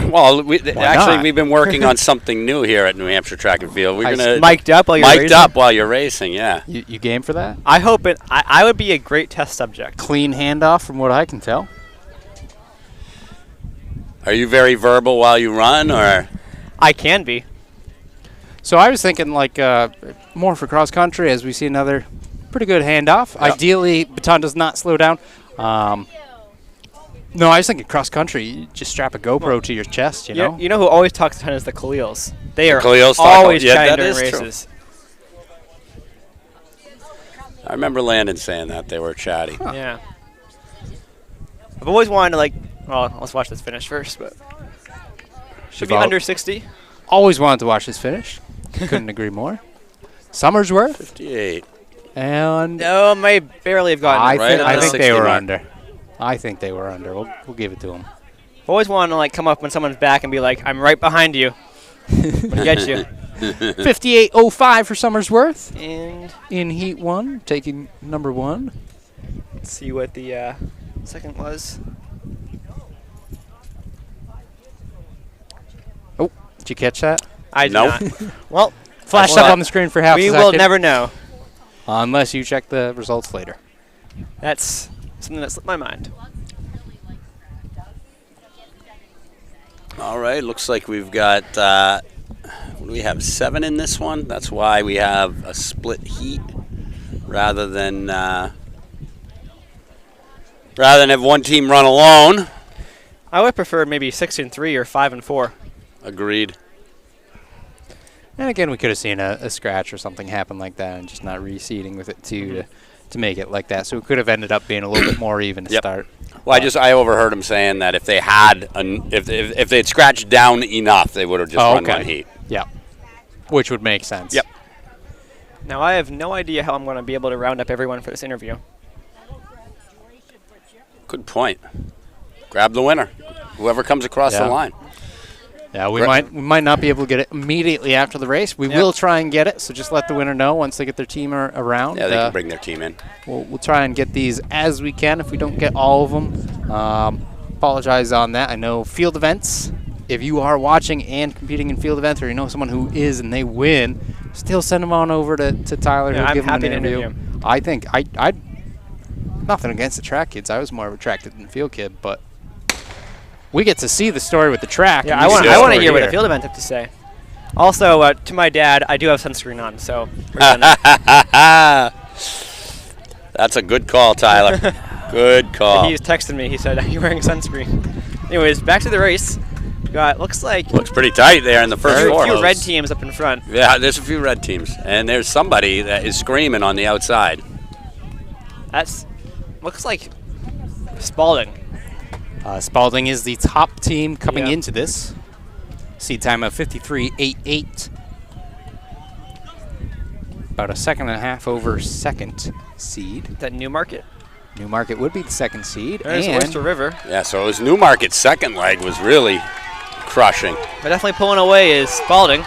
Well, we've been working on something new here at New Hampshire Track and Field. We're gonna mic'd up while you're racing. Yeah. You game for that? I hope it. I would be a great test subject. Clean handoff, from what I can tell. Are you very verbal while you run, or? I can be. So I was thinking like more for cross country, as we see another pretty good handoff. Yep. Ideally, baton does not slow down. No, I was thinking cross country. You just strap a GoPro to your chest, you know? You know who always talks a ton is the Khalils. They are Khalils always chatting during races. I remember Landon saying that they were chatty. Huh. Yeah. I've always wanted to well, let's watch this finish first, but should be under 60. Always wanted to watch this finish. Couldn't agree more. Summersworth. 58. And no, may barely have gotten it. I think they were mark. under. I think they were under. We'll give it to them. I've always wanted to come up when someone's back and be like, I'm right behind you. I'm going to get you. 58.05 for Summersworth. And in Heat 1, taking number 1. Let's see what the second was. Oh, did you catch that? I did not. Well, flashed up on the screen for half a second. We will never know. Unless you check the results later. That's something that slipped my mind. All right, looks like we've got, what do we have, 7 in this one? That's why we have a split heat rather than have one team run alone. I would prefer maybe 6 and 3 or 5 and 4. Agreed. And again, we could have seen a scratch or something happen like that and just not reseeding with it to make it like that. So it could have ended up being a little bit more even to start. Well, I overheard him saying that if they had if they had scratched down enough, they would have just run one heat. Yeah, which would make sense. Yep. Now I have no idea how I'm going to be able to round up everyone for this interview. Good point. Grab the winner, whoever comes across the line. Yeah, we might not be able to get it immediately after the race. We will try and get it, so just let the winner know once they get their team around. Yeah, they can bring their team in. We'll try and get these as we can. If we don't get all of them, apologize on that. I know field events, if you are watching and competing in field events or you know someone who is and they win, still send them on over to Tyler. Yeah, He'll give them an interview. him. I think, I'd nothing against the track kids. I was more of a track than field kid, but we get to see the story with the track. Yeah, I want to hear what the field event have to say. Also, to my dad, I do have sunscreen on, so. That's a good call, Tyler. Good call. He was texting me. He said, "Are you wearing sunscreen?" Anyways, back to the race. Looks pretty tight there in the first four. A few red teams up in front. Yeah, there's a few red teams, and there's somebody that is screaming on the outside. Looks like Spalding. Spalding is the top team coming into this. Seed time of 53.88. About a second and a half over second seed. That Newmarket? Newmarket would be the second seed. There's Oyster River. Yeah, so it was Newmarket's second leg was really crushing. But definitely pulling away is Spalding.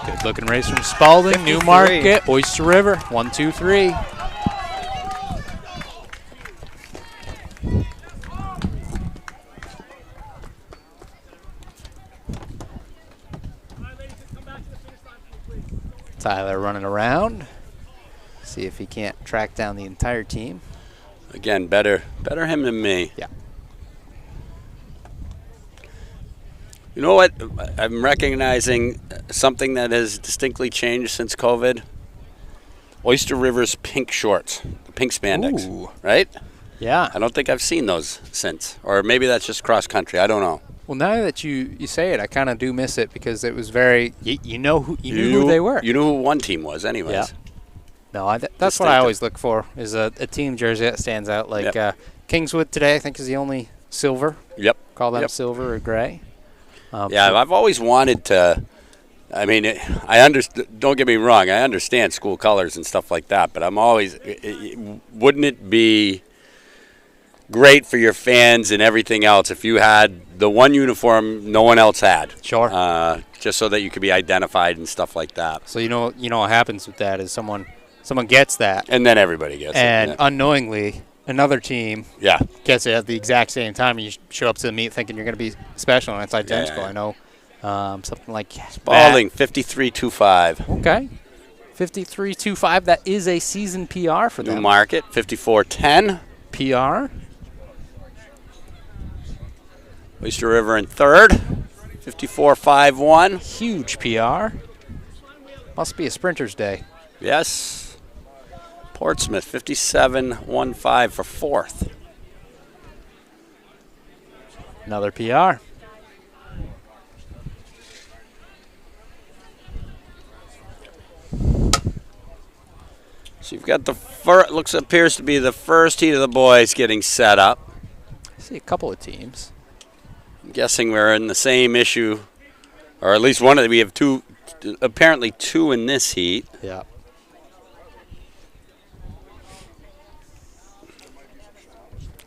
Good looking race from Spalding. 53. Newmarket, Oyster River, 1, 2, 3. Tyler running around. See if he can't track down the entire team. Again, better him than me. Yeah. You know what? I'm recognizing something that has distinctly changed since COVID. Oyster River's pink shorts, the pink spandex. Ooh. Right? Yeah. I don't think I've seen those since. Or maybe that's just cross country. I don't know. Well, now that you say it, I kind of do miss it because it was very, you knew who they were. You knew who one team was anyways. Yeah. No, that's what I always look for, is a team jersey that stands out. Like Kingswood today, I think, is the only silver. Yep. Call them silver or gray. Yeah, I've always wanted to. I mean, don't get me wrong. I understand school colors and stuff like that, but I'm always. Wouldn't it be great for your fans and everything else if you had the one uniform no one else had? Sure. Just so that you could be identified and stuff like that. So you know what happens with that is someone gets that, and then everybody gets it. And unknowingly, another team gets it at the exact same time, and you show up to the meet thinking you're going to be special, and it's identical. I know something like Spalding, 53.25. Okay. 53.25. That is a season PR for them. Newmarket, 54.10. PR. Oyster River in third, 54.51. Huge PR. Must be a sprinter's day. Yes. Portsmouth, 57.15 for fourth. Another PR. So you've got appears to be the first heat of the boys getting set up. I see a couple of teams. I'm guessing we're in the same issue, or at least one of them. We have apparently two in this heat. Yeah.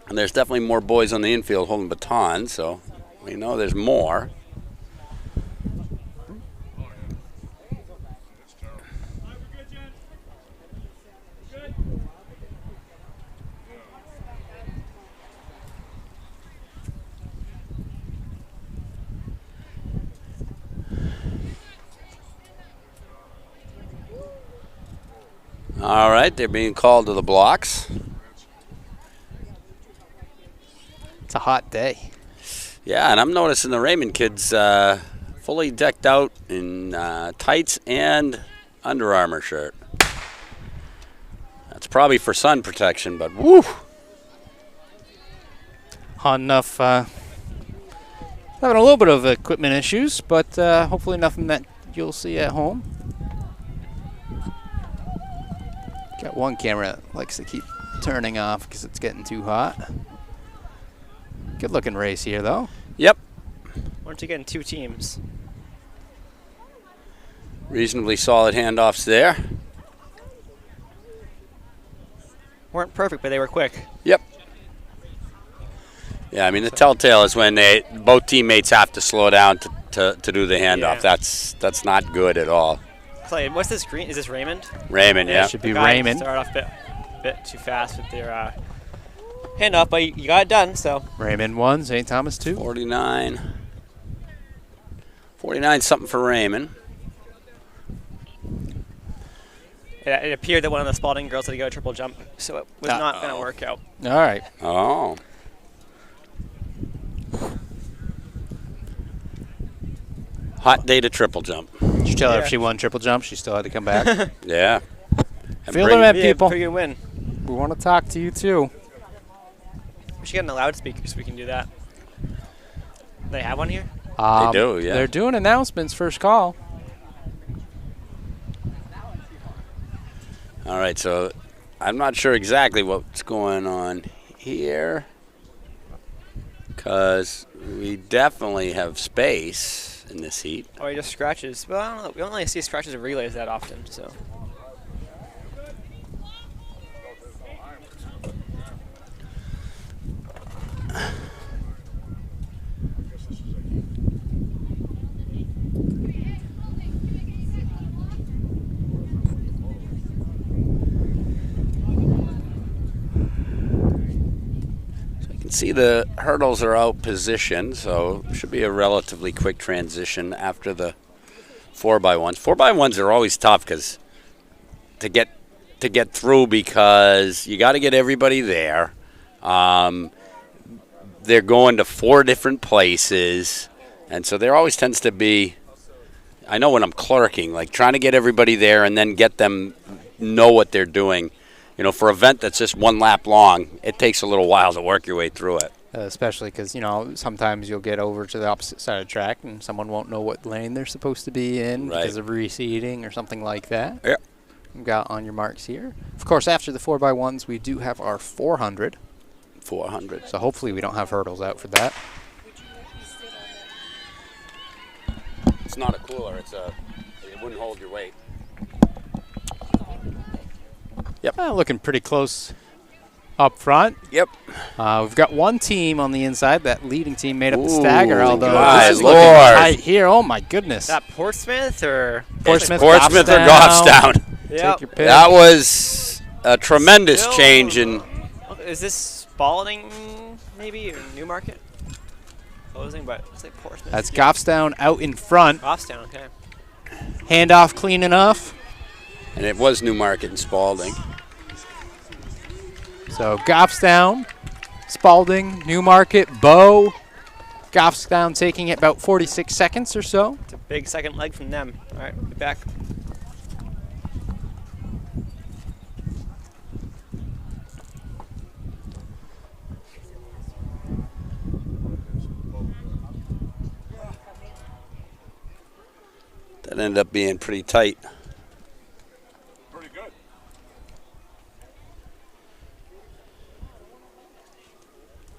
And there's definitely more boys on the infield holding batons, so we know there's more. All right, they're being called to the blocks. It's a hot day. Yeah, and I'm noticing the Raymond kids fully decked out in tights and Under Armour shirt. That's probably for sun protection, but woo! Hot enough. Having a little bit of equipment issues, but hopefully nothing that you'll see at home. Got one camera that likes to keep turning off because it's getting too hot. Good looking race here, though. Yep. Weren't you getting 2 teams? Reasonably solid handoffs there. Weren't perfect, but they were quick. Yep. Yeah, I mean, the telltale is when both teammates have to slow down to do the handoff. Yeah. That's not good at all. Clay, what's this green? Is this Raymond? Raymond, yeah. Should be Raymond. Started off a bit too fast with their handoff, but you got it done, so. Raymond 1, St. Thomas 2. 49 something for Raymond. It appeared that one of the Spalding girls had to go a triple jump, so it was not going to work out. All right. Oh. Hot day to triple jump. Did you tell her if she won triple jump, she still had to come back? Yeah. Feel them at people. Pretty good win. We want to talk to you, too. We should get in the loudspeaker so we can do that. They have one here? They do, yeah. They're doing announcements, first call. All right, so I'm not sure exactly what's going on here because we definitely have space in this heat. Or just scratches. Well, I don't know. We don't really see scratches of relays that often, so. See, the hurdles are out positioned, so it should be a relatively quick transition after the 4x1s. 4x1s are always tough because to get through because you got to get everybody there. They're going to 4 different places, and so there always tends to be. I know when I'm clerking, like trying to get everybody there and then get them know what they're doing. You know, for an event that's just 1 lap long, it takes a little while to work your way through it. Especially because, you know, sometimes you'll get over to the opposite side of the track and someone won't know what lane they're supposed to be in because of reseeding or something like that. Yep. We've got on your marks here. Of course, after the 4x1s, we do have our 400. 400. So hopefully we don't have hurdles out for that. It's not a cooler. It wouldn't hold your weight. Yep. Looking pretty close up front. Yep. We've got one team on the inside. That leading team made up the stagger, although my this is Lord. looking tight here. Oh, my goodness. Is that Portsmouth or? Portsmouth or Goffstown. Yep. Take your pick. That was a tremendous change in. Is this Spalding maybe or Newmarket? Closing, but it's like Portsmouth. That's Goffstown out in front. Goffstown, okay. Handoff clean enough. And it was Newmarket and Spalding. So Goffstown, Spalding, Newmarket, Bow. Goffstown taking it about 46 seconds or so. It's a big second leg from them. All right, we'll be back. That ended up being pretty tight.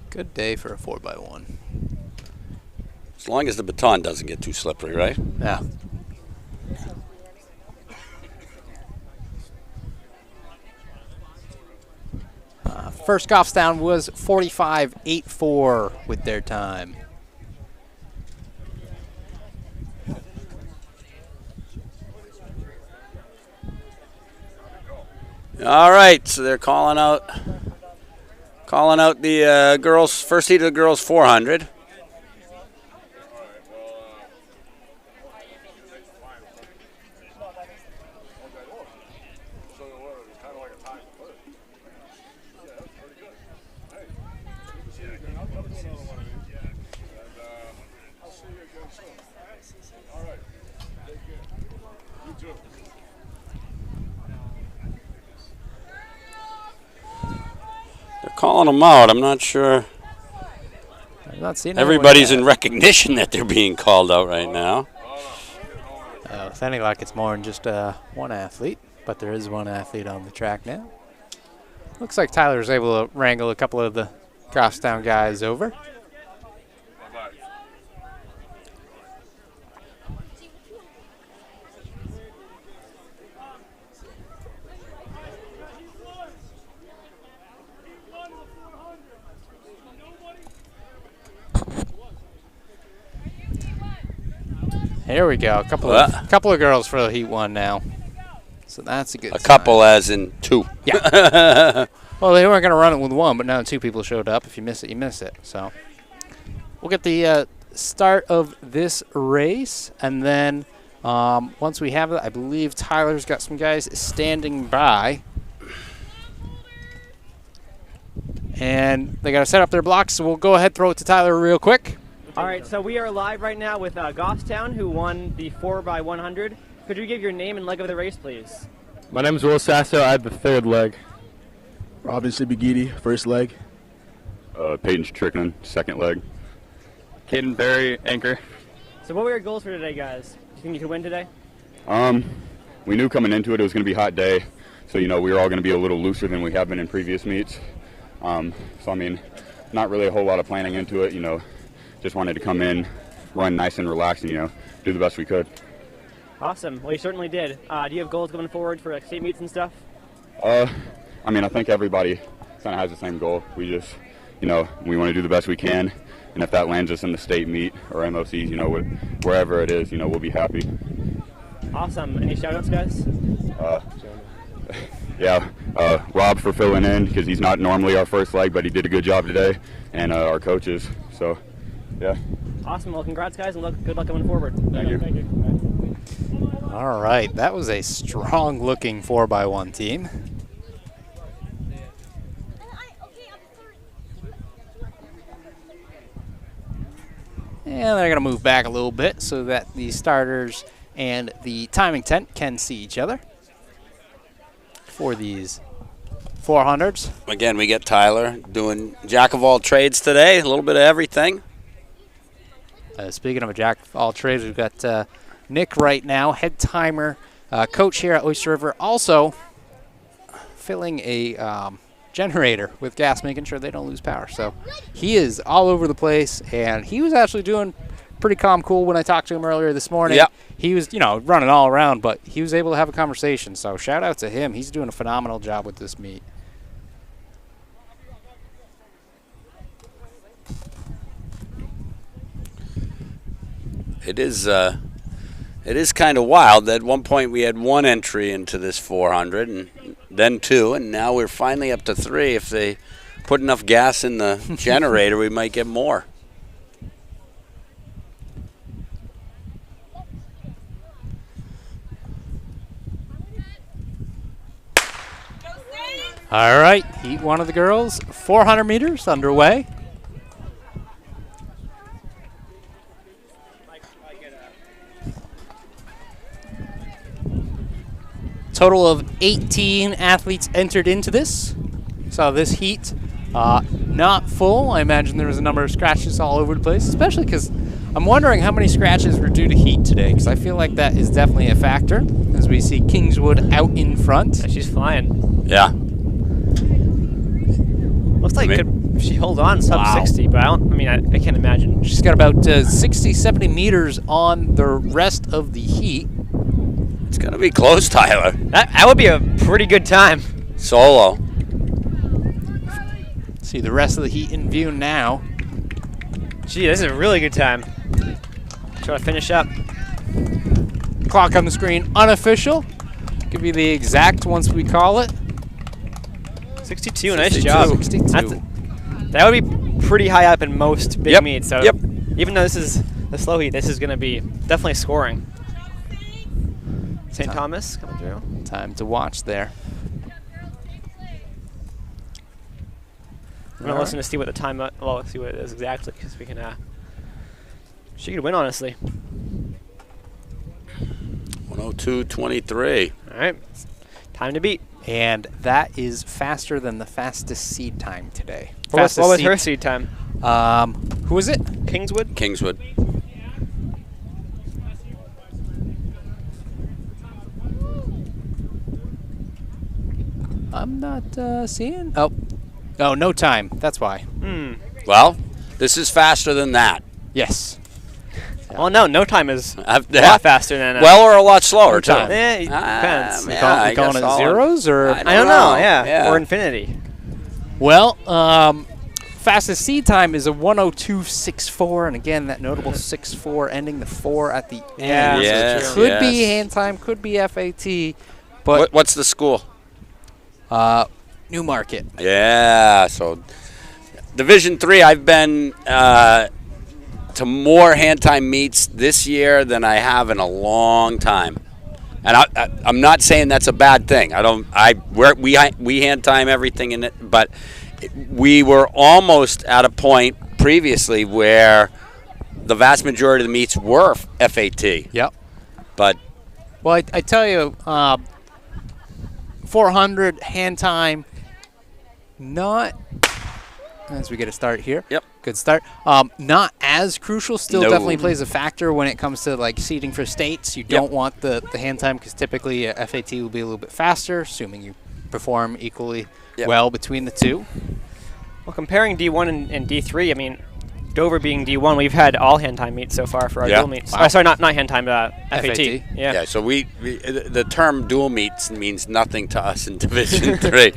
Good day for a 4x1. As long as the baton doesn't get too slippery, right? Yeah. First Goffstown was 45.84 with their time. All right, so they're calling out the girls, first heat of the girls 400. They're calling them out. I'm not sure. I'm not seeing everybody's in recognition that they're being called out right now. With any luck, it's more than just one athlete, but there is one athlete on the track now. Looks like Tyler's able to wrangle a couple of the Goffstown guys over. Here we go. A couple of girls for the Heat 1 now. So that's a good sign. Couple as in 2. Yeah. Well, they weren't going to run it with 1, but now 2 people showed up. If you miss it, you miss it. So we'll get the start of this race. And then once we have it, I believe Tyler's got some guys standing by. And they got to set up their blocks, so we'll go ahead and throw it to Tyler real quick. All right, so we are live right now with Goffstown, who won the 4x100. Could you give your name and leg of the race, please? My name is Will Sasso. I had the 3rd leg. Robin Sibigidi, 1st leg. Peyton Strickland, 2nd leg. Caden Berry, anchor. So what were your goals for today, guys? Do you think you could win today? We knew coming into it was going to be a hot day, so we were all going to be a little looser than we have been in previous meets. So I mean, not really a whole lot of planning into it. Just wanted to come in, run nice and relaxed, and do the best we could. Awesome. Well, you certainly did. Do you have goals going forward for state meets and stuff? I mean, I think everybody kind of has the same goal. We just, we want to do the best we can, and if that lands us in the state meet or MOCs, wherever it is, we'll be happy. Awesome. Any shout-outs, guys? Yeah, Rob for filling in because he's not normally our 1st leg, but he did a good job today, and our coaches. So, yeah. Awesome. Well, congrats, guys, and good luck going forward. Thank you. Thank you. All right, that was a strong-looking 4x1 team. And they're going to move back a little bit so that the starters and the timing tent can see each other for these 400s. Again, we get Tyler doing jack of all trades today, a little bit of everything. Speaking of a jack of all trades, we've got Nick right now, head timer, coach here at Oyster River, also filling a generator with gas, making sure they don't lose power. So he is all over the place, and he was actually doing pretty calm, cool when I talked to him earlier this morning. Yep. He was, running all around, but he was able to have a conversation. So shout out to him. He's doing a phenomenal job with this meet. It is kind of wild that at one point we had 1 entry into this 400 and then 2, and now we're finally up to 3. If they put enough gas in the generator, we might get more. All right, Heat 1 of the girls, 400 meters underway. Total of 18 athletes entered into this. So this heat, not full. I imagine there was a number of scratches all over the place, especially because I'm wondering how many scratches were due to heat today, because I feel like that is definitely a factor, as we see Kingswood out in front. Yeah, she's flying. Yeah. Looks like could she hold on sub 60, but I can't imagine. She's got about 60, 70 meters on the rest of the heat. It's going to be close, Tyler. That would be a pretty good time. Solo. See the rest of the heat in view now. Gee, this is a really good time. Try to finish up. Clock on the screen, unofficial. Give you the exact once we call it. 62, nice job. 62. That would be pretty high up in most big meets. So Yep. even though this is the slow heat, this is going to be definitely scoring. St. Thomas coming through. Time to watch there. I'm going to listen to see what the time, see what it is exactly, because we can, she could win, honestly. 1:02:23. All right. Time to beat. And that is faster than the fastest seed time today. What was her seed time? Who was it? Kingswood? Kingswood. I'm not seeing. Oh, no time. That's why. Well, this is faster than that. Yes. Well, no time is a lot faster than. Well, or a lot slower too. It depends. You calling it zeros or? I don't know. Yeah. Or infinity. Well, fastest seed time is a 1:02:64, and again that notable 6:4 ending the 4 at the end. Yeah. Yes, Could be hand time, could be FAT, but What's the school? Newmarket. Yeah. So, Division III. I've been to more hand time meets this year than I have in a long time, and I'm not saying that's a bad thing. We hand time everything in it, but we were almost at a point previously where the vast majority of the meets were FAT. Yep. But well, I tell you, 400 hand time, not as we get a start here. Yep. Good start. Not as crucial. Still definitely plays a factor when it comes to like seeding for states. You don't want the hand time because typically FAT will be a little bit faster, assuming you perform equally well between the two. Well, comparing D1 and D3, I mean, Dover being D1, we've had all hand time meets so far for our dual meets. Wow. Sorry, not hand time, FAT. Yeah. So we the term dual meets means nothing to us in Division III.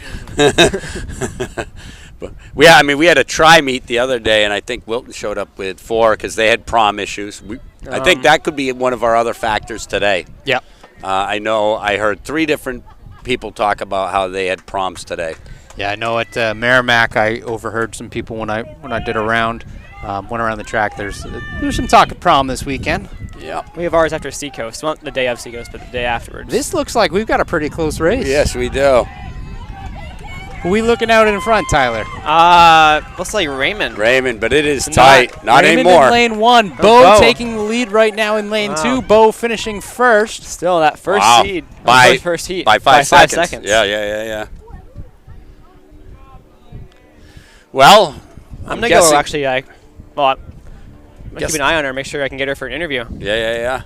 But we had a tri meet the other day, and I think Wilton showed up with 4 because they had prom issues. I think that could be one of our other factors today. Yep. I know I heard 3 different people talk about how they had proms today. Yeah, I know at Merrimack I overheard some people when I did a round, went around the track. There's some talk of prom this weekend. Yeah. We have ours after Seacoast. Well, not the day of Seacoast, but the day afterwards. This looks like we've got a pretty close race. Yes, we do. Who are we looking out in front, Tyler? Looks like Raymond. Raymond, but it is tight. Not Raymond anymore. in lane 1. Bo taking the lead right now in lane 2. Bo finishing first. Still that first seed. First heat. By 5 seconds. Yeah. Well, I'm going to go actually. I'm going to keep an eye on her, make sure I can get her for an interview. Yeah.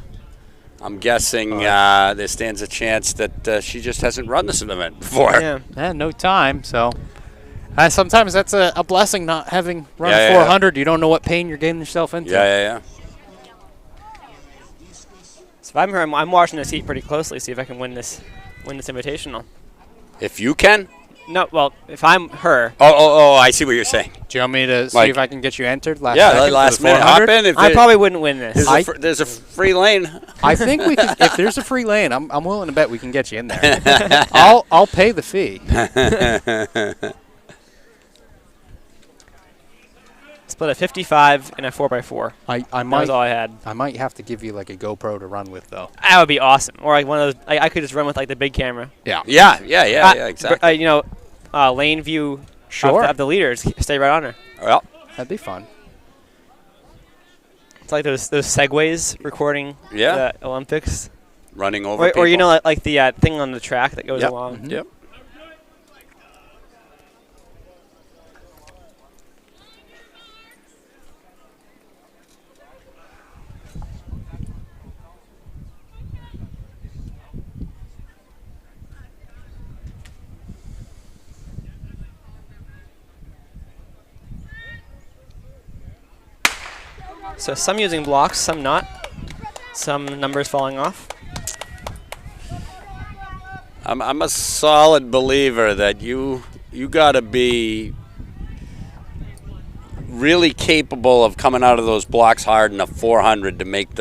I'm guessing there stands a chance that she just hasn't run this event before. Yeah, no time. So sometimes that's a blessing not having run 400. You don't know what pain you're getting yourself into. Yeah. So if I'm her, I'm watching this heat pretty closely, see if I can win this invitational. If you can? No, well, if I'm her. Oh, I see what you're saying. Do you want me to see if I can get you entered last last minute. Hop in. I probably wouldn't win this. There's a free lane. I think we can. If there's a free lane, I'm willing to bet we can get you in there. I'll pay the fee. Split a 55 and a 4x4. That was all I had. I might have to give you like a GoPro to run with though. That would be awesome. Or like one of those. I could just run with like the big camera. Yeah, exactly. Lane view. Sure. Of the leaders, stay right on her. Well, that'd be fun. It's like those segways recording the Olympics. Running over people. Or like the thing on the track that goes along. Mm-hmm. Yep. So some using blocks, some not. Some numbers falling off. I'm a solid believer that you got to be really capable of coming out of those blocks hard in a 400 to make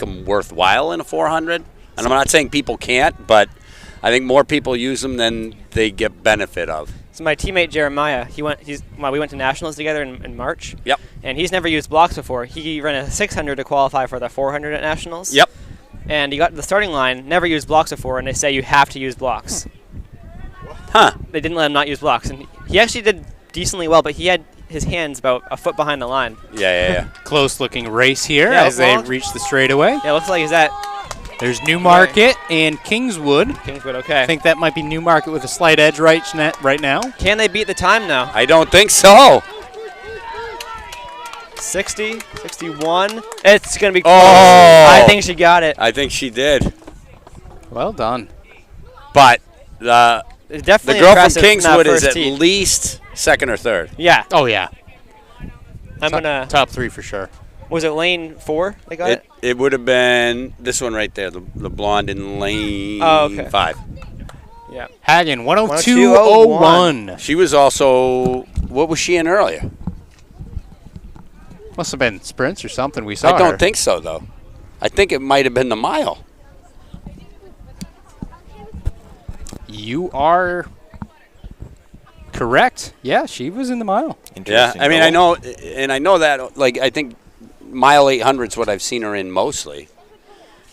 them worthwhile in a 400. And I'm not saying people can't, but I think more people use them than they get benefit of. So my teammate Jeremiah, we went to nationals together in March. Yep. And he's never used blocks before. He ran a 600 to qualify for the 400 at nationals. Yep. And he got to the starting line, never used blocks before, and they say you have to use blocks. Huh. They didn't let him not use blocks, and he actually did decently well, but he had his hands about a foot behind the line. Yeah. Close looking race here as they reach the straightaway. Yeah, it looks like he's at There's Newmarket and Kingswood. Kingswood, okay. I think that might be Newmarket with a slight edge right now. Can they beat the time now? I don't think so. 60, 61. It's going to be close. Oh! I think she got it. I think she did. Well done. But the girl from Kingswood is at heat. least second or third. Yeah. Oh, yeah. I'm going to... Top 3 for sure. Was it lane 4 they got it? It would have been this one right there, the blonde in lane 5. Yeah. Hagen, 102.01. She was also, what was she in earlier? Must have been sprints or something. We saw I don't her. think so, though. I think it might have been the mile. You are correct. Yeah, she was in the mile. Yeah, I mean, I know that, like, I think mile 800 is what I've seen her in mostly.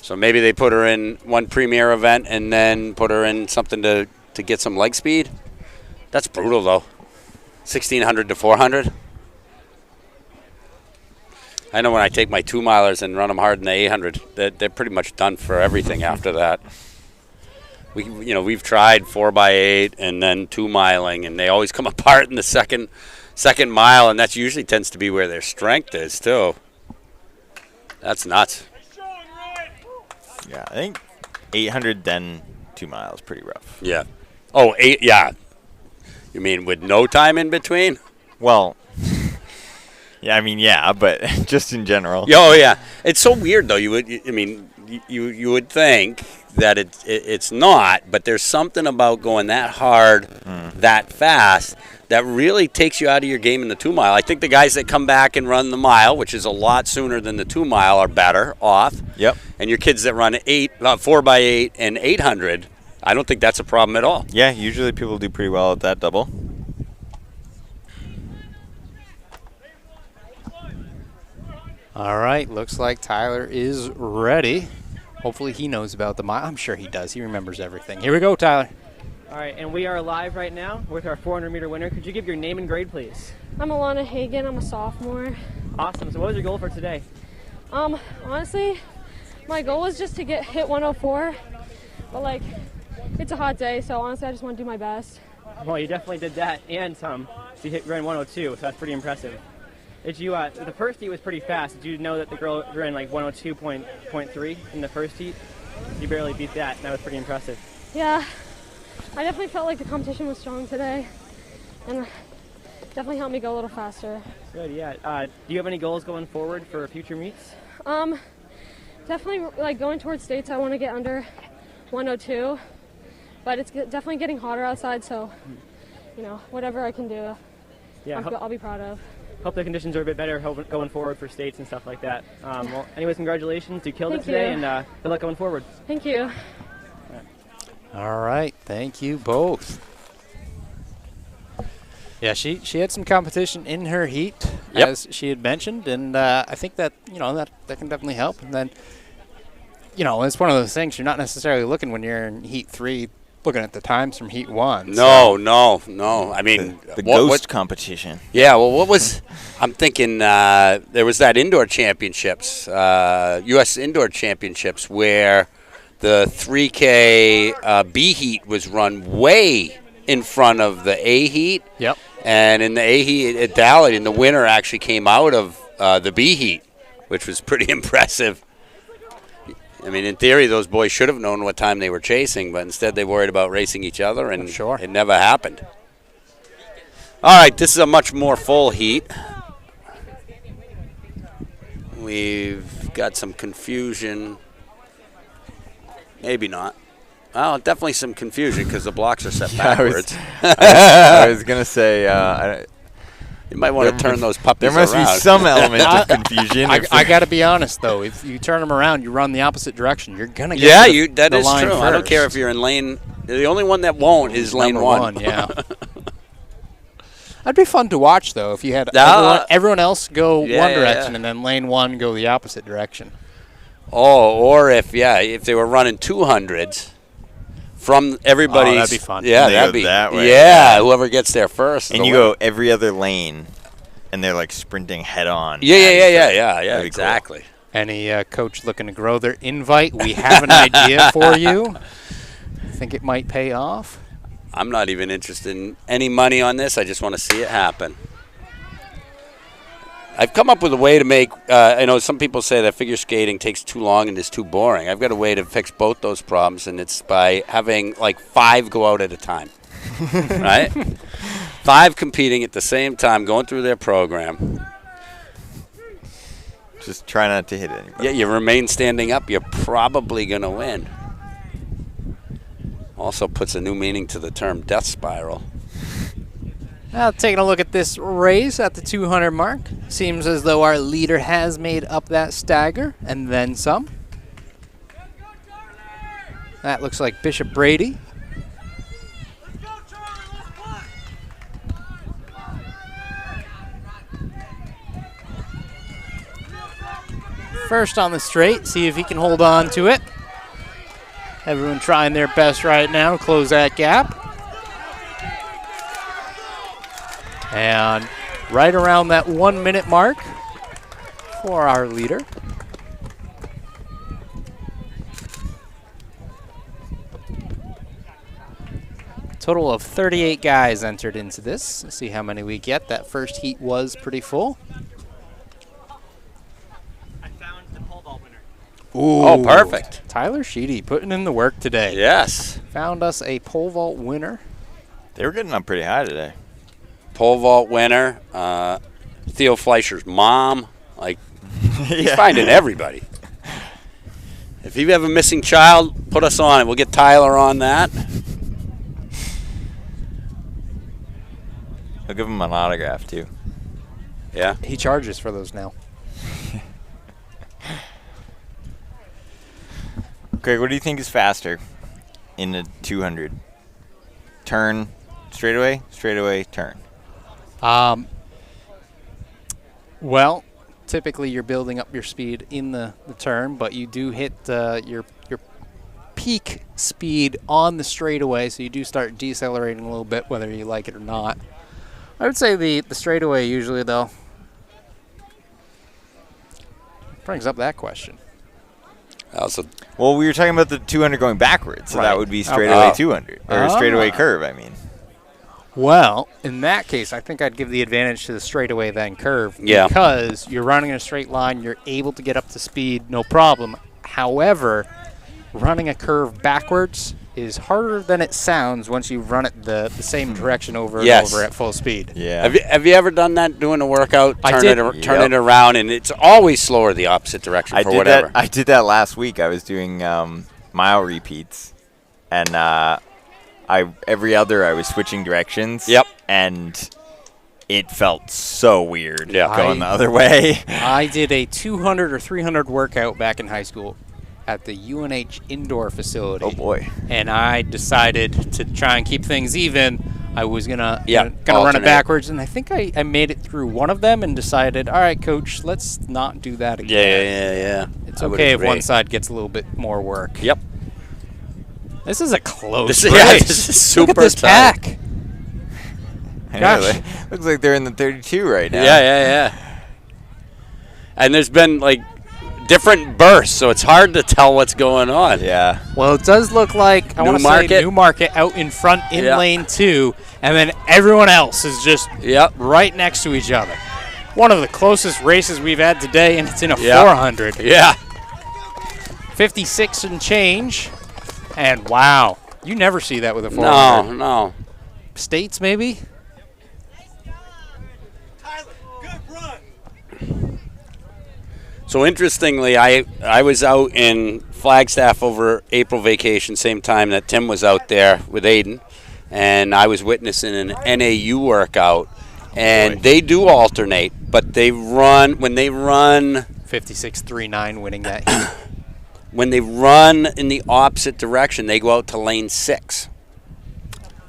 So maybe they put her in one premier event and then put her in something to get some leg speed. That's brutal, though. 1,600 to 400. I know when I take my 2-milers and run them hard in the 800, they're pretty much done for everything after that. We've tried 4x8 and then 2-miling, and they always come apart in the second mile, and that usually tends to be where their strength is too. That's nuts. Yeah, I think 800 then 2 miles, pretty rough. Yeah. Oh, 8. Yeah. You mean with no time in between? Well. Yeah, I mean, yeah, but just in general. Oh, yeah. It's so weird, though. You would think that it's not, but there's something about going that hard, that fast, that really takes you out of your game in the 2-mile. I think the guys that come back and run the mile, which is a lot sooner than the 2-mile, are better off. Yep. And your kids that run 4x8 and 800, I don't think that's a problem at all. Yeah, usually people do pretty well at that double. All right, looks like Tyler is ready. Hopefully he knows about the mile. I'm sure he does. He remembers everything. Here we go, Tyler. All right, and we are live right now with our 400-meter winner. Could you give your name and grade, please? I'm Alana Hagen. I'm a sophomore. Awesome. So what was your goal for today? Honestly, my goal was just to hit 104, but like, it's a hot day, so honestly, I just want to do my best. Well, you definitely did that, and some. So you ran 102, so that's pretty impressive. Did you? The first heat was pretty fast. Did you know that the girl ran like 102.3 in the first heat? You barely beat that, and that was pretty impressive. Yeah, I definitely felt like the competition was strong today, and definitely helped me go a little faster. Good, yeah. Do you have any goals going forward for future meets? Definitely like going towards states. I want to get under 102, but it's definitely getting hotter outside, so whatever I can do, yeah, I'll be proud of. Hope the conditions are a bit better going forward for states and stuff like that. Well, anyways, congratulations. You killed it today, and good luck going forward. Thank you. All right, thank you both. Yeah, she had some competition in her heat, as she had mentioned, and I think that that can definitely help. And then, it's one of those things you're not necessarily looking when you're in heat 3. Looking at the times from heat 1. No. I mean, the ghost competition. Yeah, well, what was? I'm thinking there was that indoor championships, U.S. indoor championships, where the 3K B heat was run way in front of the A heat. Yep. And in the A heat at Dallaty, the winner actually came out of the B heat, which was pretty impressive. I mean, in theory, those boys should have known what time they were chasing, but instead they worried about racing each other, and it never happened. All right, this is a much more full heat. We've got some confusion. Maybe not. Well, definitely some confusion because the blocks are set backwards. I was going to say... you might want to turn those puppies around. There must be some element of confusion. I got to be honest, though. If you turn them around, you run the opposite direction. You're going to get that the is line true. first. I don't care if you're in lane. The only one that won't is lane Number 1. Yeah. That'd be fun to watch, though, if you had everyone else go one direction and then lane 1 go the opposite direction. Oh, or if they were running 200s. From everybody's. Oh, that'd be fun. Yeah, that'd be that way. Yeah, whoever gets there first. And you go every other lane, and they're like sprinting head on. Yeah, exactly. Any coach looking to grow their invite, we have an idea for you. I think it might pay off. I'm not even interested in any money on this. I just want to see it happen. I've come up with a way to make, I know some people say that figure skating takes too long and is too boring. I've got a way to fix both those problems, and it's by having like 5 go out at a time, right? 5 competing at the same time, going through their program. Just try not to hit anybody. Yeah, you remain standing up, you're probably going to win. Also puts a new meaning to the term death spiral. Now, taking a look at this race at the 200 mark, seems as though our leader has made up that stagger and then some. That looks like Bishop Brady. First on the straight, see if he can hold on to it. Everyone trying their best right now to close that gap. And right around that 1 minute mark for our leader. Total of 38 guys entered into this. Let's see how many we get. That first heat was pretty full. I found the pole vault winner. Ooh, oh, perfect. Tyler Sheedy putting in the work today. Yes. Found us a pole vault winner. They were getting up pretty high today. Pole vault winner, Theo Fleischer's mom. Like, he's finding everybody. If you have a missing child, put us on it. We'll get Tyler on that. I'll give him an autograph, too. Yeah. He charges for those now. Greg, what do you think is faster in the 200? Turn, straightaway, turn. Well, typically you're building up your speed in the turn, but you do hit your peak speed on the straightaway, so you do start decelerating a little bit, whether you like it or not. I would say the straightaway usually, though, brings up that question. Also, well, we were talking about the 200 going backwards, so right. That would be straightaway 200, or straightaway curve, I mean. Well, in that case, I think I'd give the advantage to the straightaway then curve. Yeah. Because you're running in a straight line, you're able to get up to speed, no problem. However, running a curve backwards is harder than it sounds once you run it the same direction over and over at full speed. Yeah. Have you ever done that, doing a workout, turn it around, and it's always slower the opposite direction for whatever? I did that last week. I was doing mile repeats, and every other I was switching directions. Yep. And it felt so weird going the other way. I did a 200 or 300 workout back in high school at the UNH indoor facility. Oh boy. And I decided to try and keep things even. I was gonna run alternate it backwards, and I think I made it through one of them and decided, all right, coach, let's not do that again. Yeah. It's okay if one side gets a little bit more work. Yep. This is a close race. race. This is super Look at this tight. pack. I Gosh. know, looks like they're in the 32 right now. Yeah. And there's been, like, different bursts, so it's hard to tell what's going on. Yeah. Well, it does look like, I want to say Newmarket out in front in lane 2, and then everyone else is just right next to each other. One of the closest races we've had today, and it's in a 400. Yeah. 56 and change. And wow, you never see that with a 400. No. States, maybe? So interestingly, I was out in Flagstaff over April vacation, same time that Tim was out there with Aiden, and I was witnessing an NAU workout, and they do alternate, but when they run 56.39 winning that heat. When they run in the opposite direction, they go out to lane 6.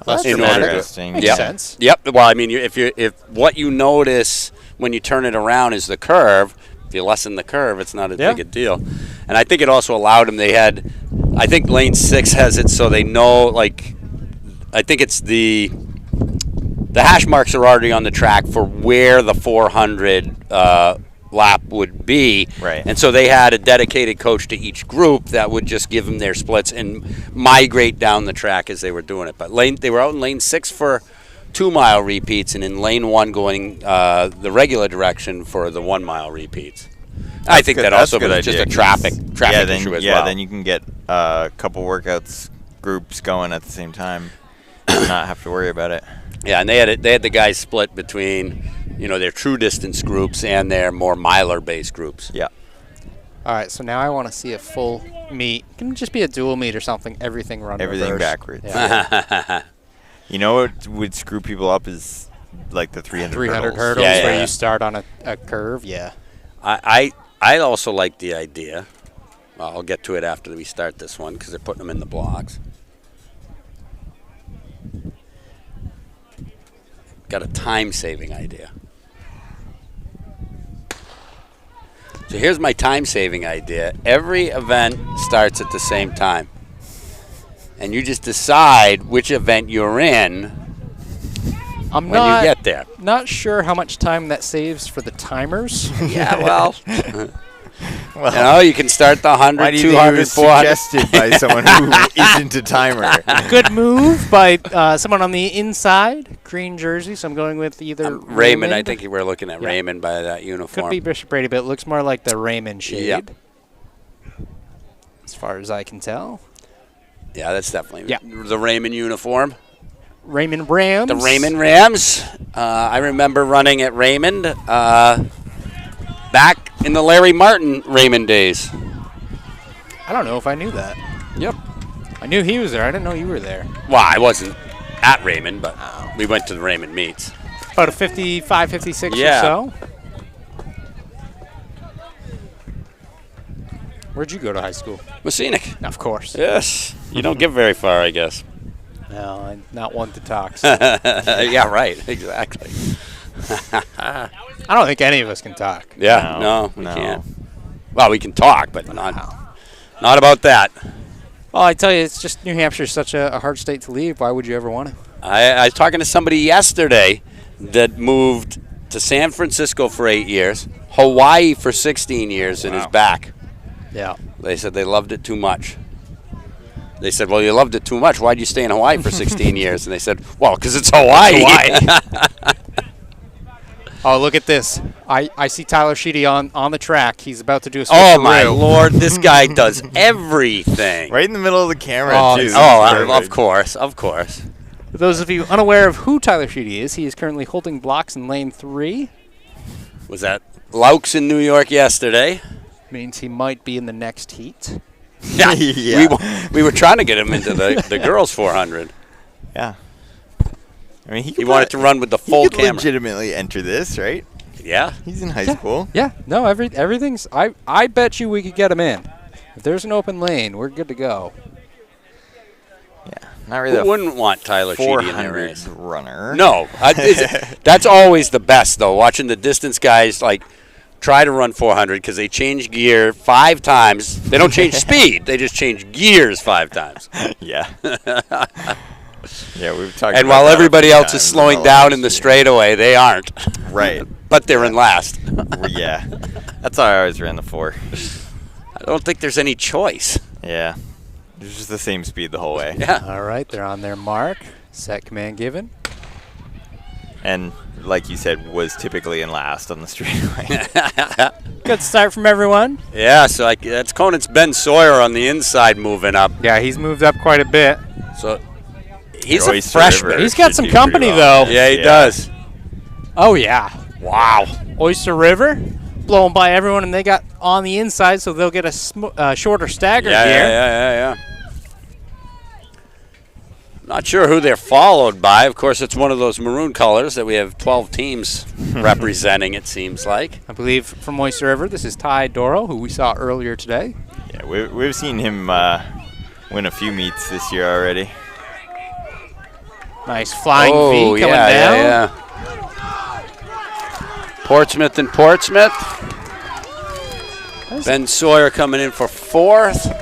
That's interesting. Makes sense. Yep. Well, I mean, if what you notice when you turn it around is the curve, if you lessen the curve, it's not as big a deal. And I think it also allowed them. I think lane 6 has it so they know. Like, I think it's the hash marks are already on the track for where the 400 lap would be. Right. And so they had a dedicated coach to each group that would just give them their splits and migrate down the track as they were doing it. But they were out in lane 6 for 2-mile repeats, and in lane 1 going the regular direction for the 1-mile repeats. I think that also was just a traffic issue as well. Yeah, then you can get a couple workouts groups going at the same time and not have to worry about it. Yeah, and they had the guys split between, their true distance groups and their more miler-based groups. Yeah. All right, so now I want to see a full meet. It can just be a dual meet or something. Everything run Everything reverse. backwards. Yeah. You know what would screw people up is like the 300 hurdles where you start on a curve. Yeah. I also like the idea. Well, I'll get to it after we start this one because they're putting them in the blocks. Got a time-saving idea. So here's my time-saving idea. Every event starts at the same time. And you just decide which event you're in when you get there. Not sure how much time that saves for the timers. Yeah, well, you can start the 100, 200, 400. Suggested by someone who isn't a timer. Good move by someone on the inside, green jersey. So I'm going with either Raymond. I think we're looking at Raymond by that uniform. Could be Bishop Brady, but it looks more like the Raymond shade. Yep. As far as I can tell. Yeah, that's definitely the Raymond uniform. Raymond Rams. The Raymond Rams. I remember running at Raymond back in the Larry Martin Raymond days. I don't know if I knew that. Yep. I knew he was there. I didn't know you were there. Well, I wasn't at Raymond, but we went to the Raymond meets. About a 55, 56 or so. Where'd you go to high school? Messinic. Of course. Yes. You don't get very far, I guess. No, I'm not one to talk. So. Yeah, right. Exactly. I don't think any of us can talk. Yeah, no, we can't. Well, we can talk, but not about that. Well, I tell you, it's just New Hampshire's such a hard state to leave. Why would you ever want to? I was talking to somebody yesterday that moved to San Francisco for 8 years, Hawaii for 16 years, and is back. Yeah. They said they loved it too much. They said, well, you loved it too much. Why'd you stay in Hawaii for 16 years? And they said, well, because it's Hawaii. Oh, look at this. I see Tyler Sheedy on the track. He's about to do a switcheroo. Oh, my Lord. This guy does everything. Right in the middle of the camera, too. Of course. For those of you unaware of who Tyler Sheedy is, he is currently holding blocks in lane 3. Was that Laux in New York yesterday? Means he might be in the next heat. Yeah. We were trying to get him into the girls 400. Yeah. I mean, he wanted to run with the full he could camera. legitimately enter this, right? Yeah. He's in high school. Yeah. No, everything's. I bet you we could get him in. If there's an open lane, we're good to go. Yeah. Not really. Who wouldn't want Tyler Sheedy in their race? Runner. No. That's always the best, though, watching the distance guys try to run 400 because they change gear 5 times. They don't change speed. They just change gears 5 times. Yeah. Yeah, we've talked and about while that everybody else is slowing down in the straightaway, they aren't. Right. But they're in last. Yeah. That's how I always ran the 4. I don't think there's any choice. Yeah. It's just the same speed the whole way. Yeah. All right, they're on their mark. Set command given. And like you said, was typically in last on the straightaway. Good start from everyone. Yeah, so that's Conant's Ben Sawyer on the inside moving up. Yeah, he's moved up quite a bit. So he's Your a Oyster freshman. River He's got some company, well. though. Yeah, he does. Oh, yeah. Wow. Oyster River blowing by everyone, and they got on the inside, so they'll get a shorter stagger here. Yeah. Not sure who they're followed by. Of course, it's one of those maroon colors that we have 12 teams representing, it seems like. I believe from Oyster River, this is Ty Doro, who we saw earlier today. Yeah, we've seen him win a few meets this year already. Nice flying V coming down. Yeah. Portsmouth and Portsmouth. Ben Sawyer coming in for 4th.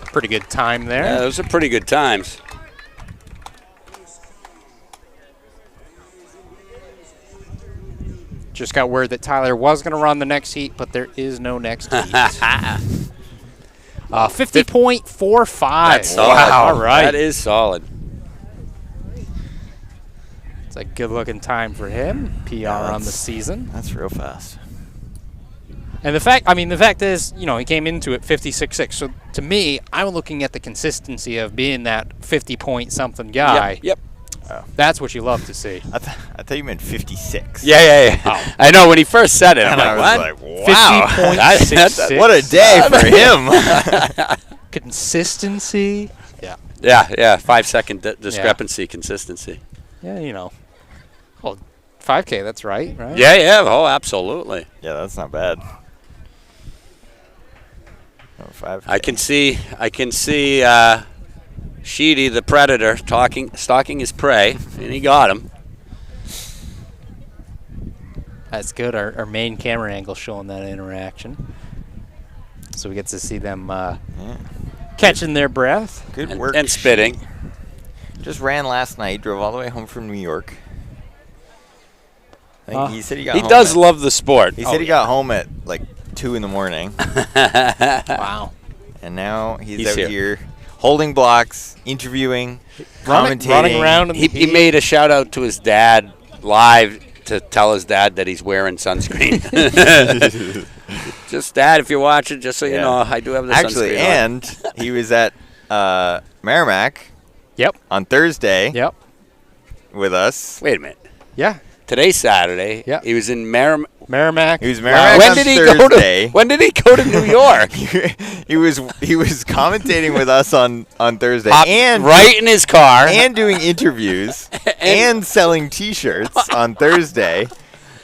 Pretty good time there. Yeah, those are pretty good times. Just got word that Tyler was going to run the next heat, but there is no next heat. 50.45. That's solid. Wow. All right. That is solid. It's a good-looking time for him. PR on the season. That's real fast. And the fact is, he came into it 56.6. So to me, I'm looking at the consistency of being that 50-point-something guy. Yep. Oh. That's what you love to see. I thought you meant 56. Yeah. Oh. I know when he first said it. I'm like, what? Wow. 50.66. What a day for him. Consistency. Yeah. Yeah. 5-second discrepancy, consistency. Yeah, Well, 5K, that's right? Yeah. Oh, absolutely. Yeah, that's not bad. Oh, 5K. I can see Sheedy, the predator, stalking his prey, and he got him. That's good. Our main camera angle showing that interaction. So we get to see them catching their breath. Good work. And spitting. Just ran last night, drove all the way home from New York. I think he said he got home. He does love the sport. He said he got home at like 2 in the morning. Wow. And now he's out here holding blocks, interviewing, commentating. Running around. He made a shout out to his dad live to tell his dad that he's wearing sunscreen. Just, Dad, if you're watching, just so you know, I do have the sunscreen on. And he was at Merrimack. Yep. On Thursday. Yep. With us. Wait a minute. Yeah. Today's Saturday. Yeah. He was in Merrimack. He was Merrimack when on did he Thursday. When did he go to New York? he was commentating with us on Thursday, and right in his car, and doing interviews, and selling T-shirts on Thursday.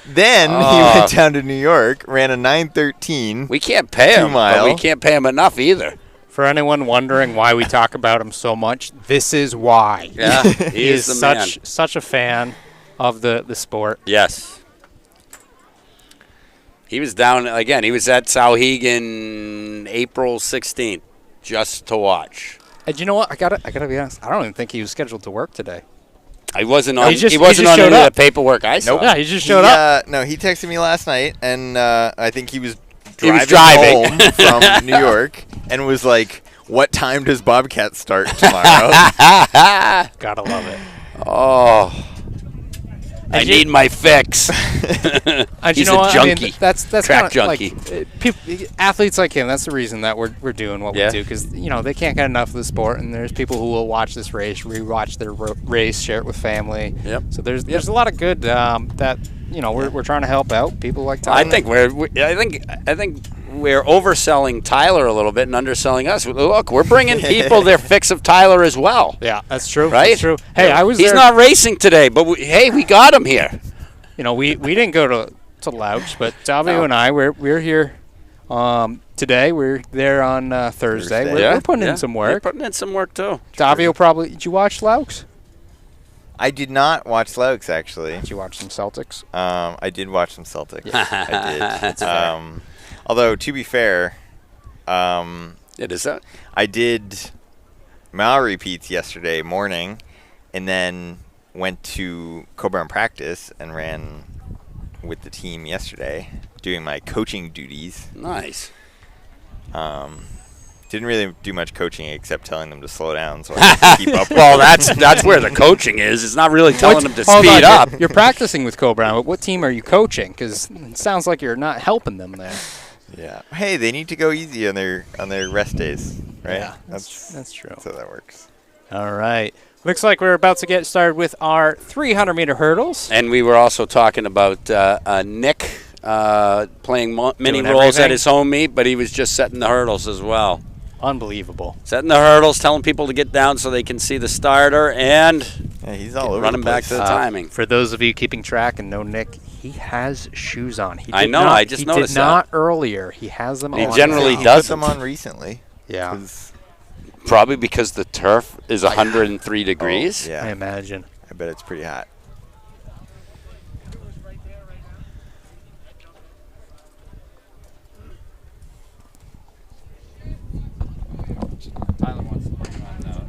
Then he went down to New York, ran a 9:13. We can't pay him, but we can't pay him enough either. For anyone wondering why we talk about him so much, this is why. Yeah, he is the such a fan of the sport. Yes. He was down again. He was at Sauhegan April 16th just to watch. And you know what? I gotta be honest. I don't even think he was scheduled to work today. He wasn't on. He wasn't on any of the paperwork I saw. Nope. Yeah, he just showed up. No, he texted me last night, and I think he was driving home from New York, and was like, "What time does Bobcat start tomorrow?" Gotta love it. Oh. I need my fix. He's a junkie. I mean, that's crack junkie. junkie. Athletes like him. That's the reason that we're doing what we do, because they can't get enough of the sport, and there's people who will watch this race, rewatch their race, share it with family. Yep. So there's a lot of good that we're trying to help out people like Tyler. I think we're overselling Tyler a little bit and underselling us. Look, we're bringing people their fix of Tyler as well. Yeah, that's true. Right? That's true. Hey, He's not racing today, but we got him here. We didn't go to Louch, but Davio and I we're here today. We're there on Thursday. We're putting in some work. We're putting in some work too. Davio probably. Did you watch Louch? I did not watch Loucks, actually. Did you watch some Celtics? I did watch some Celtics. I did. Although, to be fair, it is that I did mile repeats yesterday morning, and then went to Coburn practice and ran with the team yesterday, doing my coaching duties. Nice. Didn't really do much coaching except telling them to slow down so I could keep up with Well, them. that's where the coaching is. It's not really telling them to speed up. You're practicing with Coburn, but what team are you coaching? Because it sounds like you're not helping them there. Yeah. Hey, they need to go easy on their rest days, right? Yeah, that's true. That's how that works. All right. Looks like we're about to get started with our 300-meter hurdles. And we were also talking about Nick playing many Doing roles everything. at his home meet, but he was just setting the hurdles as well. Unbelievable. Setting the hurdles, telling people to get down so they can see the starter, and he's all over running the back place. to the timing. For those of you keeping track and know Nick, he has shoes on. He I did know, not- I just noticed He did not earlier. He has them He on. generally He doesn't. put them on recently. Yeah. Probably because the turf is 103 degrees. Yeah. I imagine. I bet it's pretty hot.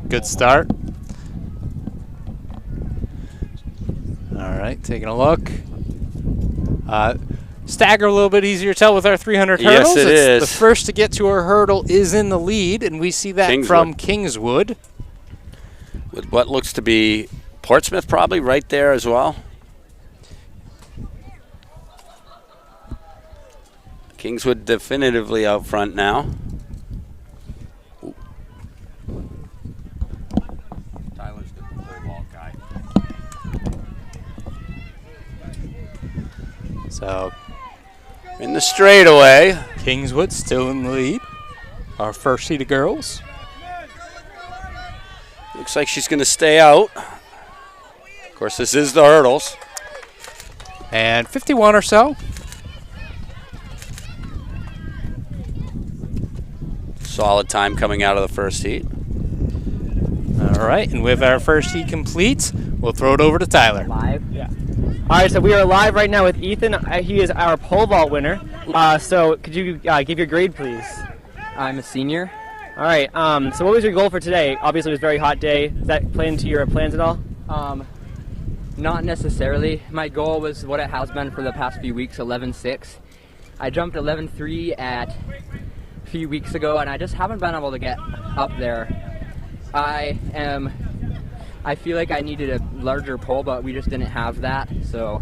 Good start. All right, taking a look. Stagger a little bit easier to tell with our 300 Yes, hurdles. it is. The first to get to her hurdle is in the lead, and we see that from Kingswood. With what looks to be Portsmouth probably right there as well. Kingswood definitively out front now. Ooh. Tyler's the pole vault guy. So in the straightaway, Kingswood still in the lead. Our first seed of girls. Looks like she's going to stay out. Of course, this is the hurdles. And 51 or so. Solid time coming out of the first heat. All right, and with our first heat complete, we'll throw it over to Tyler. Live? Yeah. All right, so we are live right now with Ethan. He is our pole vault winner. So could you give your grade, please? I'm a senior. All right, so what was your goal for today? Obviously, it was a very hot day. Does that play into your plans at all? Not necessarily. My goal was what it has been for the past few weeks, 11.6. I jumped 11.3 at few weeks ago, and I just haven't been able to get up there. I feel like I needed a larger pole, but we just didn't have that, so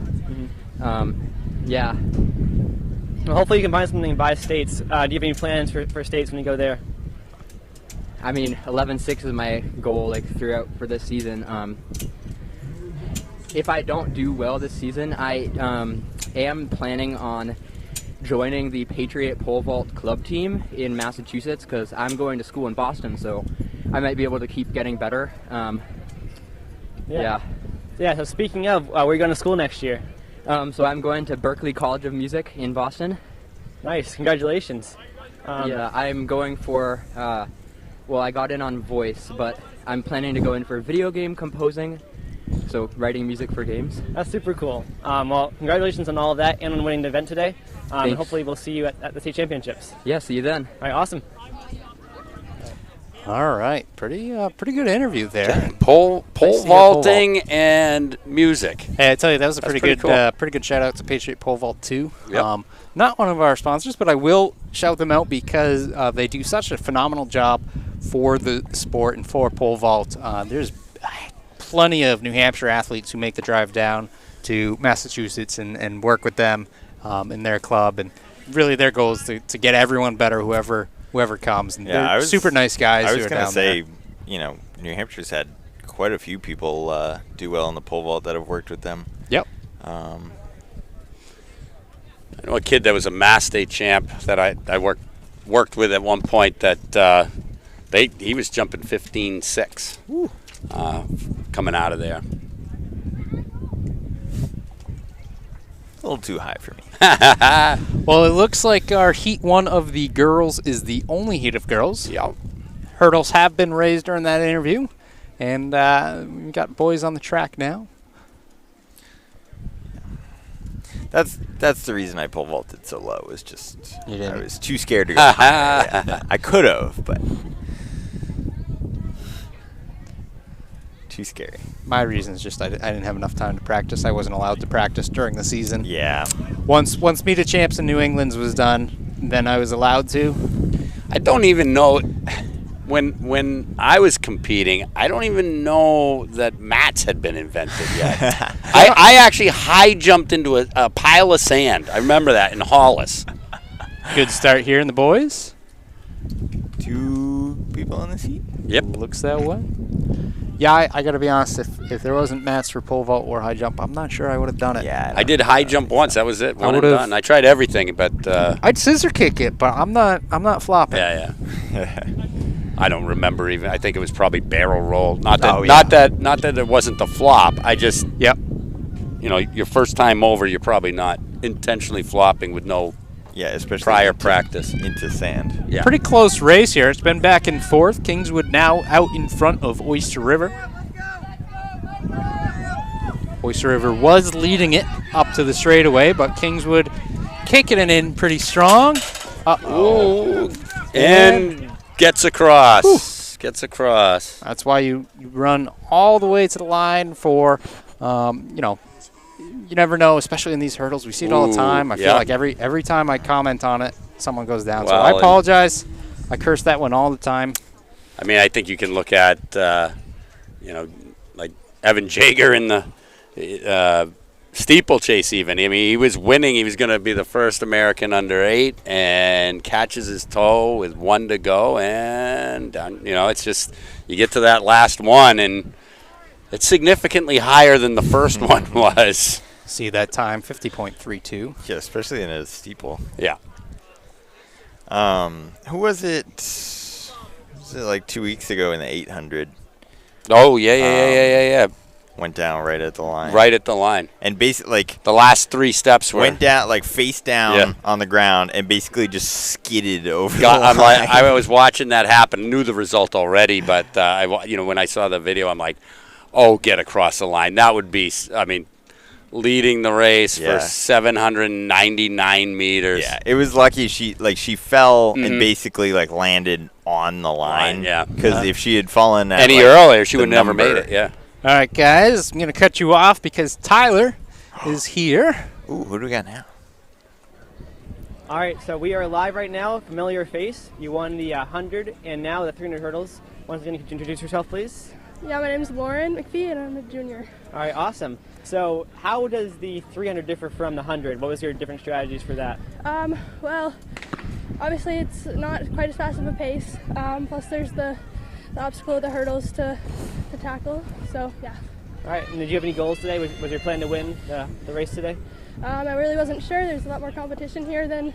yeah. Well, hopefully you can find something by states. Do you have any plans for states when you go there? I mean, 11.6 is my goal throughout for this season. If I don't do well this season, I am planning on joining the Patriot Pole Vault Club team in Massachusetts because I'm going to school in Boston, so I might be able to keep getting better. Yeah. So speaking of, where are you going to school next year? So I'm going to Berklee College of Music in Boston. Nice, congratulations. Yeah, I'm going for, well, I got in on voice, but I'm planning to go in for video game composing. So writing music for games. That's super cool. Well, congratulations on all of that and on winning the event today. And hopefully we'll see you at the state championships. Yeah, see you then. All right, awesome. All right, pretty good interview there. Pole vaulting and music. Hey, I tell you, that was a pretty good cool. pretty good shout out to Patriot Pole Vault 2. Yep. Not one of our sponsors, but I will shout them out because they do such a phenomenal job for the sport and for pole vault. There's plenty of New Hampshire athletes who make the drive down to Massachusetts and work with them in their club, and really their goal is to get everyone better, whoever comes. And they're super nice guys. I was going to say, New Hampshire's had quite a few people do well in the pole vault that have worked with them. Yep. I know a kid that was a Mass State champ that I worked with at one point that he was jumping 15.6 coming out of there. A little too high for me. Well, it looks like our heat one of the girls is the only heat of girls. Yep. Hurdles have been raised during that interview, and we got boys on the track now. That's the reason I pole vaulted so low. Was just I was too scared to go high. I could have, but too scary. My reason is just I didn't have enough time to practice. I wasn't allowed to practice during the season. Yeah. Once Meet of Champs in New England's was done, then I was allowed to. I don't even know when I was competing. I don't even know that mats had been invented yet. I actually high jumped into a pile of sand. I remember that in Hollis. Good start here in the boys. 2 people on the seat. Yep. Looks that way. Yeah, I got to be honest. If there wasn't mats for pole vault or high jump, I'm not sure I would have done it. Yeah, I did high jump once. That was it. One and would've- done. I tried everything, but I'd scissor kick it, but I'm not flopping. yeah. I don't remember even. I think it was probably barrel roll. Not that. Oh, yeah. Not that it wasn't the flop. I just. Yep. Your first time over, you're probably not intentionally flopping with no. Yeah, especially prior practice into sand. Yeah. Pretty close race here. It's been back and forth. Kingswood now out in front of Oyster River. Oyster River was leading it up to the straightaway, but Kingswood kicking it in pretty strong. Ooh. And gets across. Whew. Gets across. That's why you run all the way to the line for, you never know, especially in these hurdles. We see it all the time. I feel like every time I comment on it, someone goes down. Well, so I apologize. I curse that one all the time. I mean, I think you can look at, like Evan Jager in the steeplechase even. I mean, he was winning. He was going to be the first American under 8 and catches his toe with 1 to go. And, it's just you get to that last one, and it's significantly higher than the first one was. See that time, 50.32. Yeah, especially in a steeple. Yeah. Who was it? Was it like 2 weeks ago in the 800? Oh, yeah. Went down right at the line. Right at the line. And basically, like, the last 3 steps went down, like, face down on the ground and basically just skidded over the line. I was watching that happen. Knew the result already, but, when I saw the video, I'm like, oh, get across the line. That would be, leading the race for 799 meters. Yeah, it was lucky she fell and basically landed on the line. Yeah, because if she had fallen at any earlier, she would never made it. Yeah. All right, guys, I'm gonna cut you off because Tyler is here. Ooh, who do we got now? All right, so we are live right now. Familiar face. You won the 100 and now the 300 hurdles. Once again, could you introduce yourself, please? Yeah, my name's Lauren McPhee, and I'm a junior. All right, awesome. So how does the 300 differ from the 100? What was your different strategies for that? Well, obviously it's not quite as fast of a pace. Plus there's the obstacle of the hurdles to tackle. So, yeah. All right, and did you have any goals today? Was your plan to win the race today? I really wasn't sure. There's a lot more competition here than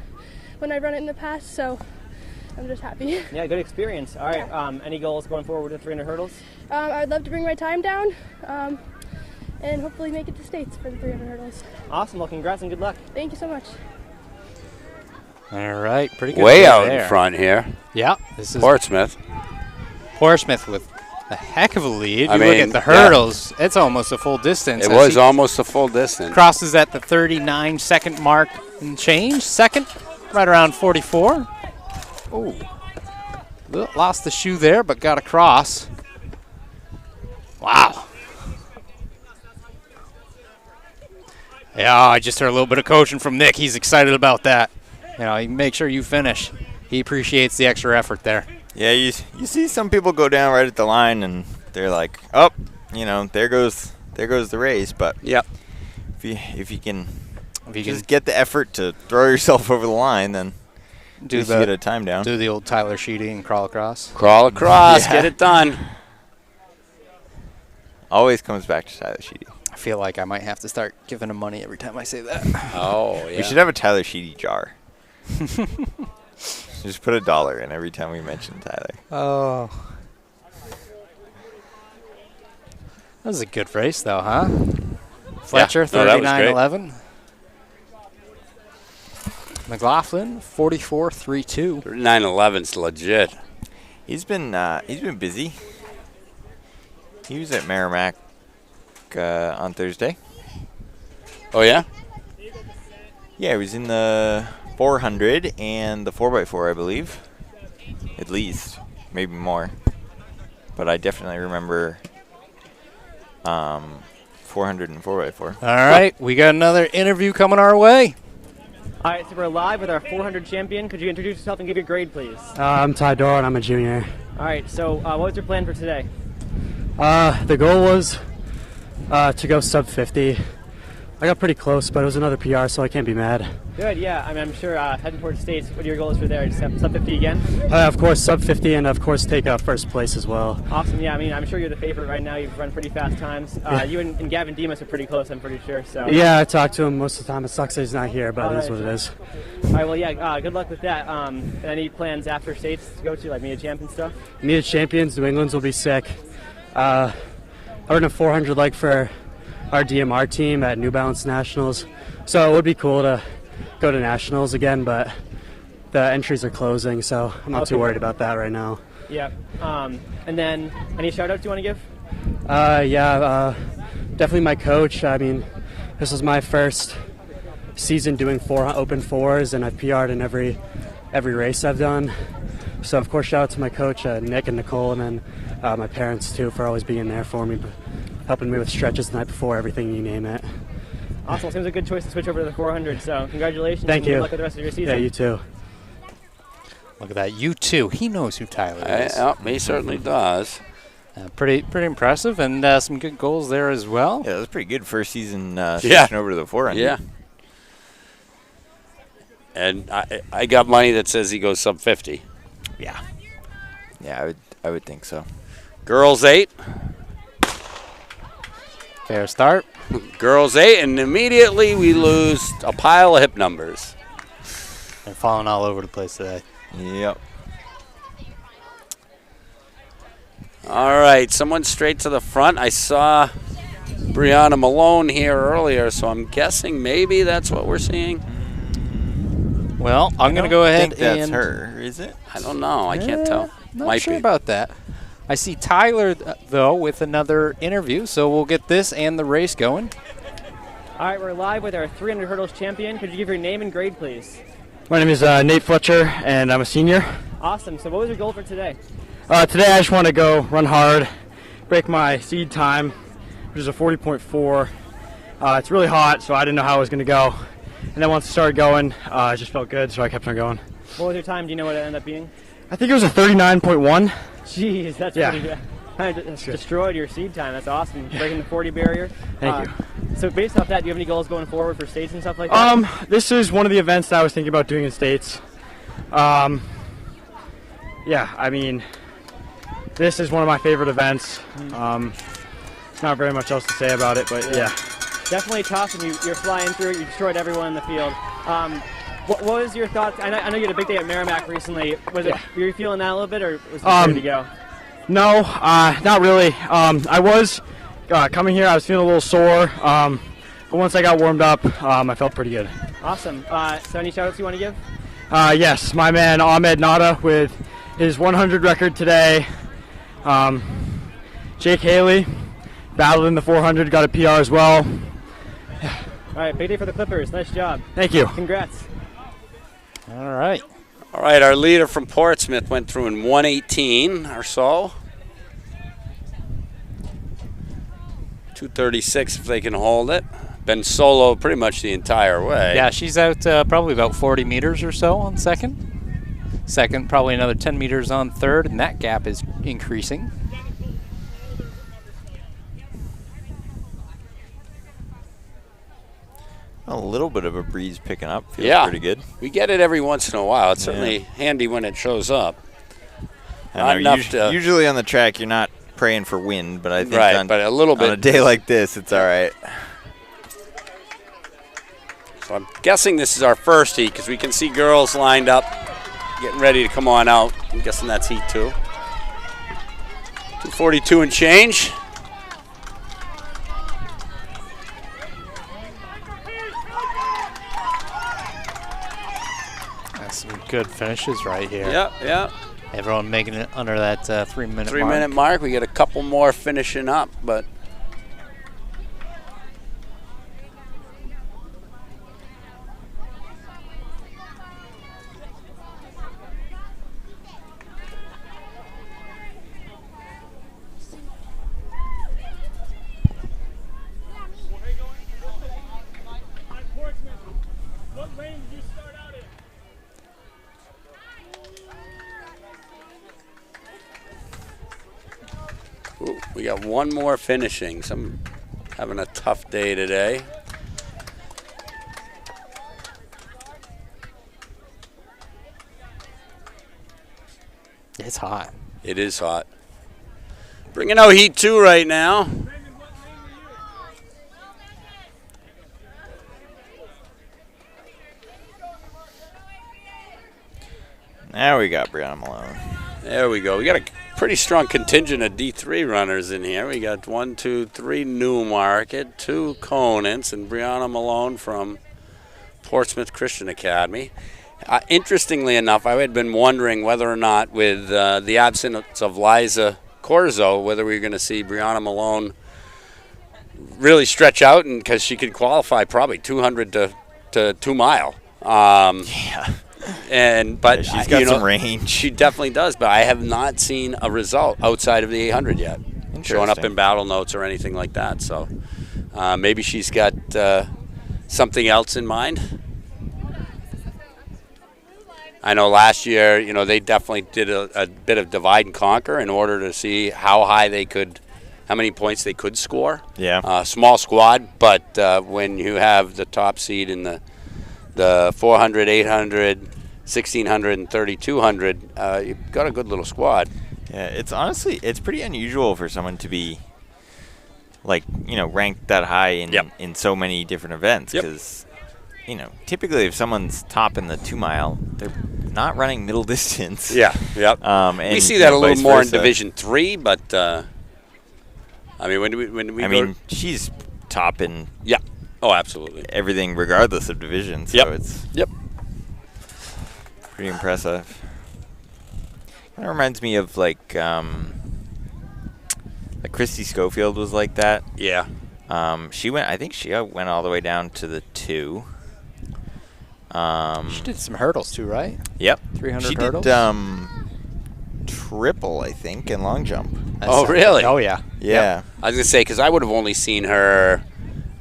when I've run it in the past, so I'm just happy. Yeah, good experience. All right, any goals going forward with the 300 hurdles? I'd love to bring my time down and hopefully make it to States for the 300 hurdles. Awesome. Well, congrats and good luck. Thank you so much. All right, pretty good. Way out in front here. Yeah, this is Portsmouth. Portsmouth with a heck of a lead. I You mean, look at the hurdles, it's almost a full distance. It was almost a full distance. Crosses at the 39-second mark and change. Second, right around 44. Oh, lost the shoe there, but got across. Wow. Yeah, I just heard a little bit of coaching from Nick. He's excited about that. Make sure you finish. He appreciates the extra effort there. Yeah, you see some people go down right at the line, and they're like, oh, there goes the race. But if you can just get the effort to throw yourself over the line, then you get a time down. Do the old Tyler Sheedy and crawl across. Crawl across, get it done. Always comes back to Tyler Sheedy. I feel like I might have to start giving him money every time I say that. Oh, yeah. We should have a Tyler Sheedy jar. Just put $1 in every time we mention Tyler. Oh. That was a good race, though, huh? Fletcher, 39.11. McLaughlin, 44.32. 39.11's legit. He's been busy. He was at Merrimack on Thursday. Oh, yeah? Yeah, he was in the 400 and the 4x4, I believe. At least. Maybe more. But I definitely remember 400 and 4x4. All right, we got another interview coming our way. All right, so we're live with our 400 champion. Could you introduce yourself and give your grade, please? I'm Ty Doran. I'm a junior. All right, so what was your plan for today? The goal was to go sub 50. I got pretty close, but it was another PR, so I can't be mad. Good, yeah. I'm sure heading towards States, what are your goals for there? Just have sub 50 again? Of course, sub 50, and of course take first place as well. Awesome, yeah. I'm sure you're the favorite right now. You've run pretty fast times. You and Gavin Demas are pretty close, I'm pretty sure. So. Yeah, I talk to him most of the time. It sucks that he's not here, but it is what it is. All right, well, yeah, good luck with that. Any plans after States to go to, like meet a champ and stuff? Meet a champions, New England's will be sick. I run a 400 leg for our DMR team at New Balance Nationals, so it would be cool to go to Nationals again, but the entries are closing, so I'm not too worried about that right now. Yeah. And then any shout outs you want to give? Definitely my coach. I mean, this was my first season doing open fours, and I've PR'd in every race I've done. So of course, shout out to my coach Nick and Nicole, and then my parents too for always being there for me, helping me with stretches the night before, everything, you name it. Awesome. Seems a good choice to switch over to the 400. So congratulations. Thank you. Good luck with the rest of your season. Yeah, you too. Look at that. You too. He knows who Tyler is. He certainly does. Pretty impressive, and some good goals there as well. Yeah, that was pretty good first season switching over to the 400. Yeah. And I got money that says he goes sub 50. Yeah. Yeah, I would think so. Girls 8. Fair start. Girls 8, and immediately we lose a pile of hip numbers. They're falling all over the place today. Yep. All right, someone straight to the front. I saw Brianna Malone here earlier, so I'm guessing maybe that's what we're seeing. Well, I'm going to go ahead I think that's and her, is it? I don't know. I can't tell. Not Might sure be. about that. I see Tyler, though, with another interview, so we'll get this and the race going. All right, we're live with our 300 hurdles champion. Could you give your name and grade, please? My name is Nate Fletcher, and I'm a senior. Awesome. So what was your goal for today? Today I just want to go run hard, break my seed time, which is a 40.4. It's really hot, so I didn't know how I was going to go. And then once I started going, it just felt good, so I kept on going. What was your time? Do you know what it ended up being? I think it was a 39.1. Jeez, that's pretty good. That's destroyed your seed time. That's awesome. Breaking the 40 barrier. Thank you. So based off that, do you have any goals going forward for states and stuff like that? This is one of the events that I was thinking about doing in states. Yeah, I mean, this is one of my favorite events. Not very much else to say about it, but yeah. Definitely tough, and you're flying through it. You destroyed everyone in the field. What was your thoughts? I know you had a big day at Merrimack recently. Were you feeling that a little bit, or was it ready to go? No, not really. I was coming here. I was feeling a little sore, but once I got warmed up, I felt pretty good. Awesome. So any shout-outs you want to give? Yes, my man Ahmed Nada with his 100 record today. Jake Haley battled in the 400, got a PR as well. All right, big day for the Clippers. Nice job. Thank you. Congrats. All right. All right, our leader from Portsmouth went through in 1:18 or so. 2:36 if they can hold it. Been solo pretty much the entire way. Yeah, she's out probably about 40 meters or so on second. Second, probably another 10 meters on third, and that gap is increasing. A little bit of a breeze picking up. Feels pretty good. We get it every once in a while. It's certainly handy when it shows up. I know, usually on the track you're not praying for wind, but I think but a little bit on a day like this, it's all right. So I'm guessing this is our first heat because we can see girls lined up getting ready to come on out. I'm guessing that's heat 2. 2:42 and change. Some good finishes right here. Yep. Everyone making it under that 3-minute mark. 3-minute mark. We get a couple more finishing up, but we got one more finishing. Some having a tough day today. It's hot. It is hot. Bringing out heat 2 right now. Now we got Brianna Malone. There we go. We got a pretty strong contingent of D3 runners in here. We got 1, 2, 3 Newmarket, 2 Conants, and Brianna Malone from Portsmouth Christian Academy. Interestingly enough, I had been wondering whether or not with the absence of Liza Corzo, whether we were going to see Brianna Malone really stretch out, and because she could qualify probably 200 to 2 mile. But she's got some range. She definitely does, but I have not seen a result outside of the 800 yet, showing up in battle notes or anything like that. So maybe she's got something else in mind? I know last year, they definitely did a bit of divide and conquer in order to see how many points they could score. Yeah. Small squad, but when you have the top seed in the 400, 800, 1600, and 3200, you've got a good little squad. Yeah, it's pretty unusual for someone to be ranked that high in so many different events because typically if someone's top in the 2 mile, they're not running middle distance. Yeah, yep. And we see that a little more in versa. Division 3, but she's top in absolutely everything regardless of division. So it's pretty impressive. Kind of reminds me of Christy Schofield was like that. Yeah. I think she went all the way down to the 2. She did some hurdles too, right? Yep. 300 hurdles. She did triple, I think, and long jump. Oh, really? Oh, yeah. Yeah. Yep. I was gonna say because I would have only seen her,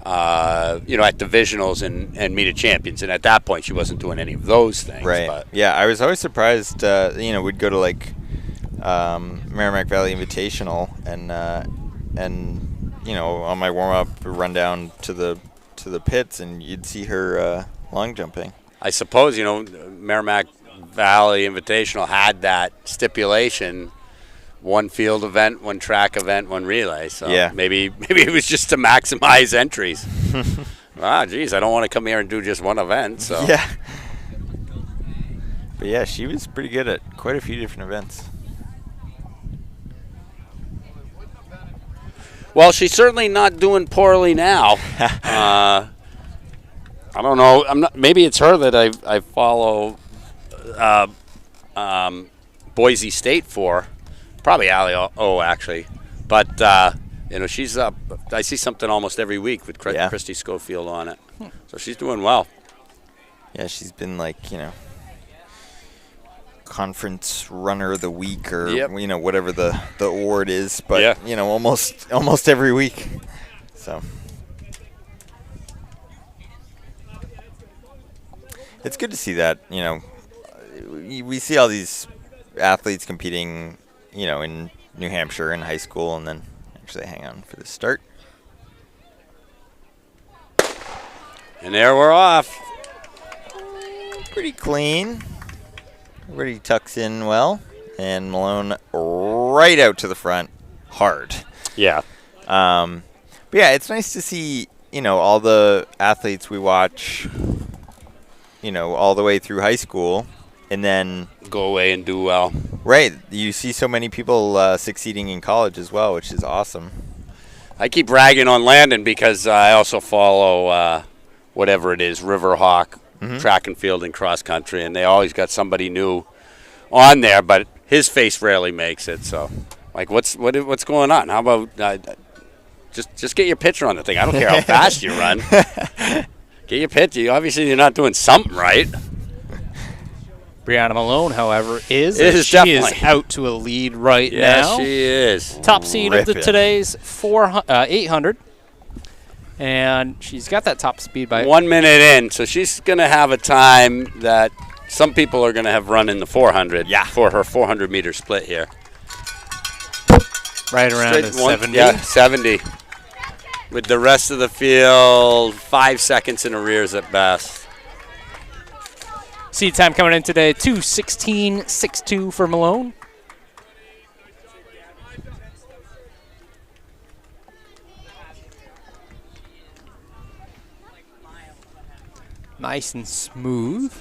at divisionals and meet of champions, and at that point she wasn't doing any of those things. Right. But yeah, I was always surprised. We'd go to Merrimack Valley Invitational, and on my warm up, run down to the pits, and you'd see her long jumping. I suppose Merrimack Valley Invitational had that stipulation: one field event, one track event, one relay. So maybe it was just to maximize entries. Geez, I don't want to come here and do just one event. So yeah. But yeah, she was pretty good at quite a few different events. Well, she's certainly not doing poorly now. I don't know. Maybe it's her that I follow Boise State for. Probably Allie O, actually. But, she's up. I see something almost every week with Christy Schofield on it. So she's doing well. Yeah, she's been conference runner of the week or whatever the award is, but almost every week. So it's good to see that. We see all these athletes competing, in New Hampshire in high school, and then actually hang on for the start. And there we're off. Pretty clean. Everybody tucks in well, and Malone right out to the front, hard. Yeah. But yeah, it's nice to see, all the athletes we watch, all the way through high school, and then go away and do well. Right. You see so many people succeeding in college as well, which is awesome. I keep ragging on Landon because I also follow whatever it is, Riverhawk, track and field and cross country, and they always got somebody new on there, but his face rarely makes it. So, what's going on? How about just get your picture on the thing? I don't care how fast you run. Get your picture. Obviously, you're not doing something right. Brianna Malone, however, she is out to a lead right now. Yes, she is. Top seed of today's 800. And she's got that top speed by 1 minute in, so she's going to have a time that some people are going to have run in the 400 for her 400-meter split here. Right around the 70. Yeah, 70. With the rest of the field 5 seconds in arrears at best. Seed time coming in today, 2:16.62 for Malone. Nice and smooth.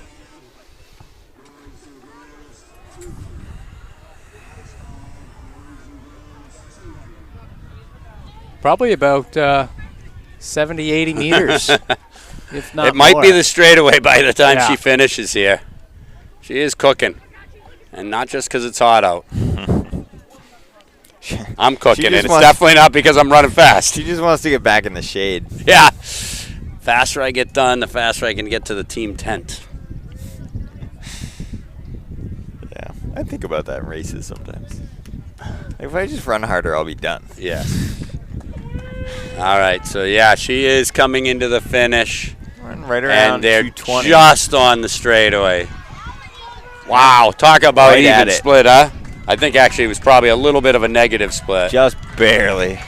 Probably about 70, 80 meters. If not it might more. be the straightaway by the time Yeah. she finishes here. She is cooking. And not just because it's hot out. I'm cooking, and it's definitely not because I'm running fast. She just wants to get back in the shade. Yeah. Faster I get done, the faster I can get to the team tent. Yeah, I think about that in races sometimes. If I just run harder, I'll be done. Yes. All right, so yeah, she is coming into the finish. All 1, right around and they're 220. just on the straightaway. Wow, talk about Right at even it. split, huh? I think actually it was probably a little bit of a negative split. Just barely.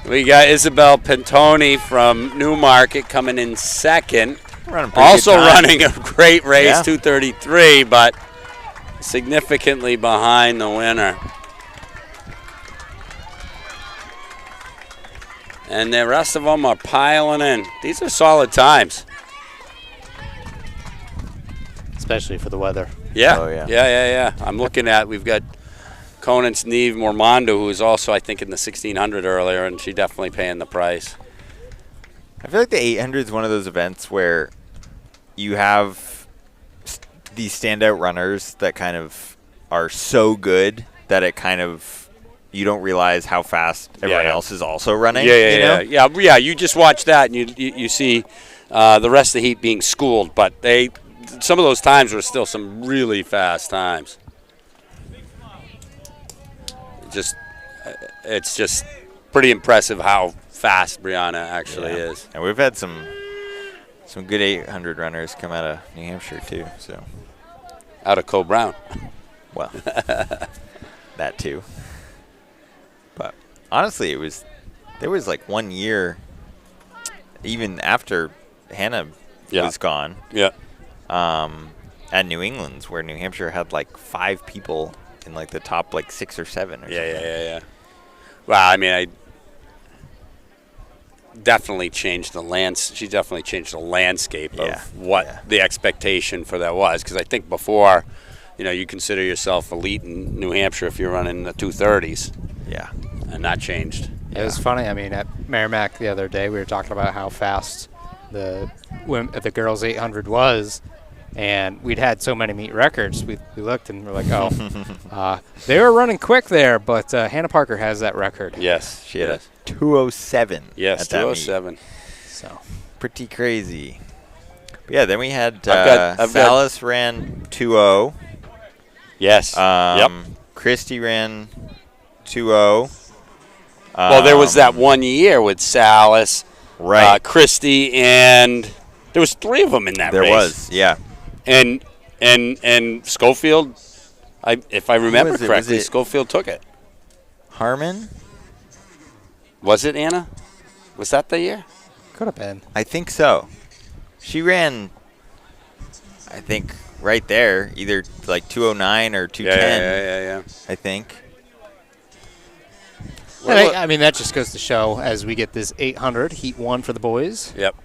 We got Isabel Pentoni from Newmarket coming in second. Also running a great race, Yeah. 2:33, but significantly behind the winner. And the rest of them are piling in. These are solid times. Especially for the weather. Yeah. Oh, yeah. Yeah. I'm looking at, we've got Conant's Neve Mormondo, who was also, I think, in the 1600 earlier, and she definitely paying the price. I feel like the 800 is one of those events where you have these standout runners that kind of are so good that it kind of, you don't realize how fast everyone else is also running. Yeah. You just watch that, and you see the rest of the heat being schooled, but some of those times were still some really fast times. It's just pretty impressive how fast Brianna actually is. And we've had some good 800 runners come out of New Hampshire too. So out of Co Brown. Well, that too. But honestly, there was like 1 year, even after Hannah was gone. Yeah. At New England's, where New Hampshire had like 5 people in like the top like 6 or 7 or something. Yeah. Well, I mean, I definitely changed she definitely changed the landscape of what the expectation for that was. Because I think before, you consider yourself elite in New Hampshire if you're running the 230s. Yeah. And that changed. It was funny. I mean, at Merrimack the other day, we were talking about how fast the girls' 800 was. And we'd had so many meet records. We looked and we're like, they were running quick there, but Hannah Parker has that record. Yes, she had a 2:07. Yes, at that 2:07. meet. So pretty crazy. But yeah, then we had I've Salas ran 2:0. Yes. Yep. Christy ran 2:0. Well, there was that 1 year with Salas, right? Christy, and there was 3 of them in that race. There was, yeah. And Schofield, if I remember correctly, Was it Schofield took it. Harmon? Was it Anna? Was that the year? Could have been. I think so. She ran, I think, right there, either like 2:09 or 2:10. Yeah. I think. I mean, that just goes to show as we get this 800 Heat 1 for the boys. Yep.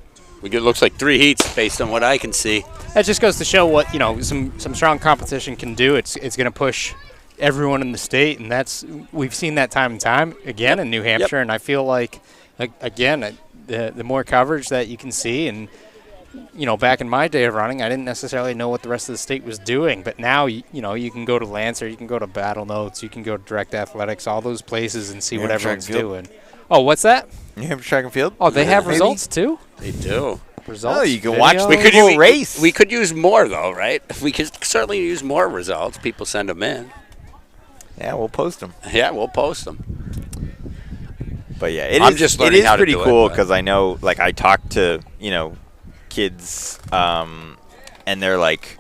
We get looks like 3 heats based on what I can see. That just goes to show what some strong competition can do. It's going to push everyone in the state, and we've seen that time and time again in New Hampshire. And I feel like again the more coverage that you can see, and back in my day of running, I didn't necessarily know what the rest of the state was doing, but now you can go to Lancer, you can go to Battle Notes, you can go to Direct Athletics, all those places, and see what everyone's doing. Oh, what's that? New Hampshire Track and Field. Oh, they have results too? They do. Results. Oh, you can watch the whole race. We could use more, though, right? We could certainly use more results. People send them in. Yeah, we'll post them. Yeah, we'll post them. But yeah, I'm just learning how to pretty do it, cool but- because I know, like, I talk to kids, and they're like,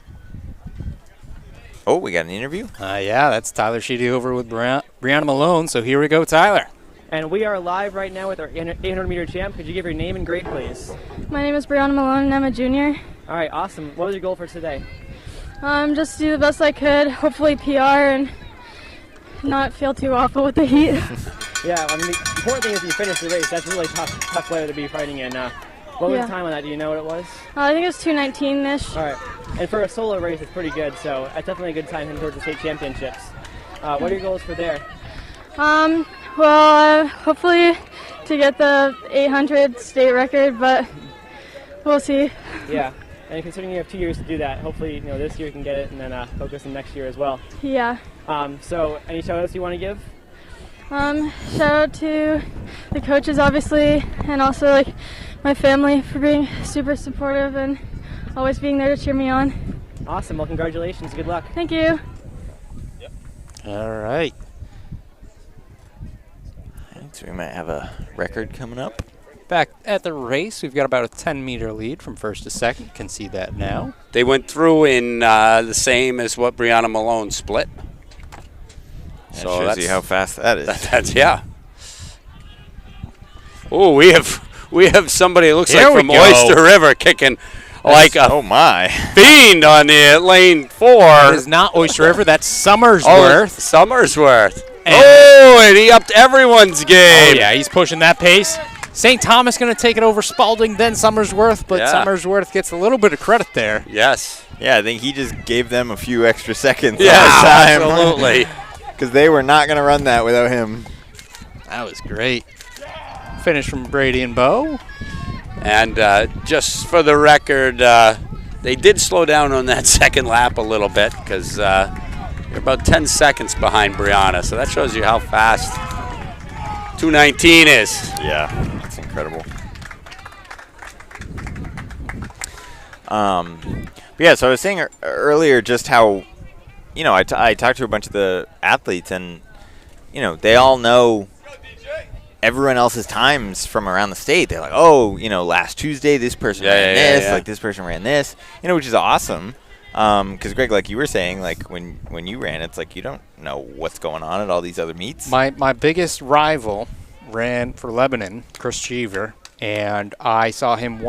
"Oh, we got an interview." Yeah, that's Tyler Sheedy over with Brianna Malone. So here we go, Tyler. And we are live right now with our 800-meter champ. Could you give your name and grade, please? My name is Brianna Malone, and I'm a junior. All right, awesome. What was your goal for today? Just do the best I could, hopefully PR, and not feel too awful with the heat. Yeah, I mean, the important thing is you finish the race. That's a really tough weather to be fighting in. What was the time on that? Do you know what it was? I think it was 2:19-ish. All right. And for a solo race, it's pretty good, so that's definitely a good time heading towards the state championships. What are your goals for there? Well, hopefully to get the 800 state record, but we'll see. Yeah, and considering you have 2 years to do that, hopefully this year you can get it, and then focus on next year as well. Yeah. So any shout-outs you want to give? Shout out to the coaches, obviously, and also my family for being super supportive and always being there to cheer me on. Awesome. Well, congratulations. Good luck. Thank you. Yep. All right. So we might have a record coming up. back at the race. We've got about a 10-meter lead from first to second. Can see that now. They went through in the same as what Brianna Malone split. That shows you how fast that is. That's yeah. Oh, we have somebody that looks like from Oyster River kicking like a fiend on the lane 4. It is not Oyster River. That's Summersworth. Oh, Summersworth. And he upped everyone's game. Oh, yeah, he's pushing that pace. St. Thomas going to take it over Spalding, then Summersworth, but Summersworth gets a little bit of credit there. Yes. Yeah, I think he just gave them a few extra seconds. Yes, absolutely. Because they were not going to run that without him. That was great. Finish from Brady and Bo. And just for the record, they did slow down on that second lap a little bit because they're about 10 seconds behind Brianna. So that shows you how fast 2:19 is. Yeah, that's incredible. But yeah, so I was saying earlier just how, I talked to a bunch of the athletes and, they all know everyone else's times from around the state. They're like, last Tuesday this person ran this, like this person ran this, which is awesome. Because Greg, like you were saying, like when you ran, it's like you don't know what's going on at all these other meets. My biggest rival ran for Lebanon, Chris Cheever, and I saw him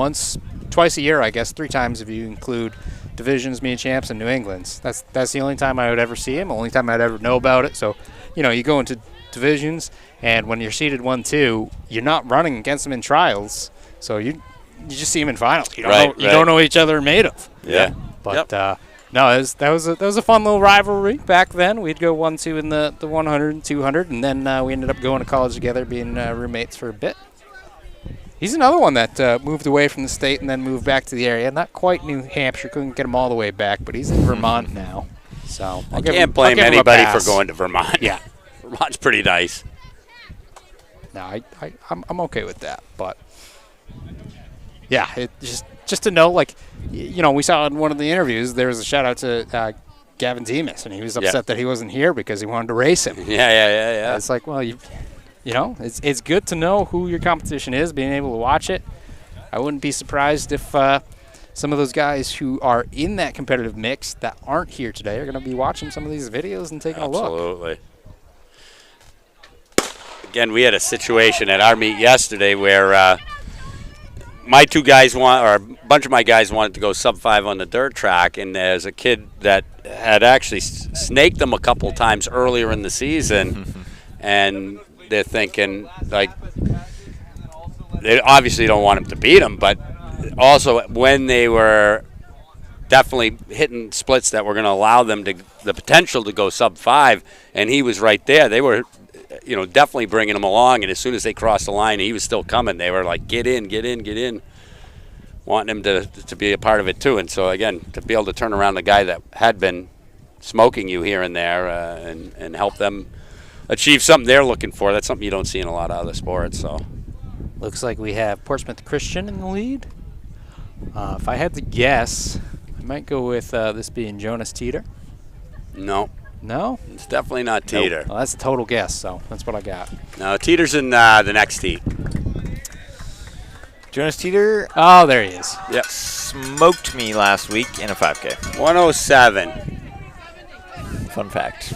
twice a year, I guess, 3 times if you include divisions, meet champs, and New England's. That's the only time I would ever see him, only time I'd ever know about it. So, you go into divisions, and when you're seeded 1-2, you're not running against them in trials, so you just see them in finals. You don't know what each other are made of. Yeah. But no, that was a fun little rivalry back then. We'd go 1-2 in the 100 and 200, and then we ended up going to college together, being roommates for a bit. He's another one that moved away from the state and then moved back to the area. Not quite New Hampshire, couldn't get him all the way back, but he's in Vermont now. So I can't blame anybody for going to Vermont. Yeah. Vermont's pretty nice. No, I'm okay with that, but yeah, it just to know, like, we saw in one of the interviews there was a shout out to Gavin Demas, and he was upset that he wasn't here because he wanted to race him. Yeah. It's like, well, it's good to know who your competition is, being able to watch it. I wouldn't be surprised if some of those guys who are in that competitive mix that aren't here today are going to be watching some of these videos and taking a look. Absolutely. Again, we had a situation at our meet yesterday where my 2 guys a bunch of my guys wanted to go sub-5 on the dirt track, and there's a kid that had actually snaked them a couple times earlier in the season, and they're thinking, like, they obviously don't want him to beat him, but also when they were definitely hitting splits that were going to allow them the potential to go sub-5, and he was right there, they were definitely bringing him along, and as soon as they crossed the line, he was still coming. They were like, get in, wanting him to be a part of it too. And so, again, to be able to turn around the guy that had been smoking you here and there and help them achieve something they're looking for, that's something you don't see in a lot of other sports. So, looks like we have Portsmouth Christian in the lead. If I had to guess, I might go with this being Jonas Teeter. No, it's definitely not Teeter. Nope. Well, that's a total guess, so that's what I got. No, Teeter's in the next heat. Jonas Teeter. Oh, there he is. Yep. Smoked me last week in a 5K. 107. Fun fact.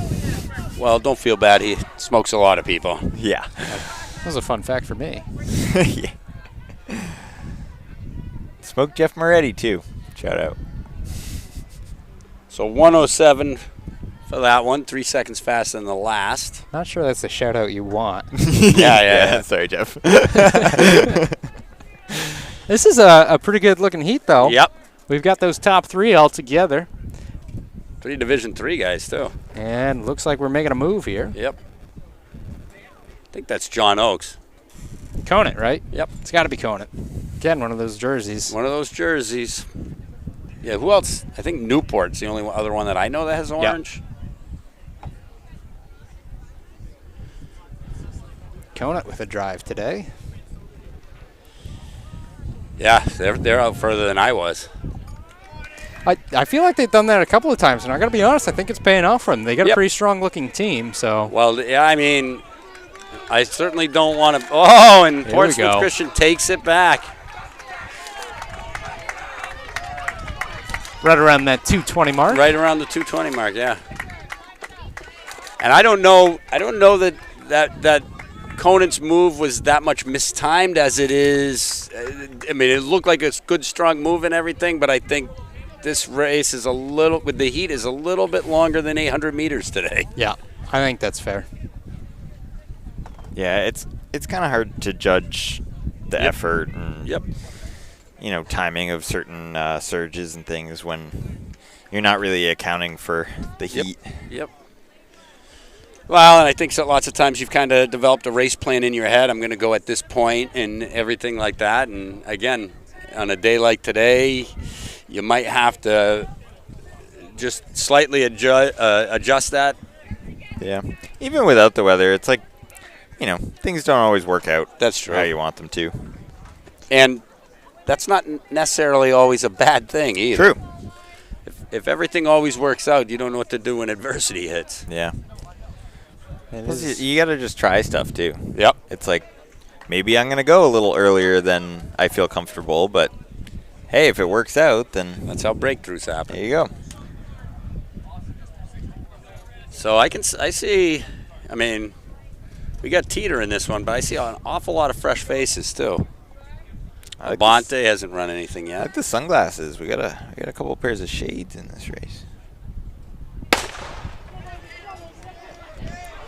Well, don't feel bad. He smokes a lot of people. Yeah. That was a fun fact for me. Yeah. Smoked Jeff Moretti, too. Shout out. So 107 for that one. 3 seconds faster than the last. Not sure that's the shout out you want. Yeah. Sorry, Jeff. This is a pretty good looking heat, though. Yep. We've got those top 3 all together. 3 Division III guys, too. And looks like we're making a move here. Yep. I think that's John Oakes. Conant, right? Yep. It's got to be Conant. Again, one of those jerseys. Yeah, who else? I think Newport's the only other one that I know that has orange. Yep. Conant with a drive today. Yeah, they're out further than I was. I feel like they've done that a couple of times, and I got to be honest, I think it's paying off for them. They got a pretty strong-looking team, so. Well, yeah, I mean, I certainly don't want to. Oh, and Here we Portsmouth go. Christian takes it back. Right around that 220 mark. Right around the 220 mark, yeah. And I don't know that Conant's move was that much mistimed as it is. I mean, it looked like a good, strong move and everything, but I think this race is a little, with the heat, is a little bit longer than 800 meters today. Yeah, I think that's fair. Yeah, it's kind of hard to judge the effort and timing of certain surges and things when you're not really accounting for the heat. Yep. Well, and I think lots of times you've kind of developed a race plan in your head. I'm going to go at this point and everything like that. And again, on a day like today, you might have to just slightly adjust that. Yeah. Even without the weather, it's like, things don't always work out. That's true. How you want them to. And that's not necessarily always a bad thing either. True. If everything always works out, you don't know what to do when adversity hits. Yeah. You got to just try stuff too. Yep. It's like, maybe I'm going to go a little earlier than I feel comfortable, but hey, if it works out, then that's how breakthroughs happen. There you go. So I see, I mean, we got Teeter in this one, but I see an awful lot of fresh faces too. Bonte hasn't run anything yet. I like the sunglasses. We got a couple of pairs of shades in this race.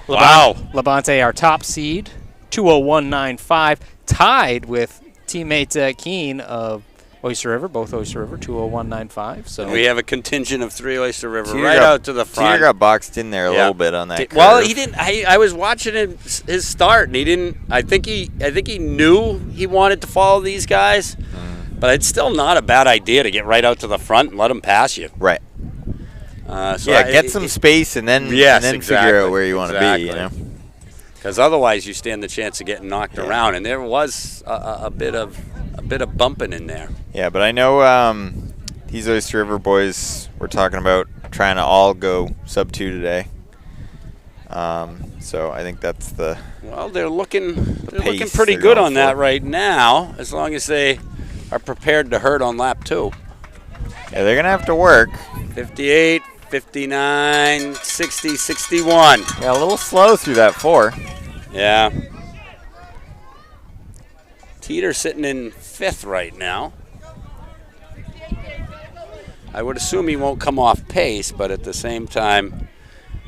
Wow. Labonte, our top seed, 201.95, tied with teammate Keene of Oyster River, both Oyster River, 201.95. So we have a contingent of 3 Oyster River Teeter out to the front. Teeter got boxed in there a little bit on that curve. Well, he didn't. I was watching his start, and he didn't. I think he knew he wanted to follow these guys, but it's still not a bad idea to get right out to the front and let them pass you. Right. Get some space and then figure out where you want to be. Because otherwise, you stand the chance of getting knocked around, and there was a bit of bumping in there. Yeah, but I know these Oyster River boys were talking about trying to all go sub 2 today. So I think that's the they're looking pretty good on that right now, as long as they are prepared to hurt on lap 2. Yeah, they're gonna have to work. 58, 59, 60, 61. Yeah, a little slow through that 4. Yeah. Teeter sitting in 5th right now. I would assume he won't come off pace, but at the same time,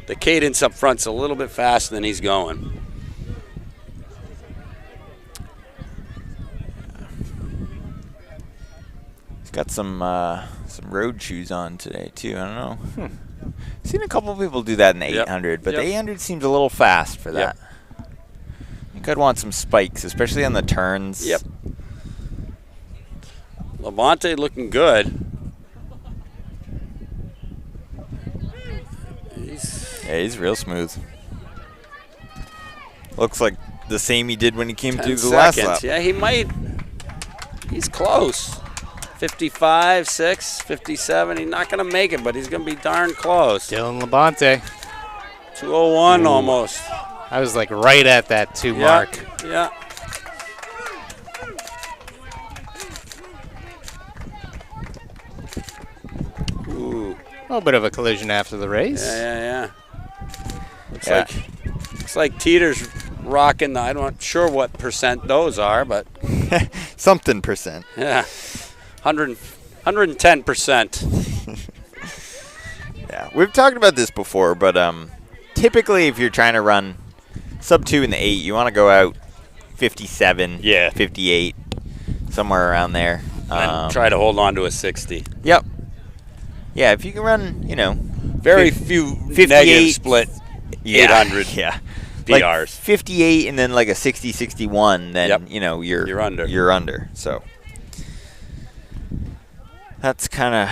the cadence up front's a little bit faster than he's going. He's got some road shoes on today too. I don't know. Seen a couple of people do that in the 800, but the 800 seems a little fast for that. You could want some spikes, especially on the turns. Yep. Labonte looking good. He's real smooth. Looks like the same he did when he came through the 10 last seconds. lap. Yeah, he might. He's close. 55, 6, 57. He's not going to make it, but he's going to be darn close. Dylan Labonte. 201 almost. I was like right at that 2 mark. Yeah. Ooh. A little bit of a collision after the race. Yeah. Looks like Teeter's rocking I'm not sure what percent those are, but something percent. Yeah. 110%. Yeah, we've talked about this before, but typically if you're trying to run sub 2 in the 8, you want to go out 57, 58, somewhere around there. And try to hold on to a 60. Yep. Yeah, if you can run, very few negative split 800 PRs. Like 58 and then like a 60, 61, then, you're under. You're under, so. That's kind of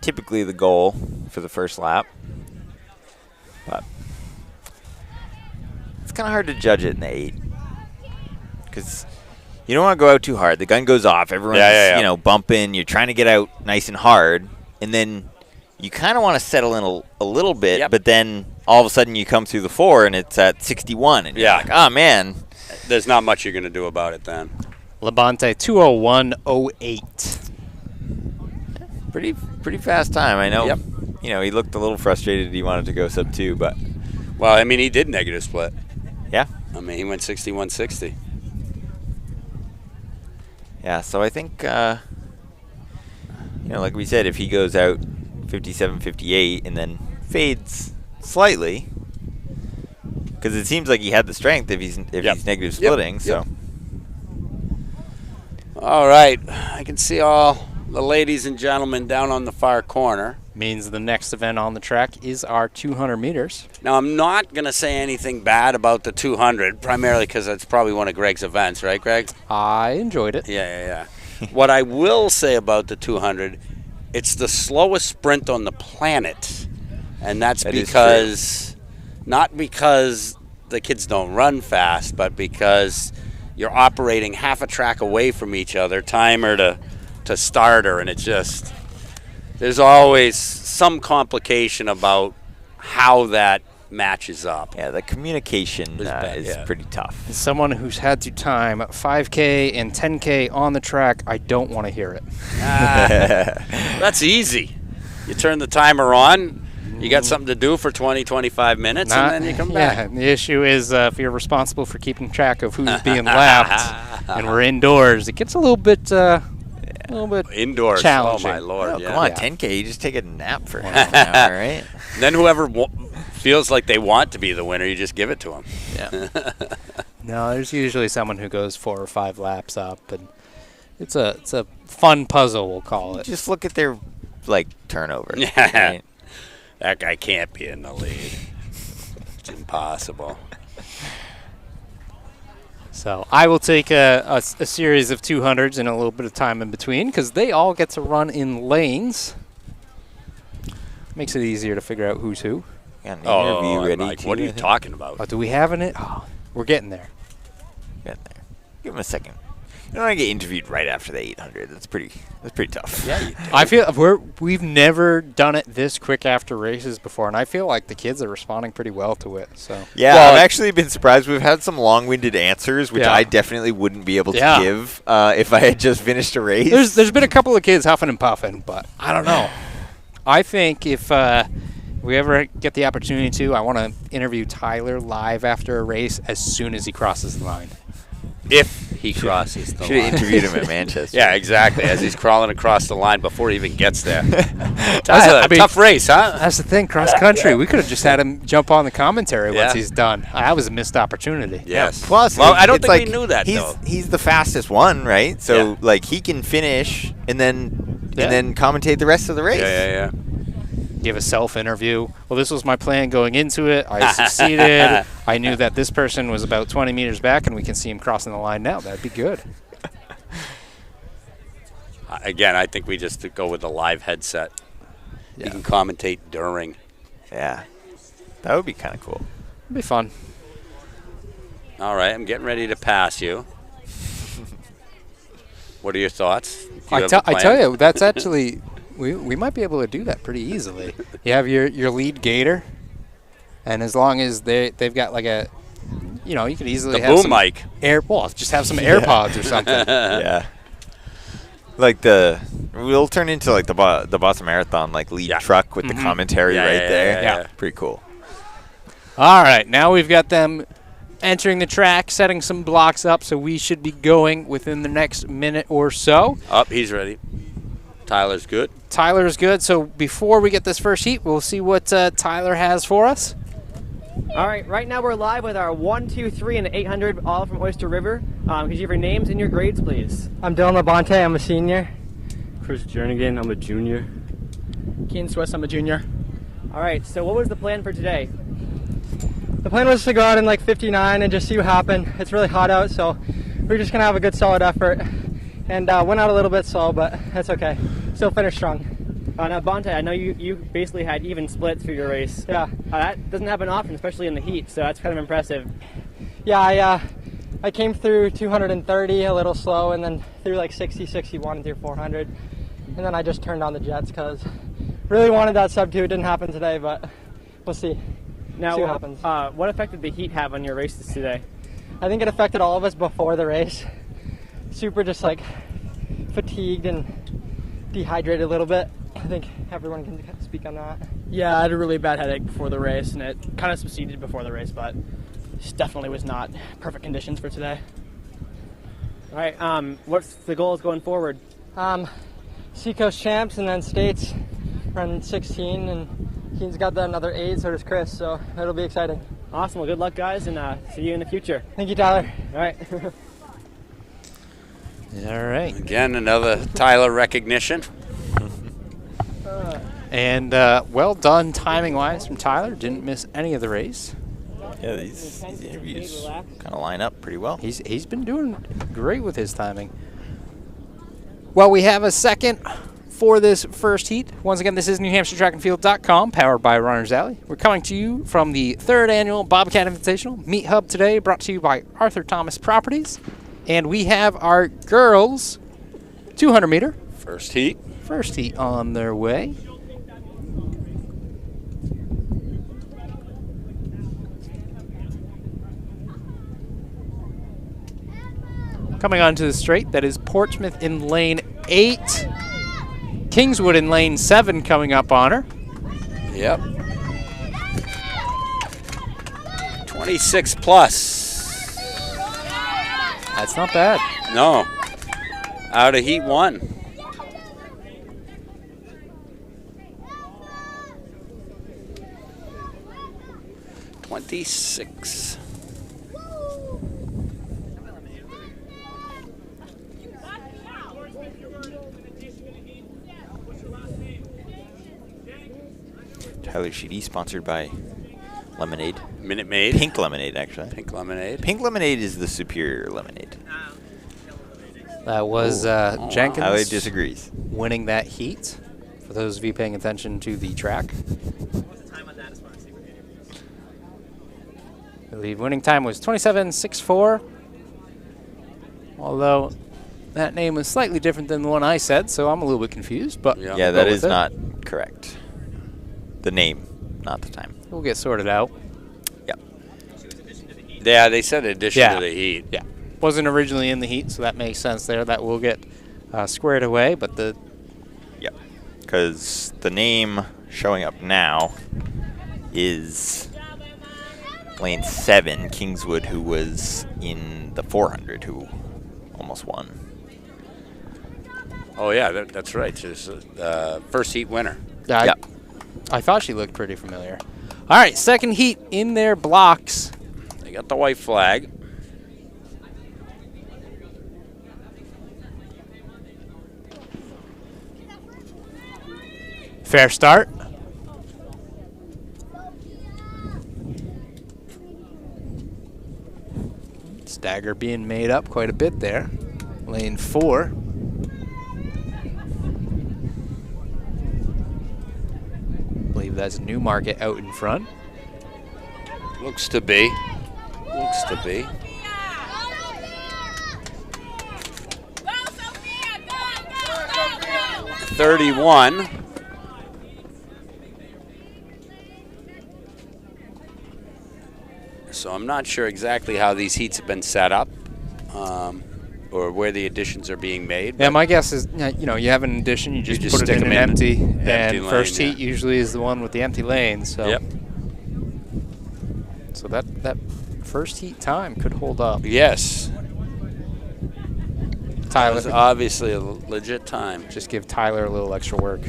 typically the goal for the first lap. But it's kind of hard to judge it in the 8. Because you don't want to go out too hard. The gun goes off. Everyone's, bumping. You're trying to get out nice and hard. And then you kind of want to settle in a little bit. But then all of a sudden you come through the 4 and it's at 61, and you're like, oh man. There's not much you're going to do about it then. Labonte 2:01.08. Pretty fast time. I know. Yep. You know, he looked a little frustrated. He wanted to go sub 2, but well, I mean, he did negative split. Yeah. I mean, he went 61.60. Yeah. So I think, like we said, if he goes out 57.58 and then fades slightly, because it seems like he had the strength if he's negative splitting. So. All right, I can see all the ladies and gentlemen down on the far corner. Means the next event on the track is our 200 meters. Now, I'm not going to say anything bad about the 200, primarily because that's probably one of Greg's events, right, Greg? I enjoyed it. Yeah. What I will say about the 200, it's the slowest sprint on the planet. And that's because, not because the kids don't run fast, but because you're operating half a track away from each other, timer to starter, and it's just, there's always some complication about how that matches up. Yeah, the communication is pretty tough. As someone who's had to time 5K and 10K on the track, I don't want to hear it. That's easy. You turn the timer on, you got something to do for 20, 25 minutes, and then you come back. Yeah, the issue is if you're responsible for keeping track of who's being lapped and we're indoors, it gets a little bit indoors. challenging. Oh, my Lord. Come on, 10K, you just take a nap for half an hour, right? Then whoever feels like they want to be the winner, you just give it to them. Yeah. No, there's usually someone who goes 4 or 5 laps up, and it's a fun puzzle, we'll call it. Just look at their turnover. Yeah. Right? That guy can't be in the lead. It's impossible. So I will take a series of 200s and a little bit of time in between because they all get to run in lanes. Makes it easier to figure out who's who. Got an interview ready. Mike, what are you talking about? Oh, do we have it? Oh, we're getting there. Give him a second. You don't want to get interviewed right after the 800. That's pretty tough. Yeah, I feel we've never done it this quick after races before, and I feel like the kids are responding pretty well to it. So yeah, I've actually been surprised. We've had some long-winded answers, which I definitely wouldn't be able to give if I had just finished a race. There's been a couple of kids huffing and puffing, but I don't know. I think if we ever get the opportunity to, I want to interview Tyler live after a race as soon as he crosses the line. If he crosses the line. Should have interviewed him at Manchester. Yeah, exactly. As he's crawling across the line before he even gets there. That's a tough race, huh? That's the thing, cross country. We could have just had him jump on the commentary once he's done. That was a missed opportunity. Yes. Yeah, plus, I don't think we knew that, though. He's the fastest one, right? So, he can finish and then commentate the rest of the race. Yeah. Give a self-interview. Well, this was my plan going into it. I succeeded. I knew that this person was about 20 meters back, and we can see him crossing the line now. That'd be good. Again, I think we just go with a live headset. Yeah. You can commentate during. Yeah. That would be kind of cool. It'd be fun. All right, I'm getting ready to pass you. What are your thoughts? I tell you, that's actually... We might be able to do that pretty easily. You have your lead gator, and as long as they've got like a, you could easily have boom some mic. Just have some AirPods or something. Yeah. We'll turn into the Boston Marathon lead truck with the commentary there. Yeah. Pretty cool. All right, now we've got them entering the track, setting some blocks up, so we should be going within the next minute or so. He's ready. Tyler's good. Tyler's good. So before we get this first heat, we'll see what Tyler has for us. All right, right now we're live with our 1, 2, 3, and 800, all from Oyster River. Could you have your names and your grades, please? I'm Dylan Labonte. I'm a senior. Chris Jernigan. I'm a junior. Keen Swiss. I'm a junior. All right, so what was the plan for today? The plan was to go out in 59 and just see what happened. It's really hot out, so we're just going to have a good solid effort. And went out a little bit slow, but that's okay. Still finished strong. Now, Bonte, I know you basically had even splits for your race. Yeah. That doesn't happen often, especially in the heat, so that's kind of impressive. Yeah, I came through 230 a little slow, and then through 60, 61 through 400. And then I just turned on the jets because really wanted that sub 2. It didn't happen today, but we'll see. Now, see what happens. What effect did the heat have on your races today? I think it affected all of us before the race. Super just like fatigued and dehydrated a little bit. I think everyone can speak on that. Yeah, I had a really bad headache before the race, and it kind of subsided before the race, but it definitely was not perfect conditions for today. All right, what's the goals going forward? Seacoast champs and then states, run 16, and Keen's got that another 8, so does Chris, so it'll be exciting. Awesome, well, good luck, guys, and see you in the future. Thank you, Tyler. All right. All right. Again, another Tyler recognition. And well done timing-wise from Tyler. Didn't miss any of the race. Yeah, these interviews kind of line up pretty well. He's been doing great with his timing. Well, we have a second for this first heat. Once again, this is NewHampshireTrackandField.com, powered by Runners Alley. We're coming to you from the 3rd annual Bobcat Invitational Meet Hub today, brought to you by Arthur Thomas Properties. And we have our girls 200-meter. First heat. First heat on their way. Coming onto the straight, that is Portsmouth in lane 8. Kingswood in lane 7 coming up on her. Yep. 26 plus. That's not bad. No. Out of heat 1. $26. Tyler Sheedy, sponsored by Lemonade. Minute Maid. Pink Lemonade, actually. Pink Lemonade. Pink Lemonade is the superior lemonade. That was Jenkins. Tyler disagrees. Winning that heat. For those of you paying attention to the track. I believe winning time was 27.64. Although that name was slightly different than the one I said, so I'm a little bit confused. But yeah, that is not correct. The name, not the time. We'll get sorted out. Yep. Yeah, they said addition to the heat. Yeah. Wasn't originally in the heat, so that makes sense there. That will get squared away, but the... Yep. Because the name showing up now is lane 7, Kingswood, who was in the 400, who almost won. Oh, yeah, that's right. She's first heat winner. Yep. I thought she looked pretty familiar. All right, second heat in their blocks. They got the white flag. Fair start. Stagger being made up quite a bit there. Lane 4. I believe that's Newmarket out in front. Looks to be. Looks to be. $31. So I'm not sure exactly how these heats have been set up, or where the additions are being made. Yeah, my guess is, you know, you have an addition, you just put it in an empty lane, first heat usually is the one with the empty lane. So yep. So that first heat time could hold up. Yes. Tyler, that was obviously a legit time. Just give Tyler a little extra work.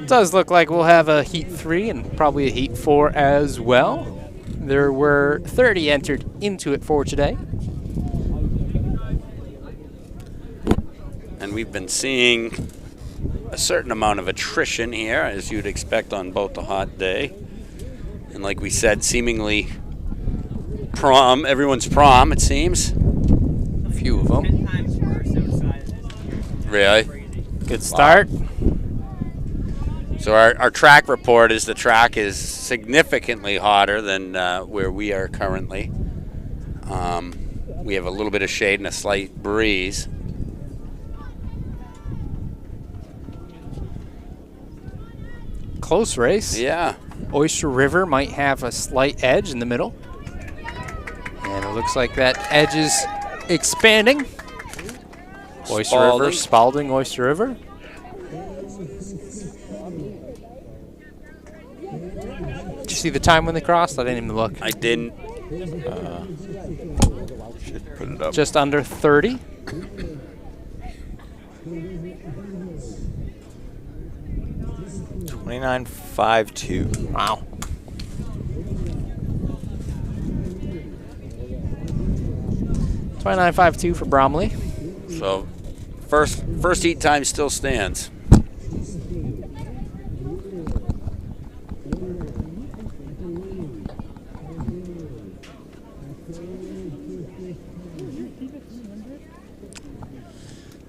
Does look like we'll have a heat 3 and probably a heat 4 as well. There were 30 entered into it for today. And we've been seeing a certain amount of attrition here, as you'd expect on both the hot day. And like we said, seemingly everyone's prom, it seems. A few of them. Really? Good start. Wow. So our track report is the track is significantly hotter than where we are currently. We have a little bit of shade and a slight breeze. Close race. Yeah. Oyster River might have a slight edge in the middle. And it looks like that edge is expanding. Oyster River, Spalding, Oyster River. Did you see the time when they crossed? I didn't even look. I didn't. Should put it up. Just under 30. $29.52. Wow. $29.52 for Bromley. So first heat time still stands.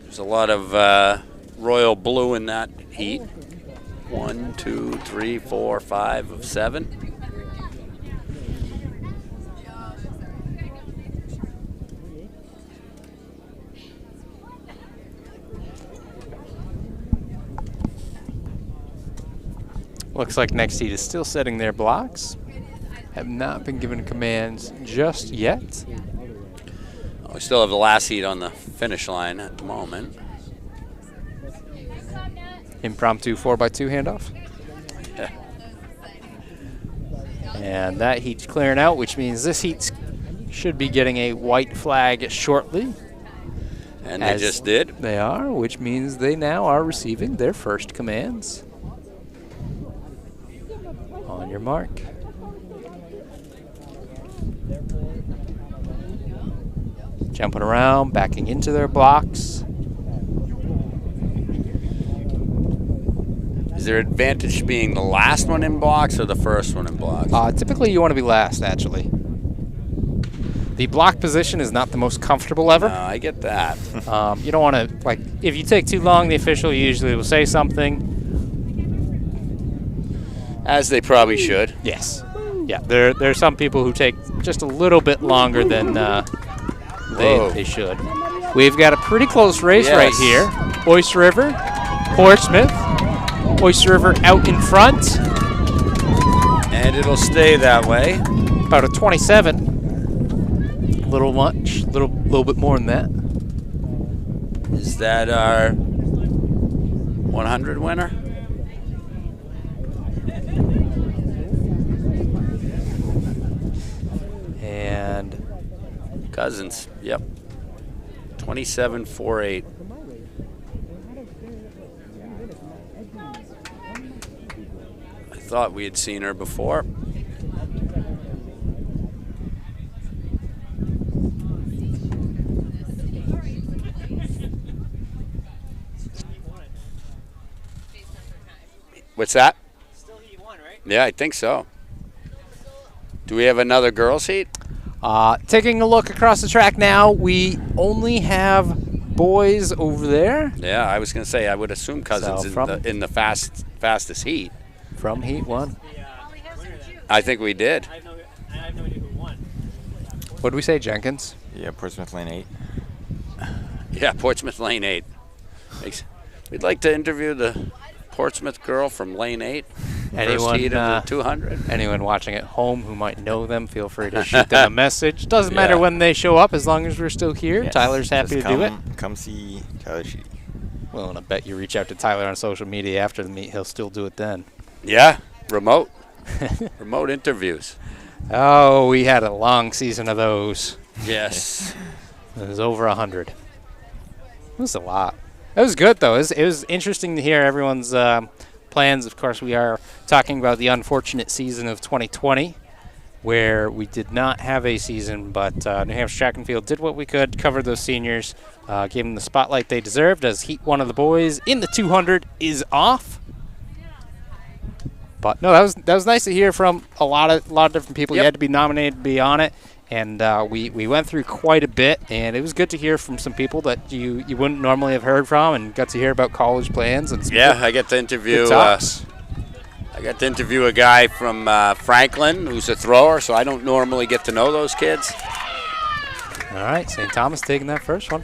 There's a lot of royal blue in that heat. 1, 2, 3, 4, 5 of 7. Looks like next heat is still setting their blocks. Have not been given commands just yet. We still have the last heat on the finish line at the moment. Impromptu 4x2 handoff. Yeah. And that heat's clearing out, which means this heat should be getting a white flag shortly. And they just did. They are, which means they now are receiving their first commands. On your mark. Jumping around, backing into their blocks. Is there advantage being the last one in blocks or the first one in blocks? Typically you want to be last, actually. The block position is not the most comfortable ever. No, I get that. You don't want to, like, if you take too long, the official usually will say something. As they probably should. Yes. Yeah, there are some people who take just a little bit longer than they should. We've got a pretty close race right here. Oyster River, Portsmouth. Oyster River out in front. And it'll stay that way. About a 27. A little much, little bit more than that. Is that our 100 winner? And Cousins, yep. 27.48. I thought we had seen her before. What's that? Still heat 1, right? Yeah, I think so. Do we have another girls' heat? Taking a look across the track now, we only have boys over there. Yeah, I was going to say, I would assume Cousins in the fastest heat. From heat 1. I think we did. I have no idea who won. What did we say, Jenkins? Yeah, Portsmouth Lane 8. Yeah, Portsmouth Lane 8. We'd like to interview the Portsmouth girl from Lane 8. First heat of the 200. Anyone watching at home who might know them, feel free to shoot them a message. Doesn't matter when they show up, as long as we're still here. Yes, Tyler's happy to do it. Come see Tyler Sheedy. Well, and I bet you reach out to Tyler on social media after the meet, he'll still do it then. Yeah, remote. Remote interviews. Oh, we had a long season of those. Yes. It was over 100. It was a lot. It was good, though. It was interesting to hear everyone's plans. Of course, we are talking about the unfortunate season of 2020, where we did not have a season, but New Hampshire Track and Field did what we could, covered those seniors, gave them the spotlight they deserved, as Heat 1 of the boys in the 200 is off. But no, that was nice to hear from a lot of different people. Yep. You had to be nominated to be on it, and we went through quite a bit, and it was good to hear from some people that you wouldn't normally have heard from, and got to hear about college plans and some I get to interview got to interview a guy from Franklin who's a thrower, so I don't normally get to know those kids. All right, St. Thomas taking that first one.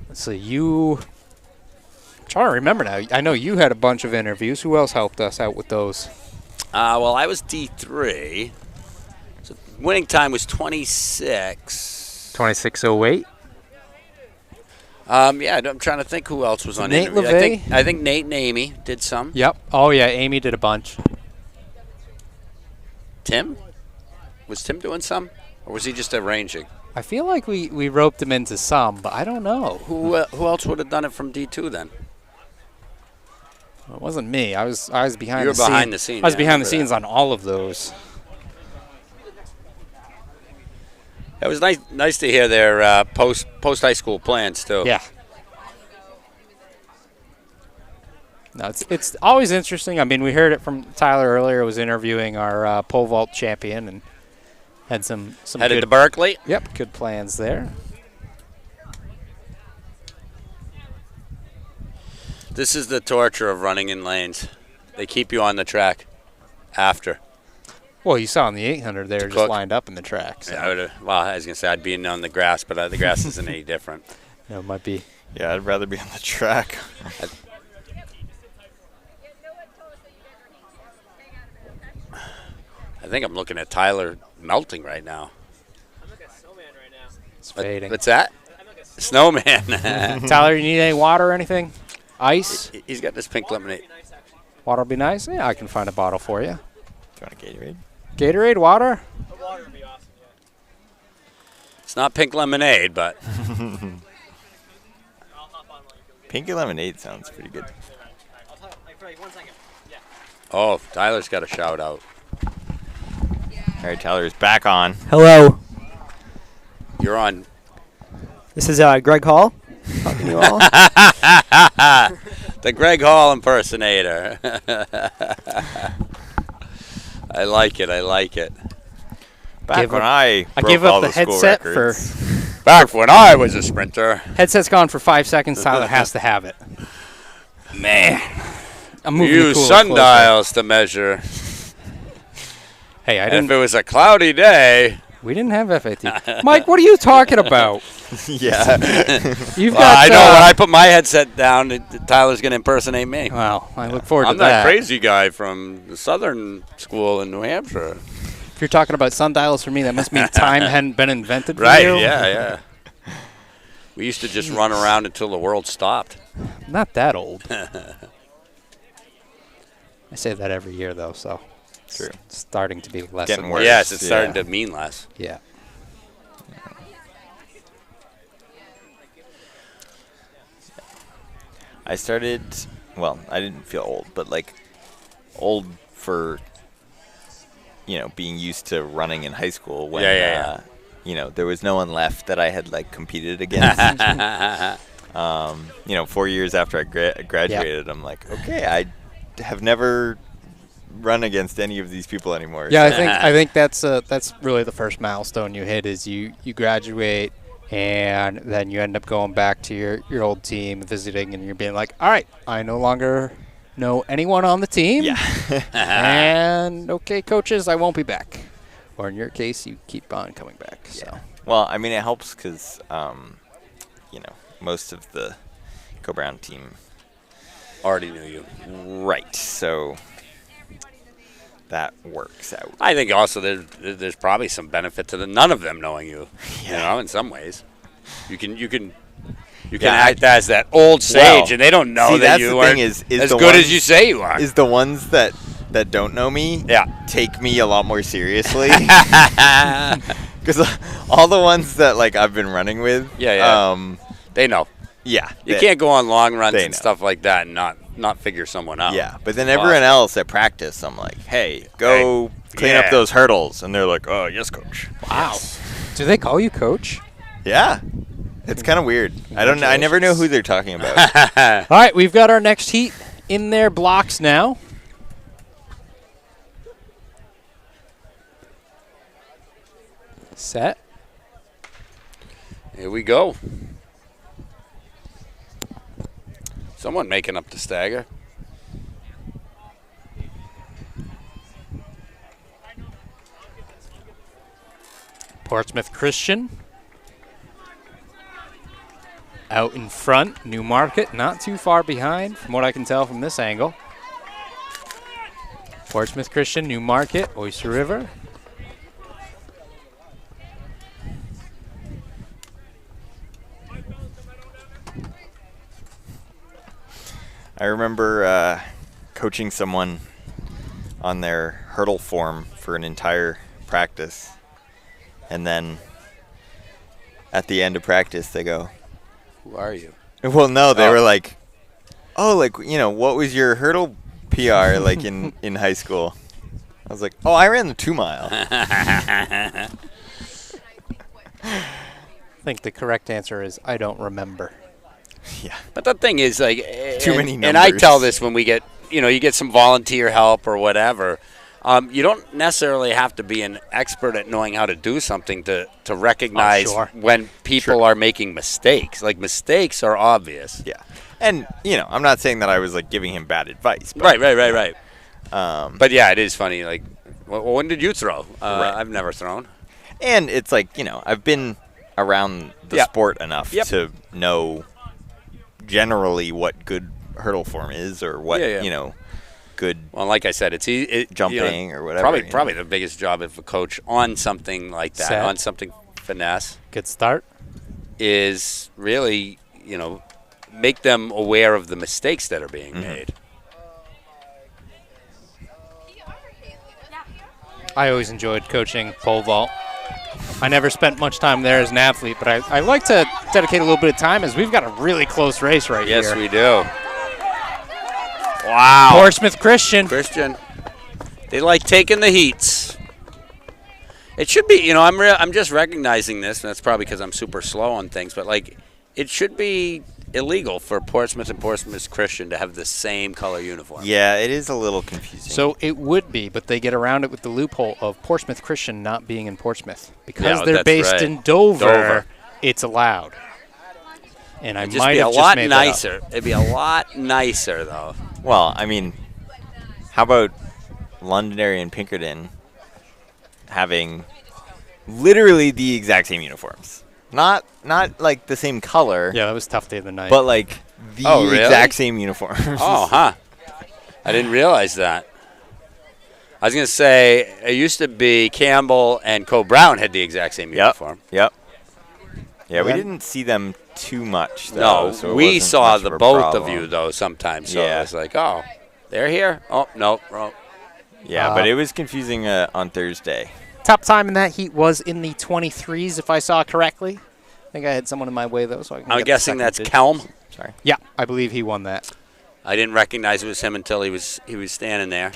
Let's see, I'm trying to remember now. I know you had a bunch of interviews. Who else helped us out with those? Well, I was D3. So winning time was 26. 26:08. Yeah, I'm trying to think who else was on Nate interview. LeVay? I think Nate and Amy did some. Yep. Oh, yeah, Amy did a bunch. Tim? Was Tim doing some? Or was he just arranging? I feel like we roped him into some, but I don't know. Who else would have done it from D2 then? It wasn't me. I was behind You were the scenes. behind the scenes. I was yeah, behind the I scenes remember on all of those. that. It was nice to hear their post high school plans too. Yeah. No, it's always interesting. I mean, we heard it from Tyler earlier. Was interviewing our pole vault champion and had some Headed good, to Berkeley. Yep, good plans there. This is the torture of running in lanes. They keep you on the track after. Well, you saw on the 800 they were just lined up in the track. So. Yeah, I was going to say I'd be on the grass, but the grass isn't any different. No, it might be. Yeah, I'd rather be on the track. I think I'm looking at Tyler melting right now. I'm like a snowman right now. It's fading. What's that? Snowman. Tyler, you need any water or anything? Ice? He's got this pink lemonade. Water would be nice? Yeah, I can find a bottle for you. Do you want a Gatorade? Gatorade, water? The water would be awesome, yeah. It's not pink lemonade, but. Pinky lemonade sounds pretty good. I'll talk like for like 1 second. Yeah. Oh, Tyler's got a shout out. All right, Tyler's back on. Hello. You're on. This is Greg Hall. Talking to you all. The Greg Hall impersonator. I like it. Back when I broke gave all up the school headset records. Back when I was a sprinter. Headset's gone for 5 seconds. Tyler has to have it. Man. I'm moving Use the cooler sundials to measure. Hey, I And didn't. if it was a cloudy day. We didn't have FAT. Mike, what are you talking about? Yeah. You've got. I know when I put my headset down, Tyler's going to impersonate me. Well, I look forward to I'm that crazy guy from the Southern School in New Hampshire. If you're talking about sundials for me, that must mean time hadn't been invented for Right, you. yeah. We used to just run around until the world stopped. Not that old. I say that every year, though, so. True. It's starting to be less. Getting and worse. Yes, it's starting to mean less. Yeah. I started, well, I didn't feel old, but like old for, being used to running in high school when, there was no one left that I had like competed against. 4 years after I graduated, I'm like, okay, I have never run against any of these people anymore. Yeah, I think that's really the first milestone you hit is you graduate and then you end up going back to your old team, visiting, and you're being like, all right, I no longer know anyone on the team. Yeah. And okay, coaches, I won't be back. Or in your case, you keep on coming back. So. Yeah. Well, I mean, it helps because, most of the Co-Brown team already knew you. Right. So that works out. I think also there's probably some benefit to none of them knowing you. Yeah. In some ways, you can act as that old sage, and they don't know that you are as good as you say you are. Is the ones that don't know me, take me a lot more seriously. Because all the ones that like I've been running with, they know. Yeah, you can't go on long runs and stuff like that and not figure someone out. Yeah, but then everyone else at practice, I'm like, hey, go clean up those hurdles, and they're like, oh, yes, coach. Wow. Yes. Do they call you coach? Yeah. It's kind of weird. I never know who they're talking about. All right, we've got our next heat in their blocks now. Set. Here we go. Someone making up the stagger. Portsmouth Christian out in front. Newmarket not too far behind from what I can tell from this angle. Portsmouth Christian, Newmarket, Oyster River. I remember coaching someone on their hurdle form for an entire practice. And then at the end of practice, they go, "Who are you?" Well, no, they were like, "Oh, like, you know, what was your hurdle PR like in high school?" I was like, "Oh, I ran the 2 mile." I think the correct answer is I don't remember. Yeah. But the thing is, like, Too many and I numbers. tell this when we get, you get some volunteer help or whatever. You don't necessarily have to be an expert at knowing how to do something to recognize when people are making mistakes. Like, mistakes are obvious. Yeah. And, I'm not saying that I was, like, giving him bad advice. But, Right. But, yeah, it is funny. Like, when did you throw? I've never thrown. And it's like, I've been around the sport enough to know generally what good hurdle form is or what, good. Well, like I said, it's jumping or whatever. Probably the biggest job of a coach on something like that, on something finesse. Good start. Is really, make them aware of the mistakes that are being made. I always enjoyed coaching pole vault. I never spent much time there as an athlete, but I like to dedicate a little bit of time as we've got a really close race right here. Yes, we do. Wow. Portsmouth Christian. They like taking the heats. It should be, I'm just recognizing this, and that's probably because I'm super slow on things, but, like, it should be illegal for Portsmouth and Portsmouth Christian to have the same color uniform. Yeah, it is a little confusing. So it would be, but they get around it with the loophole of Portsmouth Christian not being in Portsmouth. Because they're based in Dover, it's allowed. And I might have just made that up. It'd be a lot nicer, though. Well, I mean, how about Londonderry and Pinkerton having literally the exact same uniforms? Not like the same color. Yeah, that was tough day of the night. But like the exact same uniforms. Oh, huh. I didn't realize that. I was going to say, it used to be Campbell and Co. Brown had the exact same uniform. Yep. Yeah, we didn't see them too much, though. No, so we saw the both problem. of you, though, sometimes. So I was like, oh, they're here? Oh, no. Yeah, but it was confusing on Thursday. Top time in that heat was in the 23s, if I saw correctly. I think I had someone in my way, though. So I'm guessing that's Kelm. Sorry. Yeah, I believe he won that. I didn't recognize it was him until he was standing there.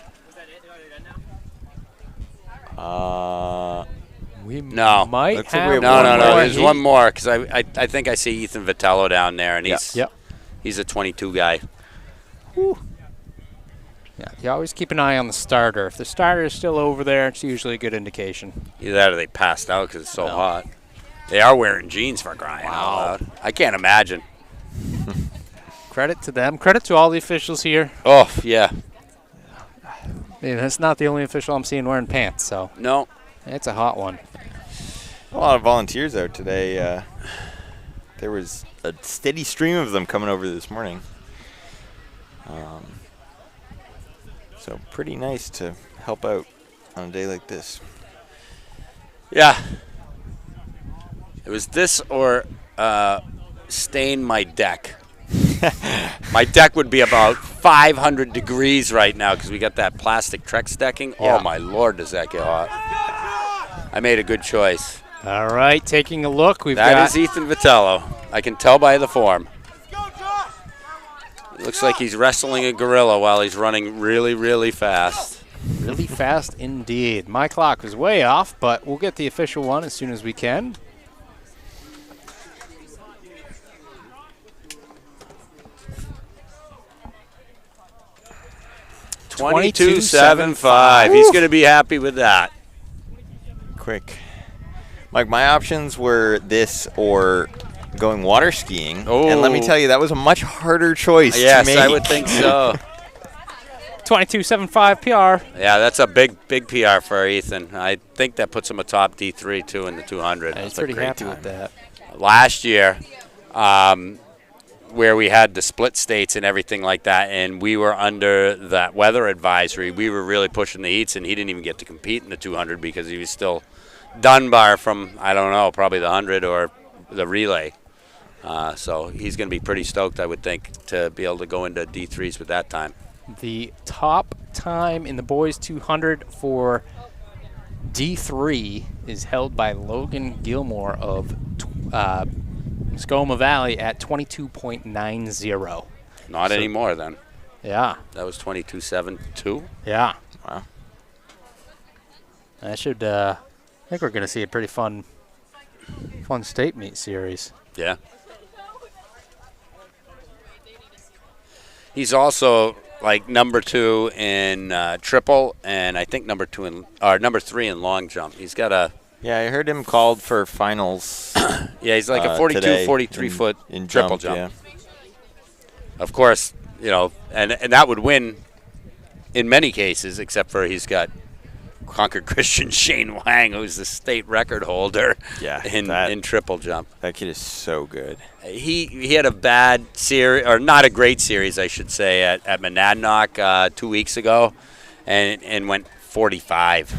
We no. might have No. There's one more because I think I see Ethan Vitello down there, and he's a 22 guy. Whew. Yeah, you always keep an eye on the starter. If the starter is still over there, it's usually a good indication. Either that or they passed out because it's so hot. They are wearing jeans for crying out loud. I can't imagine. Credit to them. Credit to all the officials here. Oh, yeah. Yeah, that's not the only official I'm seeing wearing pants, so. No. It's a hot one. A lot of volunteers out today. There was a steady stream of them coming over this morning. So pretty nice to help out on a day like this. Yeah. It was this or stain my deck. My deck would be about 500 degrees right now because we got that plastic Trex decking. Yeah. Oh, my Lord, does that get hot. I made a good choice. All right, taking a look. That is Ethan Vitello. I can tell by the form. It looks like he's wrestling a gorilla while he's running really, really fast. Really fast indeed. My clock was way off, but we'll get the official one as soon as we can. $22.75. He's going to be happy with that. Quick Mike, my options were this or going water skiing. Oh. And let me tell you, that was a much harder choice Yes, to make. I would think so. 22.75 PR. Yeah, that's a big PR for Ethan. I think that puts him atop D3 too in the 200. Yeah, That's he's a pretty great happy time. with that. Last year, where we had the split states and everything like that, and we were under that weather advisory, we were really pushing the heats, and he didn't even get to compete in the 200 because he was still Dunbar from, I don't know, probably the 100 or the relay. So he's going to be pretty stoked, I would think, to be able to go into D3s with that time. The top time in the boys 200 for D3 is held by Logan Gilmore of Skoma Valley at 22.90. Not anymore then. Yeah. That was 22.72. Yeah. Wow. That should, I think we're going to see a pretty fun state meet series. Yeah. He's also like number 2 in triple, and I think number 3 in long jump. He's got a. Yeah, I heard him called for finals. Yeah, he's like a 42, 43 foot in triple jump. Yeah. Of course, you know, and that would win in many cases, except for he's got Concord Christian Shane Wang, who's the state record holder in triple jump. That kid is so good. He had a bad series, or not a great series, I should say, at Monadnock 2 weeks ago, and went 45.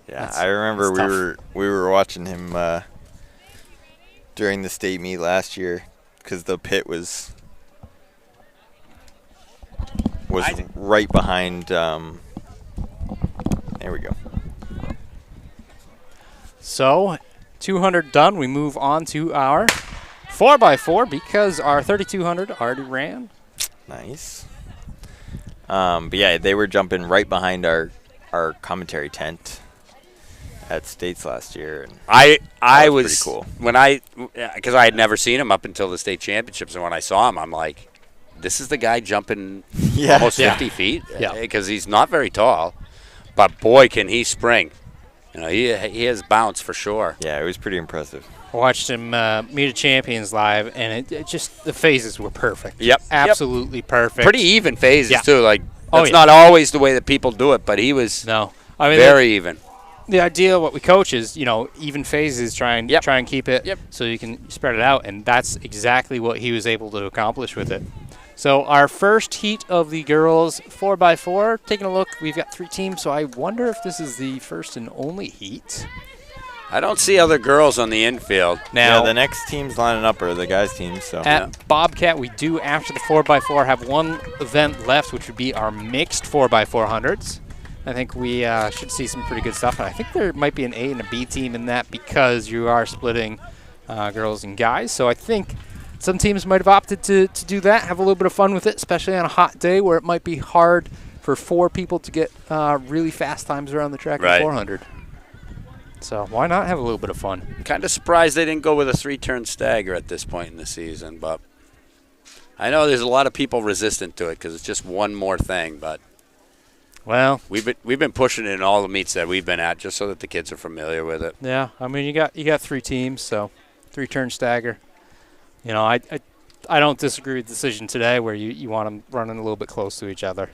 Yeah, I remember we were watching him during the state meet last year because the pit was right behind. There we go. So, 200 done. We move on to our 4x4 because our 3200 already ran. Nice. But yeah, they were jumping right behind our commentary tent at States last year. And I was pretty cool. Because I had never seen him up until the state championships, and when I saw him, I'm like, this is the guy jumping almost 50 feet. Yeah. Because he's not very tall, but boy, can he spring. You know, he has bounce for sure. Yeah, it was pretty impressive. I watched him meet a champions live, and it just the phases were perfect. Yep, absolutely perfect. Pretty even phases too. Like that's yeah. not always the way that people do it, but he was very even. The idea, what we coach is, you know, even phases. Try and keep it so you can spread it out, and that's exactly what he was able to accomplish with it. So our first heat of the girls 4x4, taking a look, we've got 3 teams, so I wonder if this is the first and only heat. I don't see other girls on the infield. Now, yeah, the next teams lining up are the guys' teams. So at Bobcat, we do, after the 4x4, have one event left, which would be our mixed 4x400s. I think we should see some pretty good stuff, and I think there might be an A and a B team in that because you are splitting girls and guys. So I think some teams might have opted to do that, have a little bit of fun with it, especially on a hot day where it might be hard for 4 people to get really fast times around the track in 400. So why not have a little bit of fun? Kind of surprised they didn't go with a 3-turn stagger at this point in the season, but I know there's a lot of people resistant to it because it's just one more thing. But well, we've been pushing it in all the meets that we've been at just so that the kids are familiar with it. Yeah, I mean you got 3 teams, so 3-turn stagger. You know, I don't disagree with the decision today where you want them running a little bit close to each other.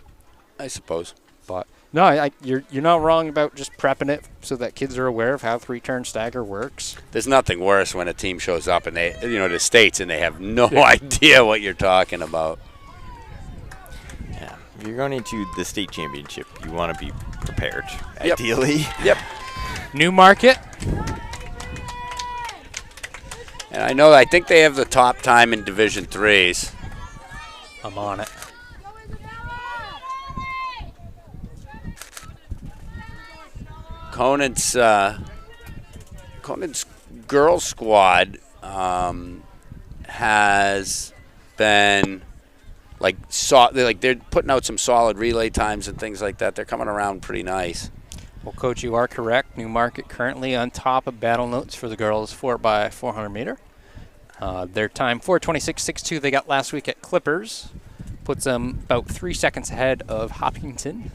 I suppose. But no, you're not wrong about just prepping it so that kids are aware of how 3-turn stagger works. There's nothing worse when a team shows up and they, the States, and they have no idea what you're talking about. Yeah, if you're going into the state championship, you want to be prepared, ideally. Yep. Newmarket. And I think they have the top time in Division 3s. I'm on it. Conant's girls squad has been they're putting out some solid relay times and things like that. They're coming around pretty nice. Well, Coach, you are correct. Newmarket currently on top of battle notes for the girls 4x400 meter. Their time 4:26.62 they got last week at Clippers puts them about 3 seconds ahead of Hopkinton.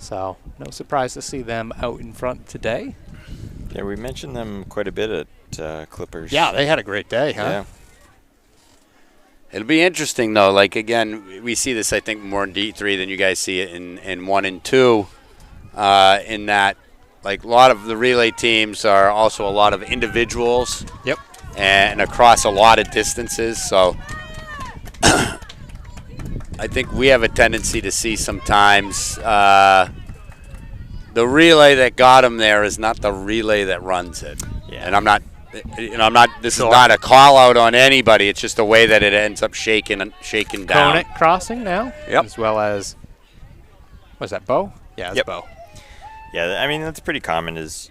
So no surprise to see them out in front today. Yeah, we mentioned them quite a bit at Clippers. Yeah, they had a great day, huh? Yeah. It'll be interesting, though. Like, again, we see this, I think, more in D3 than you guys see it in 1 and 2, in that, like, a lot of the relay teams are also a lot of individuals. Yep. And across a lot of distances. So I think we have a tendency to see sometimes the relay that got him there is not the relay that runs it. Yeah. And I'm not, this is not a call out on anybody. It's just the way that it ends up shaking down. Conant crossing now. Yep. As well as, was that Bo? Yeah, it's Bo. Yeah, I mean, that's pretty common is,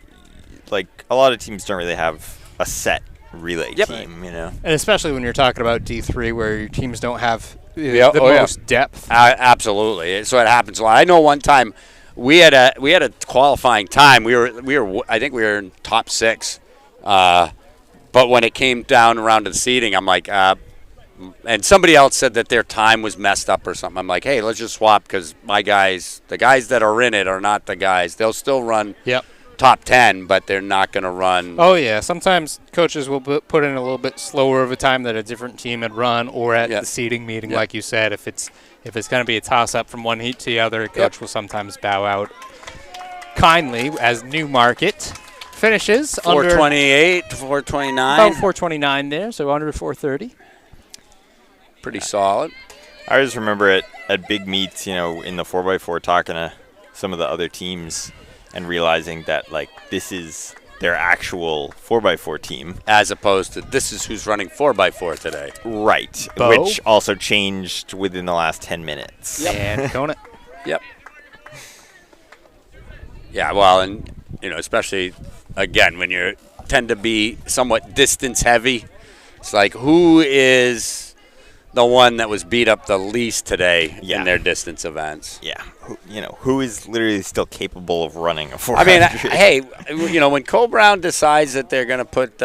like, a lot of teams don't really have a set relay team, you know. And especially when you're talking about D3 where your teams don't have the most depth. Absolutely. So it happens a lot. I know one time we had a qualifying time. I think we were in top 6. But when it came down around to the seating, I'm like, and somebody else said that their time was messed up or something. I'm like, hey, let's just swap because the guys that are in it are not the guys. They'll still run top 10, but they're not going to run. Oh, yeah. Sometimes coaches will put in a little bit slower of a time that a different team had run, or at the seating meeting, like you said, if it's going to be a toss-up from one heat to the other, a coach will sometimes bow out kindly as Newmarket finishes 428 to 429. About 429 there, so under 430. Pretty solid. I always remember at big meets, you know, in the 4x4 talking to some of the other teams and realizing that, like, this is their actual 4x4 team. As opposed to this is who's running 4x4 today. Right. Bo. Which also changed within the last 10 minutes. Yep. And Conant. Yep. Yeah, well, and, you know, especially, again, when you tend to be somewhat distance heavy, it's like who is the one that was beat up the least today in their distance events? Yeah. Who is literally still capable of running a 400? I mean, hey, you know, when Cole Brown decides that they're going to put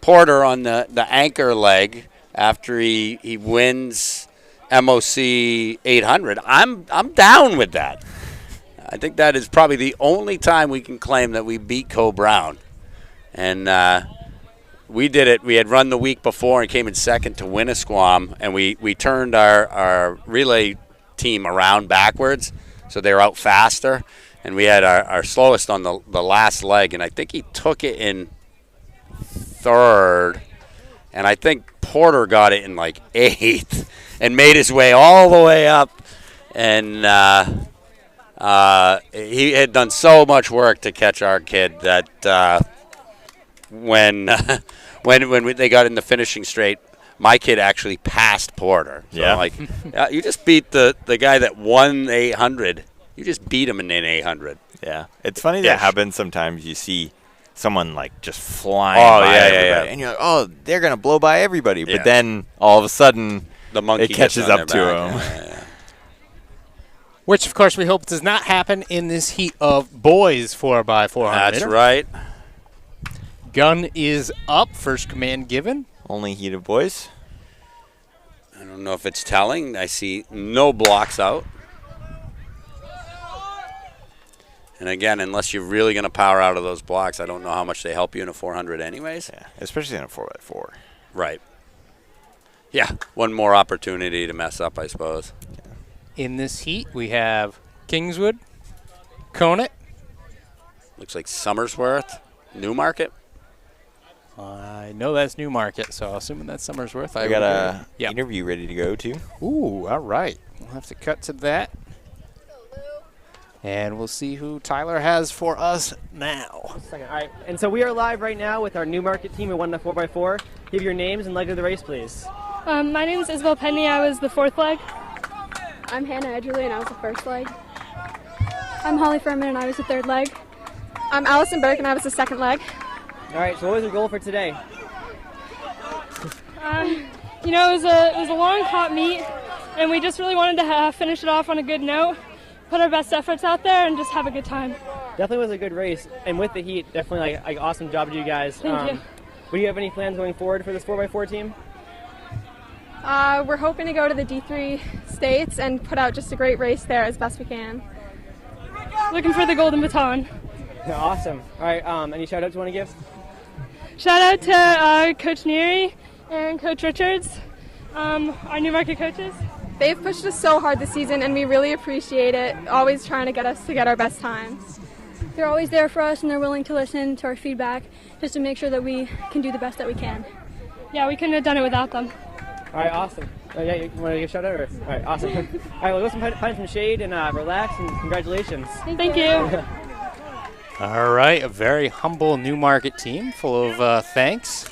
Porter on the anchor leg after he wins MOC 800, I'm down with that. I think that is probably the only time we can claim that we beat Cole Brown. And we did it. We had run the week before and came in second to Winnisquam, and we turned our relay team around backwards, so they were out faster. And we had our slowest on the last leg, and I think he took it in third. And I think Porter got it in like 8th and made his way all the way up. And he had done so much work to catch our kid that when they got in the finishing straight, my kid actually passed Porter. So I'm like, you just beat the guy that won 800. You just beat him in an 800. Yeah. It's funny that happens sometimes. You see someone, like, just flying by everybody. And you're like, oh, they're going to blow by everybody. But then all of a sudden the monkey it catches up to him. Which, of course, we hope does not happen in this heat of boys 4x400. That's right. Gun is up. First command given. Only heat of boys. I don't know if it's telling. I see no blocks out. And again, unless you're really going to power out of those blocks, I don't know how much they help you in a 400 anyways. Yeah, especially in a 4x4. Right. Yeah, one more opportunity to mess up, I suppose. In this heat, we have Kingswood, Conant. Looks like Somersworth, Newmarket. I know that's Newmarket, so assuming that's Somersworth. I got a interview ready to go, too. Ooh, all right. We'll have to cut to that. And we'll see who Tyler has for us now. All right, and so we are live right now with our Newmarket team who won the 4x4. Give your names and leg of the race, please. My name is Isabel Penny. I was the 4th leg. I'm Hannah Edgerly, and I was the 1st leg. I'm Holly Furman, and I was the 3rd leg. I'm Allison Burke, and I was the 2nd leg. All right, so what was your goal for today? You know, it was a long, hot meet, and we just really wanted to finish it off on a good note, put our best efforts out there, and just have a good time. Definitely was a good race, and with the heat, definitely like awesome job to you guys. Thank you. Do you have any plans going forward for this 4x4 team? We're hoping to go to the D3 states and put out just a great race there as best we can. looking for the golden baton. Awesome. All right, any shout-outs you want to give? Shout out to Coach Neary and Coach Richards, our Newmarket coaches. They've pushed us so hard this season, and we really appreciate it, always trying to get us to get our best times. They're always there for us, and they're willing to listen to our feedback just to make sure that we can do the best that we can. Yeah, we couldn't have done it without them. All right, awesome. Yeah, you want to give a shout out? Or? All right, awesome. All right, well, go find some shade and relax, and congratulations. Thank you. All right, a very humble Newmarket team full of thanks.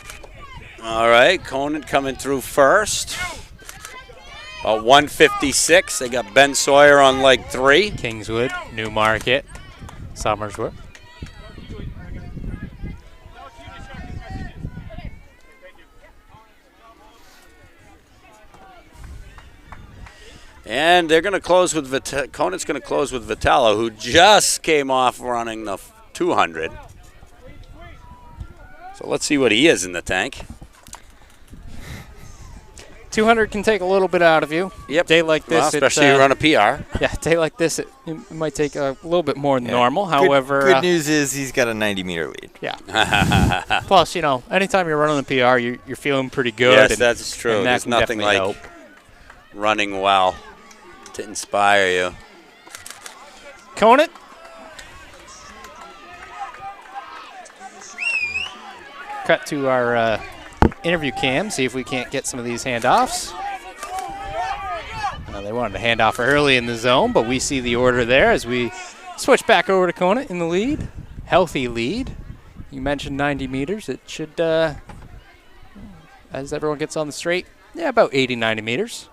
All right, Conant coming through first. About 156. They got Ben Sawyer on leg 3. Kingswood, Newmarket, Somersworth. And they're going to close with Conant's going to close with Vitello, who just came off running the 200. So let's see what he is in the tank. 200 can take a little bit out of you. Yep. Day like this, well, especially you run a PR. Yeah, day like this, it might take a little bit more than normal. However, good news is he's got a 90-meter lead. Yeah. Plus, anytime you're running the PR, you're feeling pretty good. Yes, that's true. And There's nothing like help. Running well to inspire you. Conant. Cut to our interview cam, see if we can't get some of these handoffs. They wanted to hand off early in the zone, but we see the order there as we switch back over to Conant in the lead. Healthy lead. You mentioned 90 meters. It should, as everyone gets on the straight, about 80, 90 meters.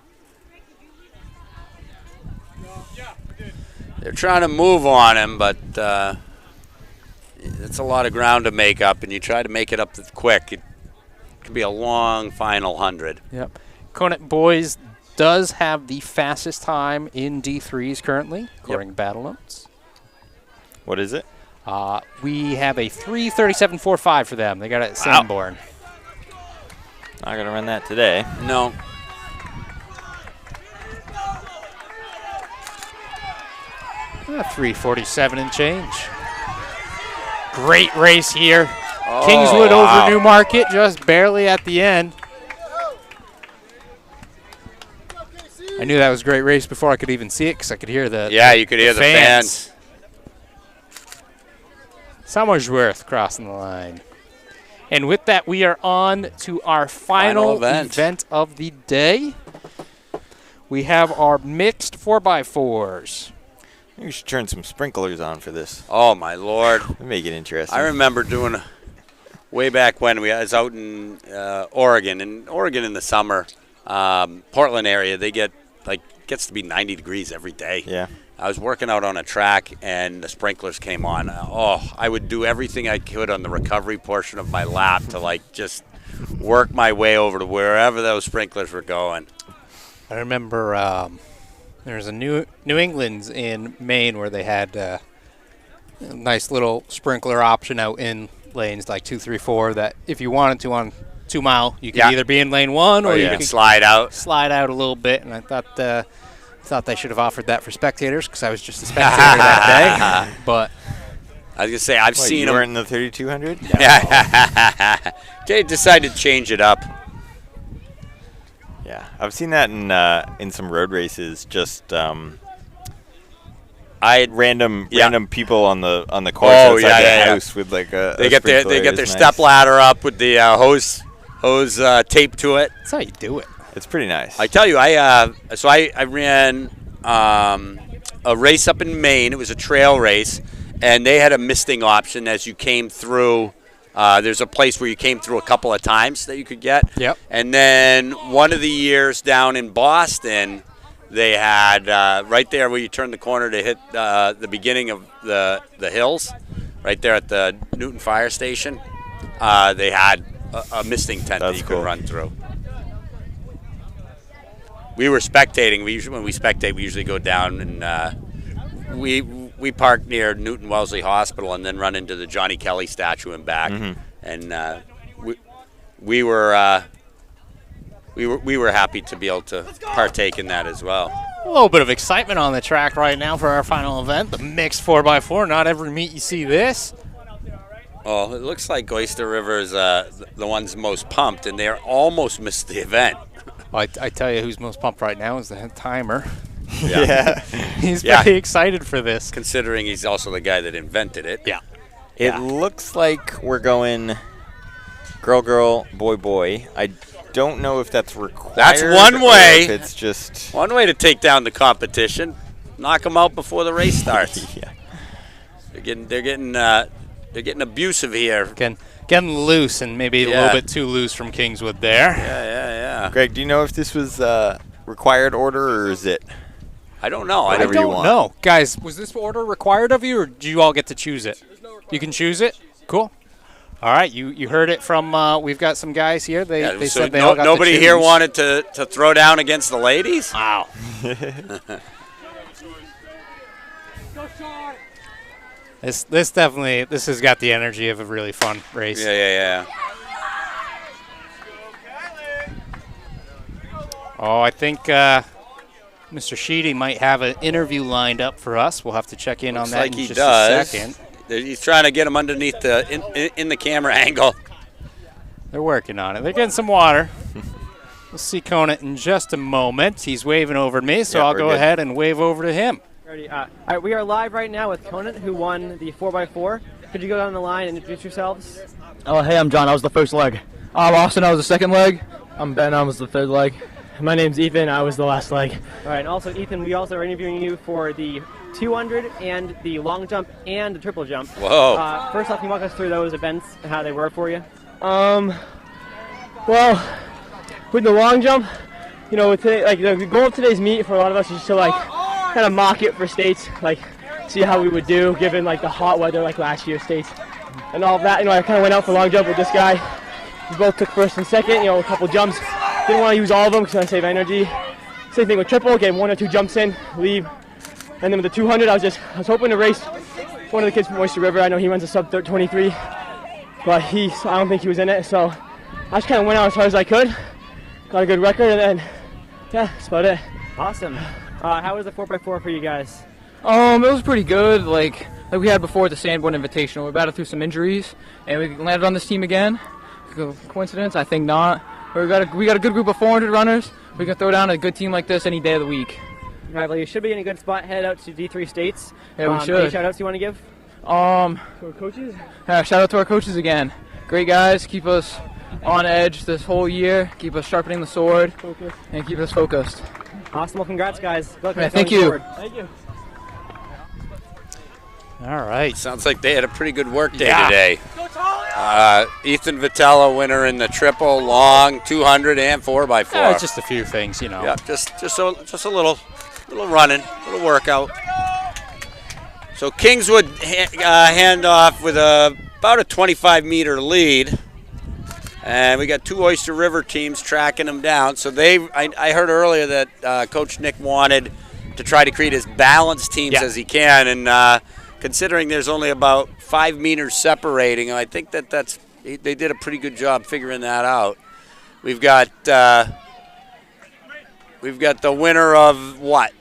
They're trying to move on him, but it's a lot of ground to make up, and you try to make it up quick. It can be a long final 100. Yep. Conant boys does have the fastest time in D3s currently, according to Battle Notes. What is it? We have a 3:37.45 for them. They got it at Sanborn. Not going to run that today. No. Ah, 3:47 and change. Great race here. Oh, Kingswood over Newmarket, just barely at the end. I knew that was a great race before I could even see it because I could hear the you could hear the fans. Somersworth crossing the line. And with that, we are on to our final event of the day. We have our mixed 4x4s. You should turn some sprinklers on for this. Oh, my Lord. Make it interesting. I remember doing way back when I was out in Oregon. In Oregon in the summer, Portland area, they gets to be 90 degrees every day. Yeah. I was working out on a track, and the sprinklers came on. I would do everything I could on the recovery portion of my lap to, just work my way over to wherever those sprinklers were going. I remember there's a New England's in Maine where they had a nice little sprinkler option out in lanes like 2, 3, 4 that if you wanted to on 2 mile, you could either be in lane 1 or you could slide out. Slide out a little bit, and I thought they should have offered that for spectators because I was just a spectator that day. But I was going to say, I've seen them. You were in the 3200? Yeah. They decided to change it up. Yeah, I've seen that in some road races. Just random people on the course outside the house with a they get their step ladder up with the hose taped to it. That's how you do it. It's pretty nice. I tell you, I ran a race up in Maine. It was a trail race, and they had a misting option as you came through. There's a place where you came through a couple of times that you could get. Yep. And then one of the years down in Boston, they had right there where you turn the corner to hit the beginning of the hills, right there at the Newton Fire Station. They had a misting tent that you could run through. We were spectating. When we spectate, we usually go down and we park near Newton Wellesley Hospital and then run into the Johnny Kelly statue and back. Mm-hmm. And we were happy to be able to partake in that as well. A little bit of excitement on the track right now for our final event, the mixed 4x4. Not every meet you see this. Well, it looks like Oyster River is the one's most pumped, and they're almost missed the event. Well, I tell you who's most pumped right now is the head timer. Yeah. He's pretty excited for this. Considering he's also the guy that invented it. Yeah. It looks like we're going girl, girl, boy, boy. I don't know if that's required. That's one way. If it's just one way to take down the competition. Knock them out before the race starts. Yeah. They're getting abusive here. Getting loose, and maybe a little bit too loose from Kingswood there. Yeah. Greg, do you know if this was required order, or is it? I don't know. Whatever you want. No, guys, was this order required of you, or do you all get to choose it? You can choose it. Cool. All right, you heard it from. We've got some guys here. They said they all got nobody to choose. here wanted to throw down against the ladies. Wow. This has got the energy of a really fun race. Yeah. Oh, I think Mr. Sheedy might have an interview lined up for us. We'll have to check in on that in just a second. He's trying to get him underneath in the camera angle. They're working on it. They're getting some water. We'll see Conant in just a moment. He's waving over to me, so I'll go ahead and wave over to him. All right, we are live right now with Conant, who won the 4x4. Could you go down the line and introduce yourselves? Oh, hey, I'm John. I was the first leg. I'm Austin. I was the second leg. I'm Ben. I was the third leg. My name's Ethan. I was the last leg. All right, and also, Ethan, we also are interviewing you for the 200 and the long jump and the triple jump. Whoa. First off, can you walk us through those events and how they were for you? Well, with the long jump, with today, the goal of today's meet for a lot of us is just to kind of mock it for states, see how we would do given the hot weather last year's states and all of that. I kind of went out for long jump with this guy. We both took first and second, a couple jumps. Didn't want to use all of them because I save energy. Same thing with triple, get 1 or 2 jumps in, leave. And then with the 200, I was hoping to race one of the kids from Oyster River. I know he runs a sub 23, but I don't think he was in it. So I just kind of went out as hard as I could, got a good record, and then that's about it. Awesome. How was the 4x4 for you guys? It was pretty good. Like we had before at the Sanborn Invitational. We battled through some injuries, and we landed on this team again. Coincidence? I think not. We got a good group of 400 runners. We can throw down a good team like this any day of the week. All right, well, you should be in a good spot. Head out to D3 states. Yeah, we should. Any shout outs you want to give? To our coaches? Shout out to our coaches again. Great guys. Keep us on edge this whole year. Keep us sharpening the sword. And keep us focused. Awesome. Well, congrats, guys. Good luck. Yeah, thank you. Thank you. All right. Sounds like they had a pretty good work day today. Ethan Vitella, winner in the triple, long, 200, and 4x4. Just a few things, Yeah, just a little running, a little workout. So Kingswood hand off with about a 25-meter lead. And we got 2 Oyster River teams tracking them down. So I heard earlier that Coach Nick wanted to try to create as balanced teams as he can. And considering there's only about 5 meters separating, I think they did a pretty good job figuring that out. We've got the winner of what?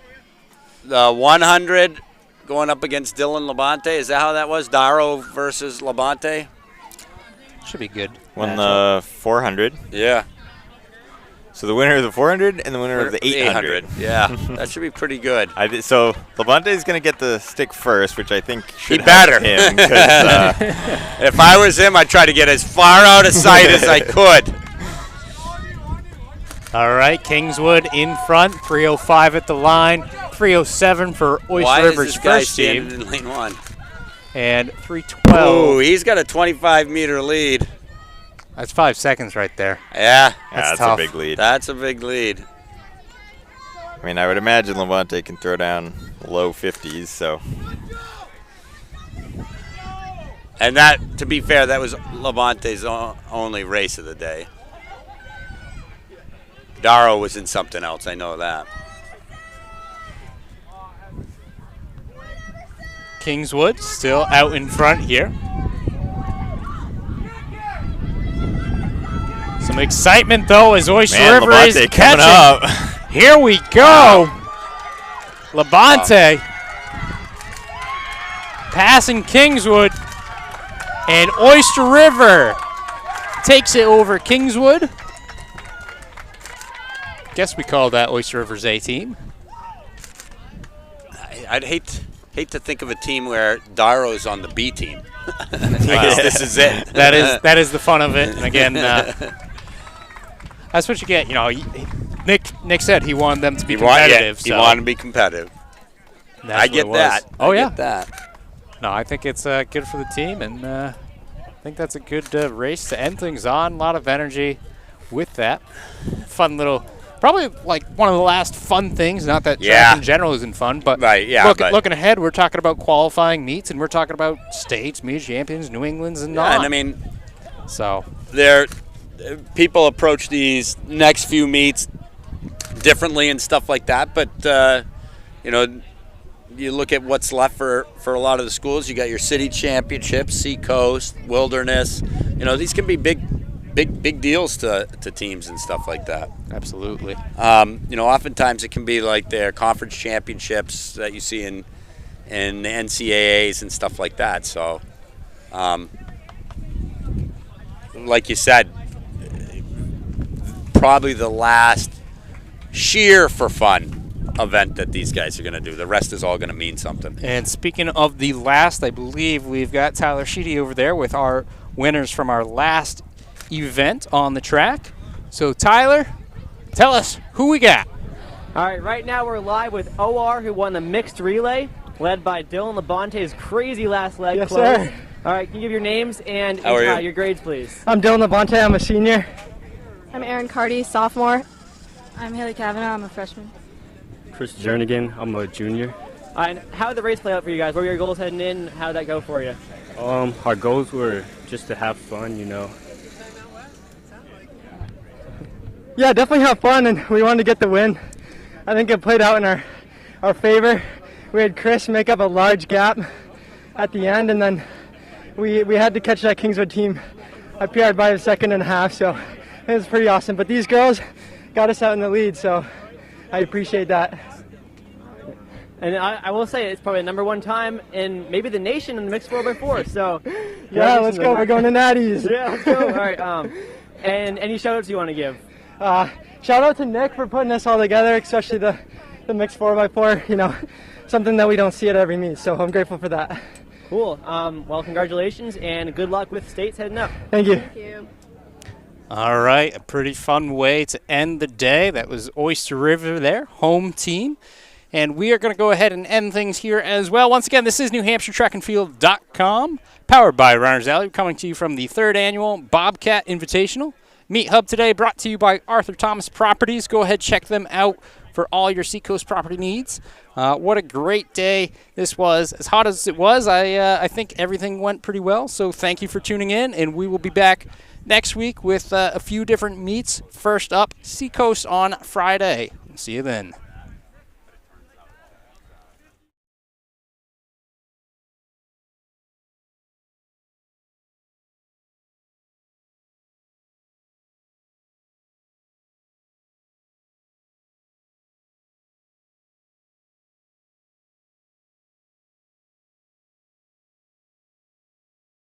The 100 going up against Dylan Labonte. Is that how that was? Darrow versus Labonte? Should be good. Won the 400. Yeah. So the winner of the 400 and the winner of the 800. Yeah, that should be pretty good. So Labonte is going to get the stick first, which I think should He better. help him. If I was him, I'd try to get as far out of sight as I could. All right, Kingswood in front, 3:05 at the line, 3:07 for Oyster River's first team. Why is this guy standing in lane 1? And 3:12. Oh, he's got a 25-meter lead. That's 5 seconds right there. Yeah. That's tough. a big lead. That's a big lead. I mean, I would imagine Labonte can throw down low 50s, so. And that, to be fair, that was Labonte's only race of the day. Darrow was in something else, I know that. Kingswood still out in front here. Some excitement, though, as Oyster River is Labonte catching. coming up. Here we go. Labonte passing Kingswood, and Oyster River takes it over Kingswood. Guess we call that Oyster River's A team. I'd hate to think of a team where Daro's on the B team. I guess this is it. That is the fun of it. And again, that's what you get. You know, Nick said he wanted them to be competitive. He wanted to be competitive. I get that. Oh, yeah. I get that. No, I think it's good for the team, and I think that's a good race to end things on. A lot of energy with that. Fun little, probably like one of the last fun things. Not that track in general isn't fun, but looking ahead, we're talking about qualifying meets, and we're talking about states, meet champions, New England's, and and I mean, so people approach these next few meets differently and stuff like that, but you know, you look at what's left for a lot of the schools. You got your city championships, Seacoast, Wilderness. You know, these can be big deals to teams and stuff like that. Absolutely. You know, oftentimes it can be like their conference championships that you see in the NCAAs and stuff like that. So, like you said, probably the last sheer for fun event that these guys are going to do. The rest is all going to mean something. And speaking of the last, I believe we've got Tyler Sheedy over there with our winners from our last event on the track. So Tyler, tell us who we got. All right, right now we're live with OR, who won the mixed relay, led by Dylan Labonte's crazy last leg. Yes, close. sir. All right, can you give your names and How are you? your grades, please? I'm Dylan Labonte. I'm a senior. I'm Erin Carty, sophomore. I'm Haley Kavanaugh. I'm a freshman. Chris Jernigan. I'm a junior. And how did the race play out for you guys? What were your goals heading in? How did that go for you? Our goals were just to have fun, you know. Yeah, definitely have fun, and we wanted to get the win. I think it played out in our favor. We had Chris make up a large gap at the end, and then we had to catch that Kingswood team. I PR'd by a second and a half, so it was pretty awesome. But these girls got us out in the lead, so I appreciate that. And I will say it's probably the #1 time in maybe the nation in the mixed 4x4. So yeah, let's go. We're going to Natties. Yeah, let's go. All right. And any shout-outs you want to give? Shout out to Nick for putting us all together, especially the mixed 4x4. You know, something that we don't see at every meet. So I'm grateful for that. Cool. Well, congratulations and good luck with states heading up. Thank you. Thank you. All right, a pretty fun way to end the day. That was Oyster River there, home team. And we are going to go ahead and end things here as well. Once again, this is NewHampshireTrackandField.com, powered by Runners Alley, coming to you from the 3rd annual Bobcat Invitational. Meet Hub today brought to you by Arthur Thomas Properties. Go ahead, check them out for all your Seacoast property needs. What a great day this was. As hot as it was, I think everything went pretty well. So thank you for tuning in, and we will be back next week with a few different meets. First up, Seacoast on Friday. See you then.